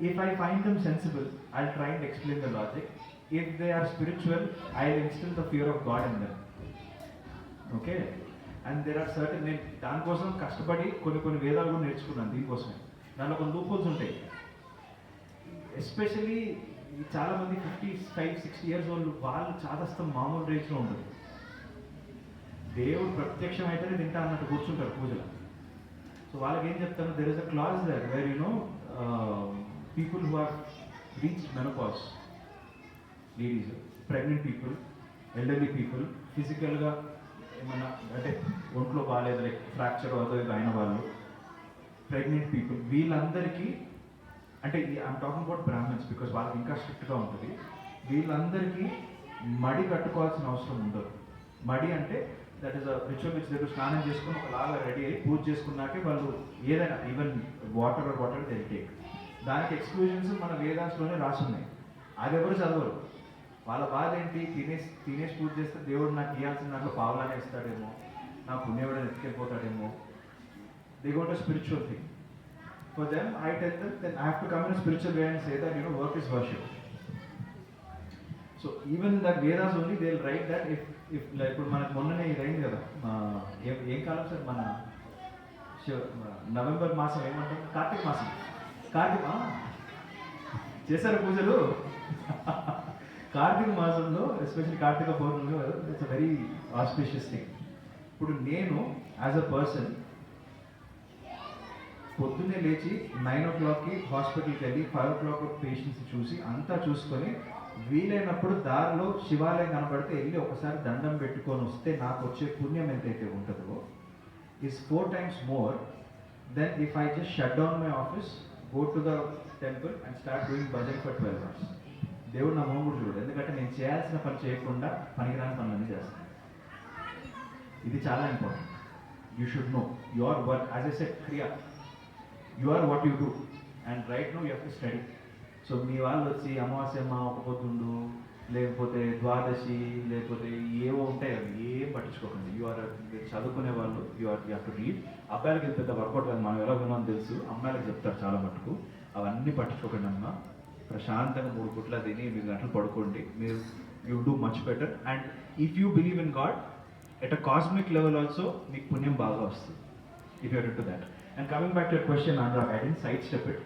If I find them sensible, I'll try and explain the logic. If they are spiritual, I'll instill the fear of God in them. Okay? And there are certain, నేను దానికోసం కష్టపడి కొన్ని వేదాలు కూడా నేర్చుకున్నాను దీనికోసమే. దానిలో కొన్ని లూప్ హోల్స్ ఉంటాయి. ఎస్పెషలీ చాలామంది 55-60 years ఓల్డ్ వాళ్ళు చాదస్తం మామూలు రేంజ్లో ఉంటుంది. దేవుడు ప్రత్యక్షం అయితేనే తింటా అన్నట్టు కూర్చుంటారు పూజలో. సో వాళ్ళకి ఏం చెప్తాను, there is a clause there where people who are reached menopause, ladies, pregnant people, elderly people, ఫిజికల్గా ఏమన్నా అంటే ఒంట్లో బాగాలేదు, లైక్ ఫ్రాక్చర్ అదో ఇది అయిన వాళ్ళు, ప్రెగ్నెంట్ పీపుల్, వీళ్ళందరికీ, అంటే I'm talking about Brahmans because వాళ్ళకి ఇంకా స్ట్రిక్ట్గా ఉంటుంది. వీళ్ళందరికీ మడి కట్టుకోవాల్సిన అవసరం ఉండదు. మడి అంటే that is a ritual which దగ్గర స్నానం చేసుకుని ఒకలాగా రెడీ అయ్యి పూజ చేసుకున్నాకే వాళ్ళు ఏదైనా ఈవెన్ వాటర్ దే టేక్. దానికి ఎక్స్క్లూజన్స్ మన వేదాస్లోనే రాసున్నాయి. అది ఎవరు చదవరు. వాళ్ళ బాధ ఏంటి, తినేసి పూజ చేస్తే దేవుడు నాకు ఇవ్వాల్సిన దాంట్లో పావులానే ఇస్తాడేమో, నా పుణ్యవుడు ఎత్తుకెళ్ళిపోతాడేమో. They got a spiritual thing. For them I tell them then I have to come in a spiritual way and say that work is worship. So even that Vedas only they will write that if like ఇప్పుడు మనకు మొన్ననే ఇది అయింది కదా, ఏం కాలం sir, మన November మాసం ఏమంటాం, కార్తీక మాసం. చేశారు పూజలు. కార్తీక మాసంలో, ఎస్పెషల్లీ కార్తీక పౌర్ణమిలో, it's a very auspicious thing. ఇప్పుడు నేను యాజ్ అ పర్సన్ పొద్దున్నే లేచి 9 o'clockకి హాస్పిటల్కి వెళ్ళి 5 o'clock పేషెంట్స్ చూసి అంతా చూసుకొని, వీలైనప్పుడు దారిలో శివాలయం కనబడితే వెళ్ళి ఒకసారి దండం పెట్టుకొని వస్తే నాకు వచ్చే పుణ్యం ఎంతైతే ఉంటుందో is 4 times more than if I just shut down my office, go to the temple and start doing bhajan for 12 hours. దేవుడు నా మోహముడు చూడు, ఎందుకంటే నేను చేయాల్సిన పని చేయకుండా పనికిరాని పనులన్నీ చేస్తాను. ఇది చాలా important. you should know your work. As I said, Kriya, you are what you do, and right now you have to study. So మీ వాళ్ళు వచ్చి అమావాస్యమ్మ ఒక పొద్దుండు లేకపోతే ద్వాదశి లేకపోతే ఏవో ఉంటాయి అవి ఏం పట్టించుకోకండి. చదువుకునే వాళ్ళు యూ హ్యావ్ టు రీడ్. అబ్బాయిలకి ఇది పెద్ద వర్కౌట్ కాదు, మనం ఎలా విన్నామని తెలుసు, అమ్మాయిలకు చెప్తారు చాలా మటుకు. అవన్నీ పట్టించుకోకండి అమ్మ, ప్రశాంతంగా 3 పూట్ల తిని 8 గంటలు పడుకోండి. మీరు you do much better. And if you believe in God at a cosmic level also మీకు పుణ్యం బాగా వస్తుంది if you're to that. And coming back to your question Anurag, I didn't side step it.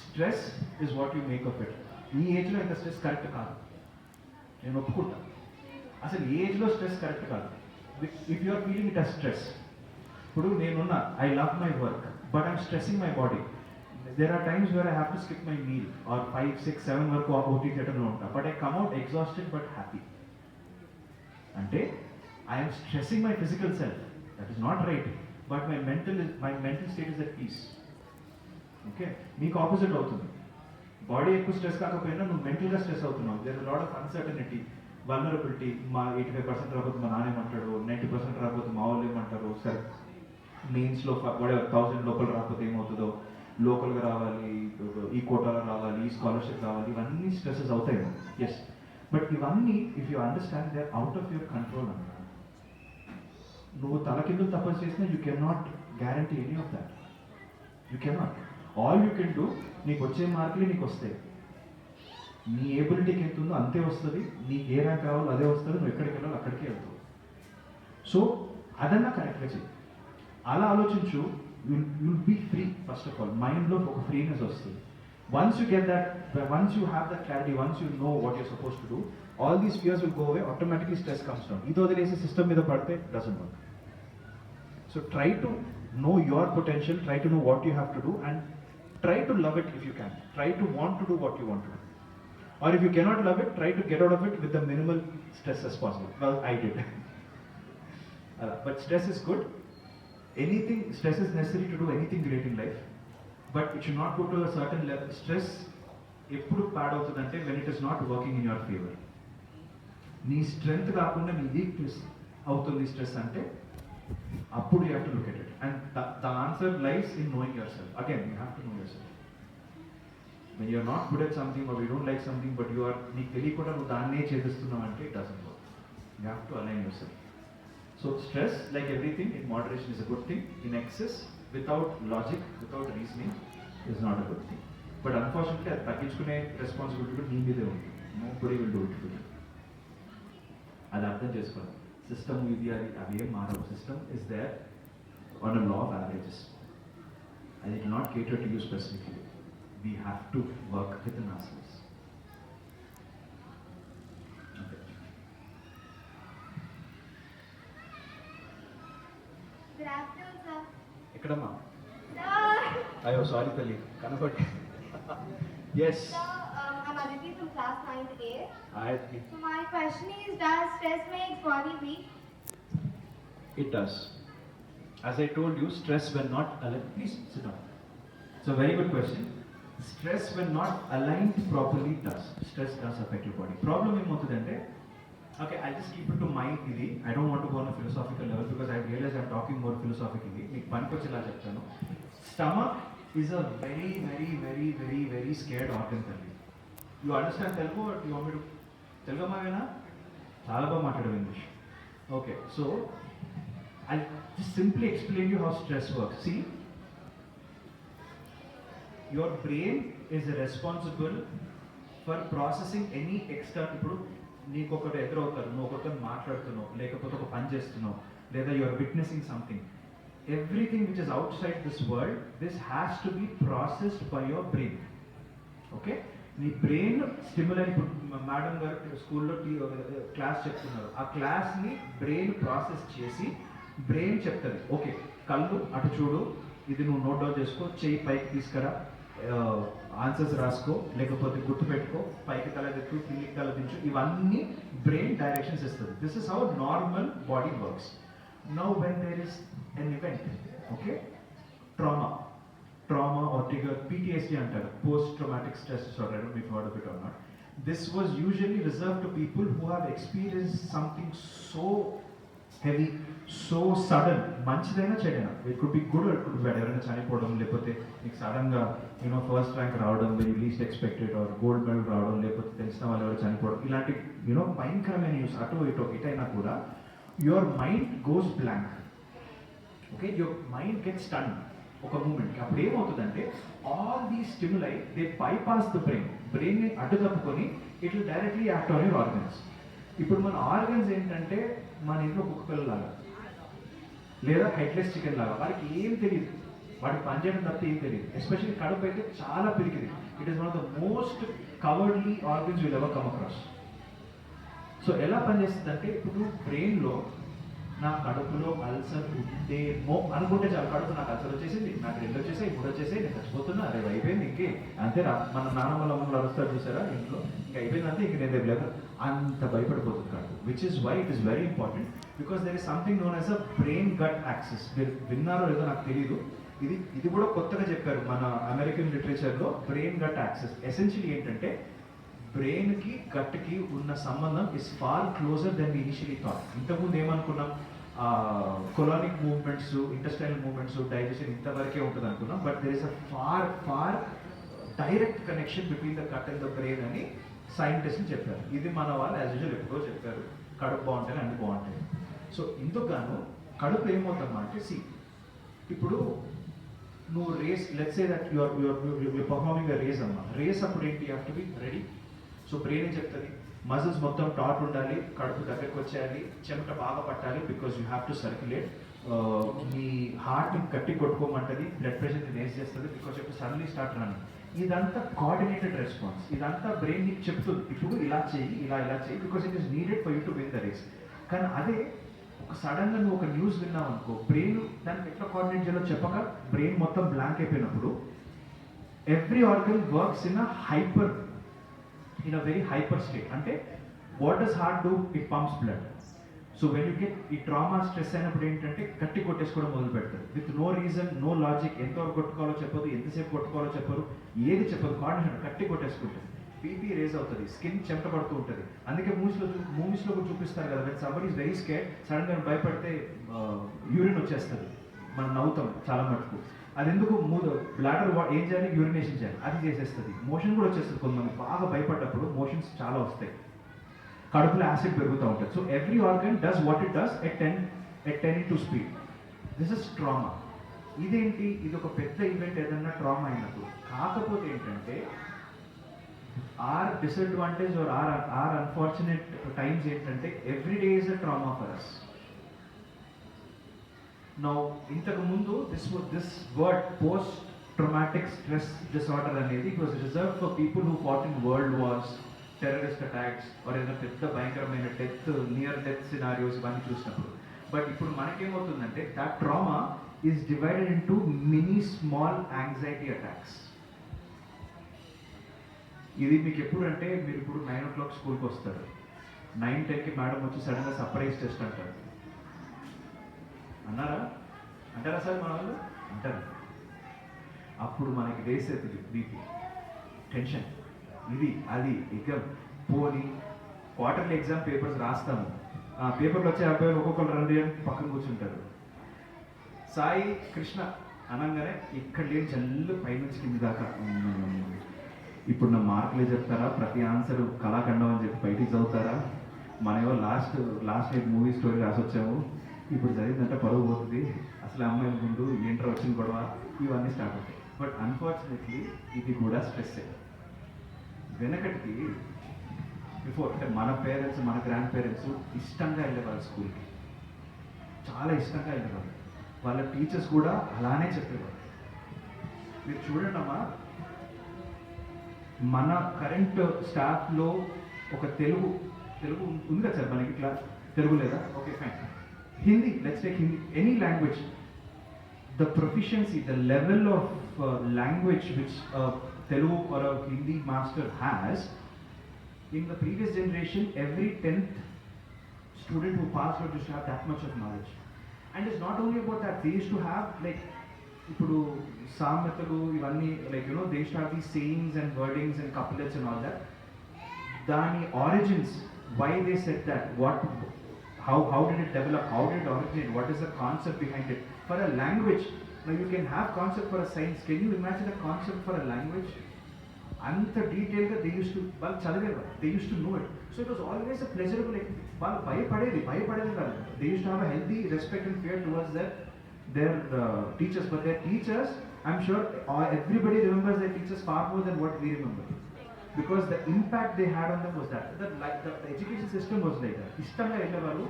Stress is what you make of it. ఈ ఏజ్లో ఇంత stress correct కాదు, నేను ఒప్పుకుంటా. అసలు ఏ ఏజ్లో స్ట్రెస్ కరెక్ట్ కాదు. If you are feeling it a stress, ఇప్పుడు నేనున్నా, I love my work but I'm stressing my body. There are times where I have to skip my meal or 5, 6, 7 వరకు ఓటీ థియేటర్లో ఉంటా, but I come out exhausted but happy. అంటే I'm stressing my physical self, that is not right, but my mental state is at peace. Okay, మీకు opposite అవుతుంది. Body ఎక్కువ stress కాకపోయినా నువ్వు మెంటల్గా స్ట్రెస్ అవుతున్నావు. There is lot of uncertainty, vulnerability. మా 85% రాకపోతే మా నాన్న ఏమంటాడు, 90% రాకపోతే మా వాళ్ళు ఏమంటారు, సరే మెయిన్స్లో 1000 లోపల రాకపోతే ఏమవుతుందో, లోకల్గా రావాలి, ఈ కోటాలో రావాలి, ఈ స్కాలర్షిప్ రావాలి, ఇవన్నీ స్ట్రెస్సెస్ అవుతాయి. ఎస్, బట్ ఇవన్నీ if you understand they are out of your control అన్న. నువ్వు తలకిందులు తపస్సు చేసినా you can not guarantee any of that. You can not. All you can do, నీకు వచ్చే మార్కులే నీకు వస్తాయి. నీ ఏబిలిటీకి ఎంత ఉందో అంతే వస్తుంది. నీకు ఏ ర్యాంక్ కావాలో అదే వస్తుంది. నువ్వు ఎక్కడికి వెళ్ళాలో అక్కడికే వెళ్తావు. సో అదన్నా కరెక్ట్గా చెయ్యి. అలా ఆలోచించు. You'll be free. First of all మైండ్లో ఒక ఫ్రీనెస్ వస్తుంది. Once you get that, once you have that clarity, once you know what you're suppose to do, all these fears will go away. Automatically stress comes down. ఇది వదిలేసి system మీద పడితే doesn't work. So try to know your potential, try to know what you have to do, and try to love it if you can. Try to want to do what you want to do. Or if you cannot love it, try to get out of it with the minimal stress as possible. Well, I did. But stress is good. Stress is necessary to do anything great in life. But it should not go to a certain level. Stress ఎప్పుడు pad అవుతుందంటే when it is not working in your favor. నీ strength కాకుండా నీ weakness అవుతుంది stress అంటే, అప్పుడు you have to look at it. And the answer lies in knowing yourself. Again, you have to know yourself. When you are not good at something or you don't like something, but you are నీకు తెలియకుండా నువ్వు దాన్నే చేస్తున్నావు అంటే it doesn't work. You have to align yourself. So stress, like everything, in moderation is a good thing. In excess, without logic, without reasoning, is not a good thing. But unfortunately, అది తగ్గించుకునే responsibility నీ మీదే ఉంది. Nobody will do it for you. అది అర్థం చేసుకోవాలి. System ఇది అది అవేం మారవు. System is there on a law of averages, and it will not cater to you specifically. We have to work within ourselves. Okay. Good afternoon, sir. Ekkadamma? Sir. Ayo, sorry Tali. Kanakotti. Yes. Sir, I'm Aditi from class 9th A. Hi. So my question is, does stress make body weak? It does. As I told you, stress when not aligned. Please sit down. It's a very good question. Stress when not aligned properly does. Stress does affect your body. Problem ఏమవుతుందంటే, okay, I'll just keep it to my ఇది. I don't want to go on a philosophical level because I realize I'm talking more philosophically. మీకు పనికొచ్చేలా చెప్తాను. Stomach is a very, very, very, very, very scared organ తల్లి. You understand Telugu or you want me to? Telugu అమ్మావేనా? చాలా బాగా మాట్లాడవు English. Okay, so I'll just simply explain you how stress works. See, your brain is responsible for processing any external. ఇప్పుడు నీకు ఒకటి ఎదురవుతారు, నువ్వు ఒకరితో మాట్లాడుతున్నావు, లేకపోతే ఒక పని చేస్తున్నావు, లేదా you are witnessing something. Everything which is outside this world, this has to be processed by your brain. Okay, నీ బ్రెయిన్ స్టిమ్యులర్. ఇప్పుడు మేడం గారు స్కూల్లో క్లాస్ చెప్తున్నారు, ఆ క్లాస్ని బ్రెయిన్ ప్రాసెస్ చేసి బ్రెయిన్ చెప్తుంది, ఓకే కళ్ళు అటు చూడు, ఇది నువ్వు నోట్ డౌన్ చేసుకో, చెయ్యి పైకి తీసుకురా, ఆన్సర్స్ రాసుకో, లేకపోతే గుర్తుపెట్టుకో, పైకి తల దిక్కు, కిందికి తల దించు, ఇవన్నీ బ్రెయిన్ డైరెక్షన్స్ ఇస్తుంది. This is how normal body works. Now when there is an event, okay, trauma or trigger, PTSD అంటారు, post traumatic stress disorder. I don't know if you heard of it or not. This was usually reserved to people who have experienced something so heavy, so sudden, మంచిదైనా చెడైనా, it could be good, it could be bad. ఎవరైనా చనిపోవడం, లేకపోతే నీకు సడన్గా first rank రావడం, very least expected, or gold medal రావడం, లేకపోతే తెలిసిన వాళ్ళు ఎవరు చనిపోవడం, ఇలాంటి భయంకరమైన న్యూస్ అటు ఇటైనా కూడా your mind goes blank. Okay, your mind get stun ఒక మూమెంట్కి. అప్పుడు ఏమవుతుందంటే ఆల్ దీ స్టిమ్యులై దే బైపాస్ ద బ్రెయిన్ని అడ్డు తప్పుకొని it will directly act on your organs. ఇప్పుడు మన ఆర్గన్స్ ఏంటంటే మన ఇంట్లో కుక్క పిల్లలాగా లేదా హెడ్లెస్ చికెన్ లాగా, వాడికి ఏం తెలియదు, వాడికి పనిచేయడం తప్ప ఏం తెలియదు. ఎస్పెషల్లీ కడుపు అయితే చాలా పెరిగింది. It is one of the most cowardly organs will ever come across. So ఎలా పనిచేస్తుందంటే, ఇప్పుడు బ్రెయిన్లో నా కడుపులో అల్సర్ ఉందేమో అనుకుంటే చాలు, కడుపు నాకు అల్సర్ వచ్చేసింది, నాకు 2 వచ్చేసాయి, 3 వచ్చేసాయి, నేను చచ్చిపోతున్నా, అరే అయిపోయింది, ఇంకే అంతేరా. మన నాన్నమ్మల అమ్మలు అరుస్తారు చూసారా ఇంట్లో, ఇంకా అయిపోయింది అంతే, ఇంక నేను లేదు, అంత భయపడిపోతుంది కడుపు. Which is why it is very important, because there is something known as a brain gut axis. మీరు విన్నారో లేదో నాకు తెలియదు, ఇది కూడా కొత్తగా చెప్పారు మన అమెరికన్ లిటరేచర్లో. బ్రెయిన్ గట్ యాక్సెస్ ఎసెన్షియలీ ఏంటంటే, బ్రెయిన్కి గట్కి ఉన్న సంబంధం is far closer than initially thought. ఇంతకుముందు ఏమనుకున్నాం, colonic movements, intestinal movements, digestion ఇంతవరకే ఉంటుంది అనుకున్నాం. But there is a far direct connection between the gut and the brain అని సైంటిస్టులు చెప్పారు. ఇది మన వాళ్ళు యాజ్ యూజువల్ ఎప్పుడో చెప్పారు, కడుపు బాగుంటాయి అన్ని బాగుంటాయి. సో ఇందుకు గాను కడుపు ఏమవుతామా అంటే, ఇప్పుడు నువ్వు race, let's say that you're performing a race అమ్మా. రేస్ అప్పుడు ఏంటి, you have to be ready. So brain ఏం చెప్తుంది, మజిల్స్ మొత్తం టాట్ ఉండాలి, కడుపు దగ్గరికి వచ్చేయాలి, చెమట బాగా పట్టాలి, because you have to circulate. మీ హార్ట్ని గట్టి కొట్టుకోమంటుంది, బ్లడ్ ప్రెషర్ని రేస్ చేస్తుంది, because you suddenly start running. ఇదంతా కోఆర్డినేటెడ్ రెస్పాన్స్. ఇదంతా బ్రెయిన్ నీకు చెప్తుంది, ఇప్పుడు ఇలా చేయి, ఇలా చేయి, because it is needed for you to win the race. కానీ అదే ఒక సడన్గా నువ్వు ఒక న్యూస్ విన్నావు అనుకో, బ్రెయిన్ దానికి ఎట్లా కోఆర్డినేట్ చేయాలో చెప్పక బ్రెయిన్ మొత్తం బ్లాంక్ అయిపోయినప్పుడు every organ works in a very hyper state. అంటే what does heart do? It pumps blood. So when you get ఈ ట్రామా, స్ట్రెస్ అయినప్పుడు ఏంటంటే గట్టి కొట్టేసుకోవడం మొదలు పెడతారు, with no reason, no logic. ఎంతవరకు కొట్టుకోవాలో చెప్పదు, ఎంతసేపు కొట్టుకోవాలో చెప్పరు, ఏది చెప్పదు, కోఆర్డినేషన్ గట్టి కొట్టేసుకుంటుంది. బీపీ రేజ్ అవుతుంది, స్కిన్ చెమట పడుతూ ఉంటుంది. అందుకే మూవీస్లో కూడా చూపిస్తారు కదా, when somebody is very scared, సడన్గా భయపడితే యూరిన్ వచ్చేస్తుంది, మనం నవ్వుతాం చాలా మటుకు. అది ఎందుకు, బ్లాడర్ ఏం చేయాలి, యూరినేషన్ చేయాలి, అది చేసేస్తుంది. మోషన్ కూడా వచ్చేస్తుంది. కొంతమంది బాగా భయపడ్డప్పుడు మోషన్స్ చాలా వస్తాయి, కడుపులో యాసిడ్ పెరుగుతూ ఉంటుంది. So every organ does what it does at 10 into speed. This is trauma. ఇదేంటి, ఇది ఒక పెద్ద ఈవెంట్ ఏదన్నా ట్రామా అయినప్పుడు. కాకపోతే ఏంటంటే our disadvantage or our unfortunate times ఏంటంటే, every day is a trauma for us. Now, ఇంతకు ముందు this word post traumatic stress disorder అనేది it was reserved for people who fought in world wars, terrorist attacks, or ఏదైనా పెద్ద భయంకరమైన near death scenarios ఇవన్నీ చూసినప్పుడు. But ఇప్పుడు మనకేమవుతుందంటే, that trauma is divided into many small anxiety attacks. ఇది మీకు ఎప్పుడు అంటే, మీరు ఇప్పుడు 9 o'clock స్కూల్కి వస్తారు, 9:10కి మేడం వచ్చి సడన్గా సర్ప్రైజ్ టెస్ట్ అంటారు. అంటారా సార్ మన వాళ్ళు? అంటారు. అప్పుడు మనకి రేస్ అవుతుంది, బీపీ, టెన్షన్, ఇది అది. ఇక పోని క్వార్టర్లీ ఎగ్జామ్ పేపర్స్ రాస్తాము, ఆ పేపర్లు వచ్చే అబ్బాయిలు ఒక్కొక్కరు 2 పక్కన కూర్చుంటారు. సాయి కృష్ణ అనగానే ఇక్కడ లేని జల్లు పైనుంచి కింది దాకా. ఇప్పుడు నా మార్కులే చెప్తారా, ప్రతి ఆన్సర్ కళాఖండం అని చెప్పి బయటికి చదువుతారా? మనమేమో లాస్ట్ మూవీ స్టోరీ రాసొచ్చాము, ఇప్పుడు జరిగిందంటే పరువు పోతుంది, అసలు అమ్మాయి ముందు ఏంటర్ వచ్చిన గొడవ, ఇవన్నీ స్టార్ట్ అవుతాయి. బట్ అన్ఫార్చునేట్లీ ఇది కూడా స్ట్రెస్. వెనకటికి బిఫోర్ అంటే మన పేరెంట్స్, మన గ్రాండ్ పేరెంట్స్ ఇష్టంగా వెళ్ళేవాళ్ళు స్కూల్కి, చాలా ఇష్టంగా వెళ్ళేవాళ్ళు. వాళ్ళ టీచర్స్ కూడా అలానే చెప్పేవాళ్ళు. మీరు చూడండి అమ్మా, మన కరెంట్ స్టాఫ్లో ఒక తెలుగు ఉంది కదా సార్ మనకి, ఇట్లా తెలుగు లేదా, okay fine, Hindi, let's take Hindi, any language, the proficiency, the level of language which a Telugu or a Hindi master has, in the previous generation, every 10th student who passed out used to have that much of knowledge. And it's not only about that, they used to have like, ఇప్పుడు సామెతలు ఇవన్నీ, like they used to have these sayings and wordings and couplets and all that. దాని origins, why they said that, what how did it develop, how did it originate, what is the concept behind it. For a language, now you can have concept for a science. Can you imagine a concept for a language? అంత డీటెయిల్గా they use to వాళ్ళు చదివేవారు, they use to know it. So it was always a pleasurable. వాళ్ళు భయపడేది కాదు. They use to have a healthy respect and fear towards their teachers. But their teachers, I'm sure everybody remembers their teachers far more than what we remember, because the impact they had on them was that like the education system was like that. ఇష్టంగా వెళ్ళేవాళ్ళు.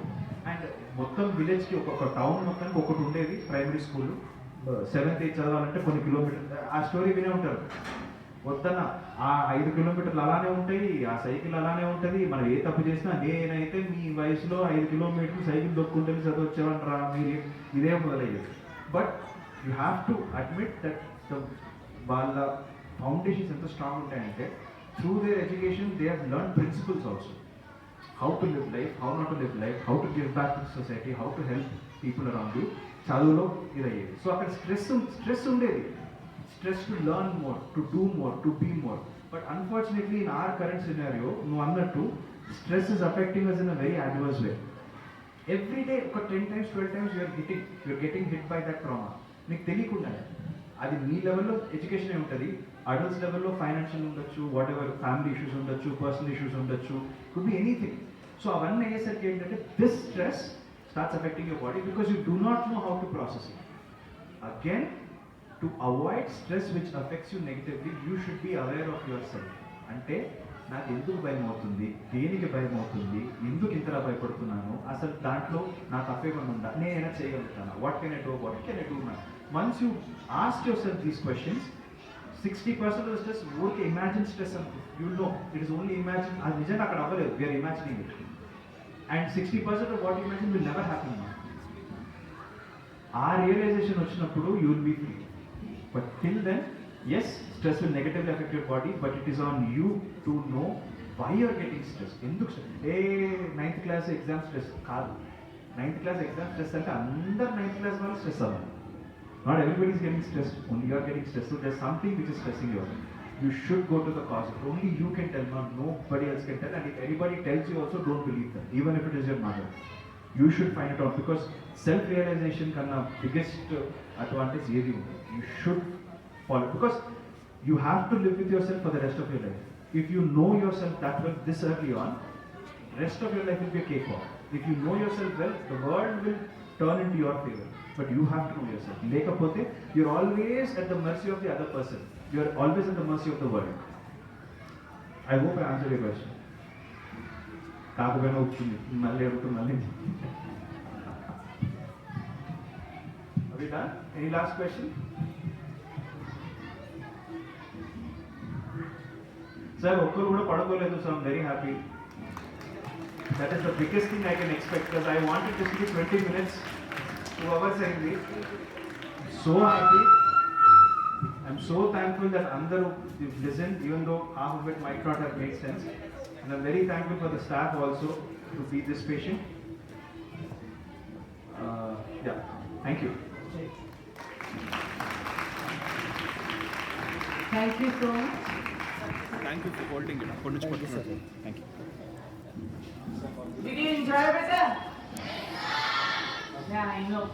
And మొత్తం విలేజ్కి ఒక్కొక్క town మొత్తానికి ఒకటి ఉండేది primary school. 7th 8th చదవాలంటే కొన్ని కిలోమీటర్లు. ఆ స్టోరీ వినే ఉంటారు. వద్దన్న ఆ 5 కిలోమీటర్లు అలానే ఉంటాయి, ఆ సైకిల్ అలానే ఉంటుంది. మనం ఏ తప్పు చేసినా, నేనైతే మీ వయసులో 5 కిలోమీటర్లు సైకిల్ దొక్కుంటే చదవచ్చేవాళ్ళరా మీరు, ఇదే మొదలయ్యేది. But you have to admit that వాళ్ళ ఫౌండేషన్స్ ఎంత స్ట్రాంగ్ ఉంటాయంటే through their education they have learn principles also. How to live life, how not to live life, how to give back to society, how to help people around you. చదువులో ఇదయ్యేది. So అక్కడ stress ఉండేది. Stress to learn more, to do more, to be more. But unfortunately, in our current scenario, no wonder too, stress is affecting us in a very adverse way. Every day, 10 times, 12 times, you are getting hit by that trauma. మీకు తెలియకుండా అది మీ లెవెల్లో education ఉంటుంది, adults లెవెల్లో financial ఉండొచ్చు, what ever family issues ఉండొచ్చు, personal issues ఉండొచ్చు, could be anything. So అవన్నీ అయ్యేసరికి ఏంటంటే this stress starts affecting your body because you do not know how to process it. Again, to avoid stress which affects you negatively, you should be aware of yourself. అంటే నాకు ఎందుకు భయం అవుతుంది, దేనికి భయం అవుతుంది, ఎందుకు ఇంతలా భయపడుతున్నాను, అసలు దాంట్లో నాకు అఫేమన్ ఉందా, నేనైనా చేయగలుగుతాను, what can I do about it, can I do నా. Once you ask yourself these questions, 60% of stress ఊరికే ఇమాజిన్ స్ట్రెస్ అనుకో. You know it is only imagine. అది నిజంగా అక్కడ అవ్వలేదు, we're imagining it. And 60% of what you imagine will never happen. ఆ realization వచ్చినప్పుడు you will be free. But till then, yes, stress will negatively affect your body, but it is on you to know why you are getting stressed. ఎందుకు 9th class exam stress కాదు. 9th class exam stress అంటే అందరు 9th class వాళ్ళు stress అవ్వాలి. Not everybody is getting stressed, only you are getting stressed. So there's something which is stressing you. You should go to the cause. Only you can tell, nobody else can tell. And if anybody tells you also, don't believe them, even if it is your mother. You should find it out, because self-realization కన్నా biggest advantage ఏది ఉంది. You should follow, because you have to live with yourself for the rest of your life. If you know yourself that well this early on, rest of your life will be a cakewalk. If you know yourself well, the world will turn into your favor. But you have to know yourself. Lekapothe, you're always at the mercy of the other person. You're always at the mercy of the world. I hope I answered your question. కాకపోయినా వచ్చింది, మళ్ళీ అడుగుతుంది, మళ్ళీ. Are we done? Any last question? Sir, ఒక్కరు కూడా పడుకోలేదు, so I'm very happy. That is the biggest thing I can expect, because I wanted to see 20 minutes, 2 hours అయింది. So happy. I'm so thankful that అందరూ listened, even though half of it might not have made sense. And I'm very thankful for the staff also to be this patient. Yeah, thank you. Thank you so much. Thank you for holding it. Thank you. Did you enjoy it? Yeah, I know.